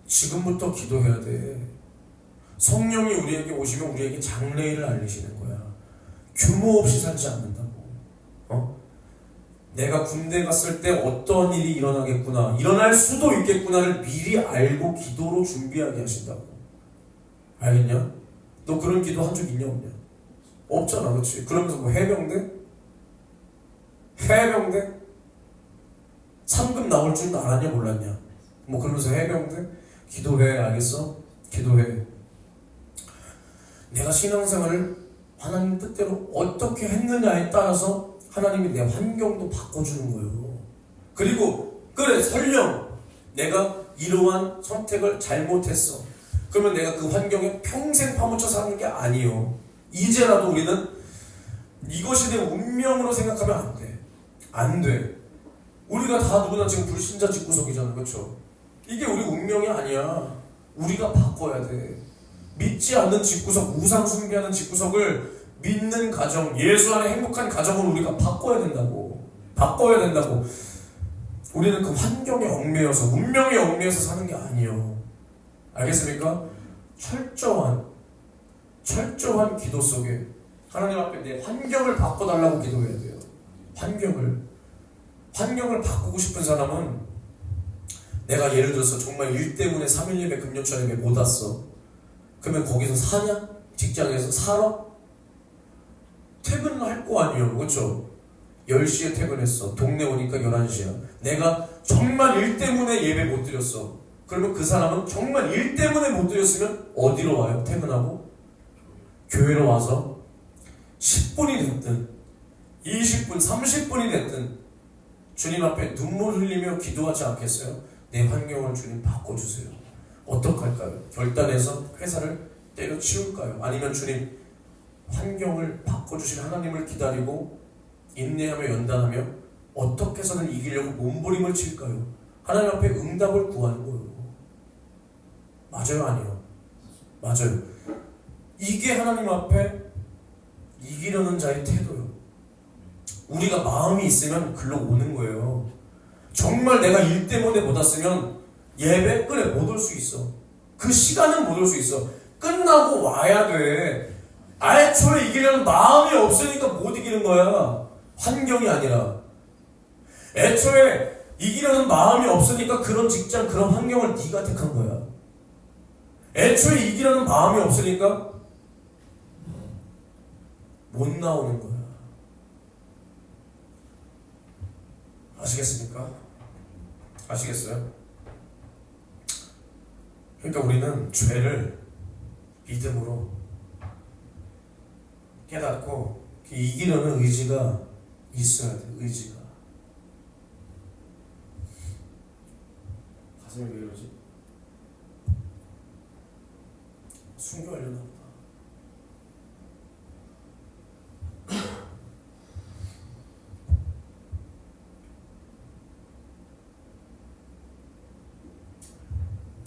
S1: 지금부터 기도해야 돼. 성령이 우리에게 오시면 우리에게 장래일을 알리시는 거야. 규모 없이 살지 않는다고. 내가 군대 갔을 때 어떤 일이 일어나겠구나, 일어날 수도 있겠구나를 미리 알고 기도로 준비하게 하신다고. 알겠냐? 너 그런 기도 한 적 있냐 없냐? 없잖아, 그렇지? 그러면서 뭐 해병대? 상금 나올 줄 알았냐 몰랐냐? 뭐 그러면서 해병대? 기도해. 알겠어? 기도해. 내가 신앙생활을 하나님 뜻대로 어떻게 했느냐에 따라서 하나님이 내 환경도 바꿔주는 거예요. 그리고 그래, 설령 내가 이러한 선택을 잘못했어. 그러면 내가 그 환경에 평생 파묻혀 사는 게 아니요. 이제라도 우리는 이것이 내 운명으로 생각하면 안 돼. 우리가 다 누구나 지금 불신자 집구석이잖아. 그렇죠? 이게 우리 운명이 아니야. 우리가 바꿔야 돼. 믿지 않는 집구석, 우상 숭배하는 집구석을 믿는 가정, 예수 안에 행복한 가정을 우리가 바꿔야 된다고. 우리는 그 환경에 얽매여서, 운명에 얽매여서 사는 게 아니에요. 알겠습니까? 철저한 기도 속에 하나님 앞에 내 환경을 바꿔달라고 기도해야 돼요. 환경을 바꾸고 싶은 사람은, 내가 예를 들어서 정말 일 때문에 3일 예배 금요철 예배 못 왔어. 그러면 거기서 사냐? 직장에서 살아? 퇴근을 할 거 아니에요. 그렇죠? 10시에 퇴근했어. 동네 오니까 11시야. 내가 정말 일 때문에 예배 못 드렸어. 그러면 그 사람은 정말 일 때문에 못 드렸으면 어디로 와요? 퇴근하고? 교회로 와서 10분이 됐든 20분, 30분이 됐든 주님 앞에 눈물 흘리며 기도하지 않겠어요? 내 환경을 주님 바꿔주세요. 어떡할까요? 결단해서 회사를 때려치울까요? 아니면 주님 환경을 바꿔주실 하나님을 기다리고 인내하며 연단하며 어떻게 해서는 이기려고 몸부림을 칠까요? 하나님 앞에 응답을 구하는 거예요. 맞아요, 아니요? 맞아요. 이게 하나님 앞에 이기려는 자의 태도요. 우리가 마음이 있으면 글로 오는 거예요. 정말 내가 일 때문에 못 왔으면 예배 그래 못 올 수 있어. 그 시간은 못 올 수 있어. 끝나고 와야 돼. 애초에 이기려는 마음이 없으니까 못 이기는 거야. 환경이 아니라. 애초에 이기려는 마음이 없으니까 그런 직장, 그런 환경을 네가 택한 거야. 애초에 이기려는 마음이 없으니까 못 나오는 거야. 아시겠습니까? 아시겠어요? 그러니까 우리는 죄를 믿음으로 깨닫고 이기려는 의지가 있어야 돼. 의지가. 가슴이 왜 이러지? 순교하려나 보다.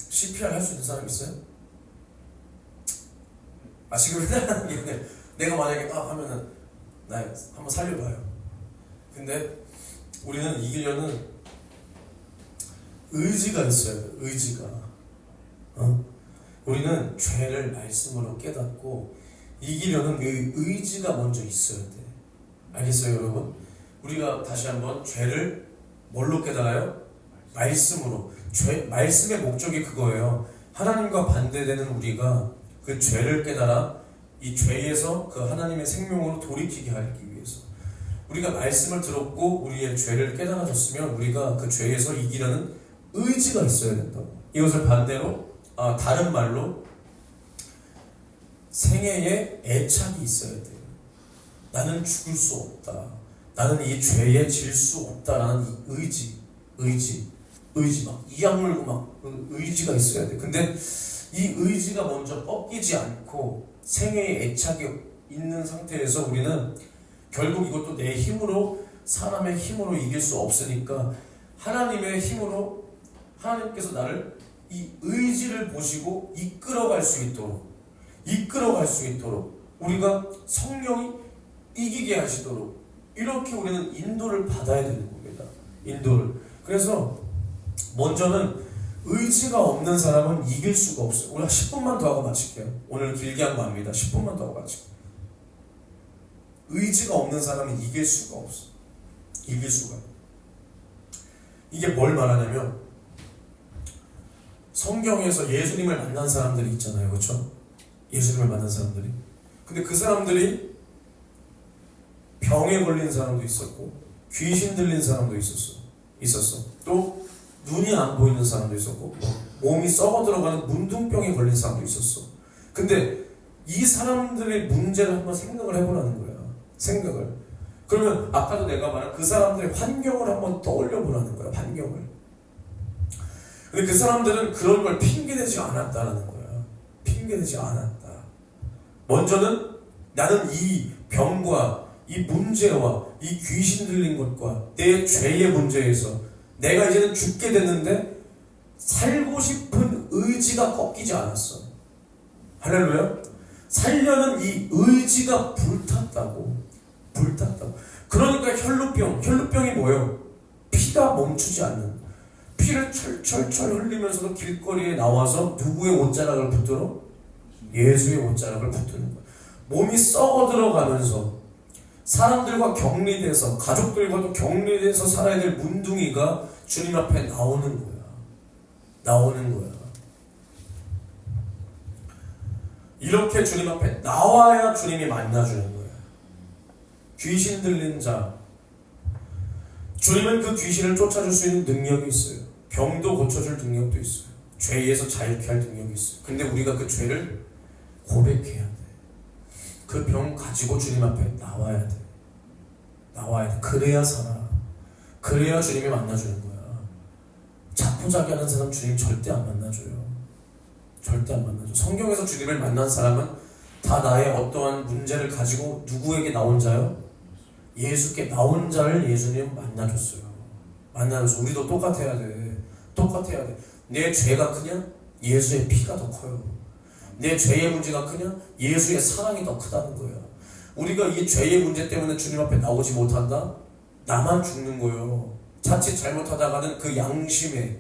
S1: CPR 할 수 있는 사람 있어요? 지금 일단 내가 만약에 하면은 나 한번 살려봐요. 근데 우리는 이기려는 의지가 있어야 돼. 의지가. 우리는 죄를 말씀으로 깨닫고 이기려는 그 의지가 먼저 있어야 돼. 알겠어요, 여러분? 우리가 다시 한번 죄를 뭘로 깨달아요? 말씀으로. 말씀의 목적이 그거예요. 하나님과 반대되는 우리가 그 죄를 깨달아 이 죄에서 그 하나님의 생명으로 돌이키게 하기 위해서. 우리가 말씀을 들었고 우리의 죄를 깨달아졌으면 우리가 그 죄에서 이기려는 의지가 있어야 된다고. 이것을 반대로 다른 말로 생애에 애착이 있어야 돼요. 나는 죽을 수 없다. 나는 이 죄에 질 수 없다라는 이 의지 막 이악 물고 막 의지가 있어야 돼. 근데 이 의지가 먼저 꺾이지 않고 생애에 애착이 있는 상태에서 우리는 결국 이것도 내 힘으로 사람의 힘으로 이길 수 없으니까 하나님의 힘으로 하나님께서 나를 이 의지를 보시고 이끌어갈 수 있도록 우리가 성령이 이기게 하시도록 이렇게 우리는 인도를 받아야 되는 겁니다. 인도를. 그래서 먼저는 의지가 없는 사람은 이길 수가 없어요. 우리가 10분만 더 하고 마칠게요. 오늘 길게 한 거 아닙니다. 10분만 더 하고 마칠게요. 의지가 없는 사람은 이길 수가 없어. 이길 수가. 이게 뭘 말하냐면 성경에서 예수님을 만난 사람들이 있잖아요. 그렇죠? 예수님을 만난 사람들이. 근데 그 사람들이 병에 걸린 사람도 있었고 귀신 들린 사람도 있었어. 또 눈이 안 보이는 사람도 있었고 몸이 썩어 들어가는 문둥병에 걸린 사람도 있었어. 근데 이 사람들의 문제를 한번 생각을 해보라는 거야. 생각을. 그러면 아까도 내가 말한 그 사람들의 환경을 한번 떠올려 보라는 거야. 환경을. 근데 그 사람들은 그런 걸 핑계대지 않았다라는 거야. 핑계대지 않았다. 먼저는 나는 이 병과 이 문제와 이 귀신 들린 것과 내 죄의 문제에서 내가 이제는 죽게 됐는데 살고 싶은 의지가 꺾이지 않았어. 할렐루야. 살려는 이 의지가 불탔다고. 그러니까 혈루병이 뭐예요? 피가 멈추지 않는. 피를 철철철 흘리면서도 길거리에 나와서 누구의 옷자락을 붙들어? 예수의 옷자락을 붙드는 거야. 몸이 썩어 들어가면서 사람들과 격리돼서 가족들과도 격리돼서 살아야 될 문둥이가 주님 앞에 나오는 거야. 이렇게 주님 앞에 나와야 주님이 만나주는 거야. 귀신 들린 자, 주님은 그 귀신을 쫓아줄 수 있는 능력이 있어요. 병도 고쳐줄 능력도 있어요. 죄에서 자유케 할 능력이 있어요. 근데 우리가 그 죄를 고백해야 돼. 그 병 가지고 주님 앞에 나와야 돼. 그래야 살아. 그래야 주님이 만나주는 거야. 자포자기 하는 사람 주님 절대 안 만나줘요. 절대 안 만나줘. 성경에서 주님을 만난 사람은 다 나의 어떠한 문제를 가지고 누구에게 나온 자요? 예수께 나온 자를 예수님 만나줬어요. 우리도 똑같아야 돼. 내 죄가 크냐? 예수의 피가 더 커요. 내 죄의 문제가 크냐? 예수의 사랑이 더 크다는 거야. 우리가 이 죄의 문제 때문에 주님 앞에 나오지 못한다? 나만 죽는 거예요. 자칫 잘못하다가는 그 양심에,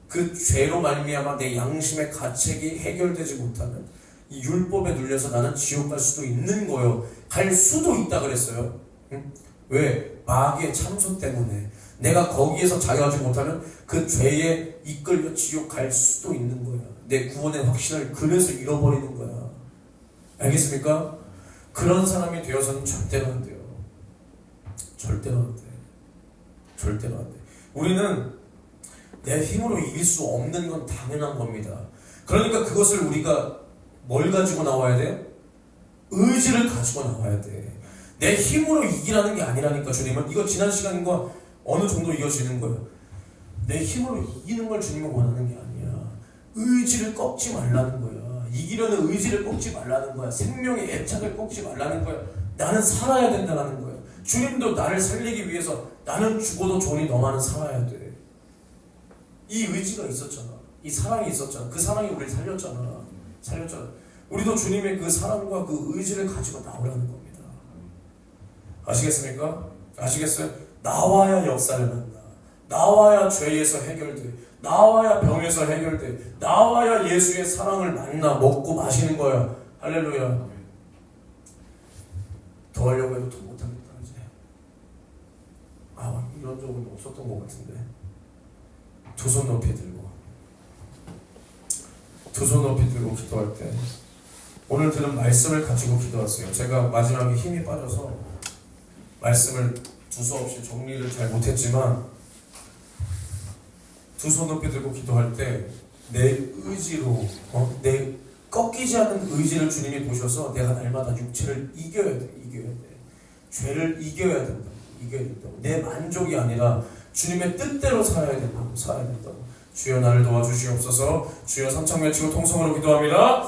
S1: 그 죄로 말미암아 내 양심의 가책이 해결되지 못하면 이 율법에 눌려서 나는 지옥 갈 수도 있는 거예요. 갈 수도 있다 그랬어요. 응? 왜? 마귀의 참소 때문에 내가 거기에서 자유하지 못하면 그 죄에 이끌려 지옥 갈 수도 있는 거야. 내 구원의 확신을 그래서 잃어버리는 거야. 알겠습니까? 그런 사람이 되어서는 절대로 안 돼요. 절대로 안 돼. 절대로 안 돼. 우리는 내 힘으로 이길 수 없는 건 당연한 겁니다. 그러니까 그것을 우리가 뭘 가지고 나와야 돼? 의지를 가지고 나와야 돼. 내 힘으로 이기라는 게 아니라니까. 주님은 이거 지난 시간과 어느 정도 이어지는 거예요. 내 힘으로 이기는 걸 주님은 원하는 게 아니야. 의지를 꺾지 말라는 거야. 이기려는 의지를 꺾지 말라는 거야. 생명의 애착을 꺾지 말라는 거야. 나는 살아야 된다는 거야. 주님도 나를 살리기 위해서 나는 죽어도 좋으니 너만은 살아야 돼. 이 의지가 있었잖아. 이 사랑이 있었잖아. 그 사랑이 우리를 살렸잖아. 우리도 주님의 그 사랑과 그 의지를 가지고 나오라는 겁니다. 아시겠습니까? 아시겠어요? 나와야 역사를 만나. 나와야 죄에서 해결돼. 나와야 병에서 해결돼. 나와야 예수의 사랑을 만나 먹고 마시는 거야. 할렐루야. 더 하려고 해도 더 못하겠다 이제. 이런 적은 없었던 것 같은데. 두 손 높이 들고 기도할 때 오늘 들은 말씀을 가지고 기도하세요. 제가 마지막에 힘이 빠져서 말씀을 두서없이 정리를 잘 못했지만 두 손 높이 들고 기도할 때 내 의지로 내 꺾이지 않는 의지를 주님이 보셔서 내가 날마다 육체를 이겨야 돼. 죄를 이겨야 된다. 내 만족이 아니라 주님의 뜻대로 살아야 된다고. 주여 나를 도와주시옵소서. 주여 삼창 외치고 통성으로 기도합니다.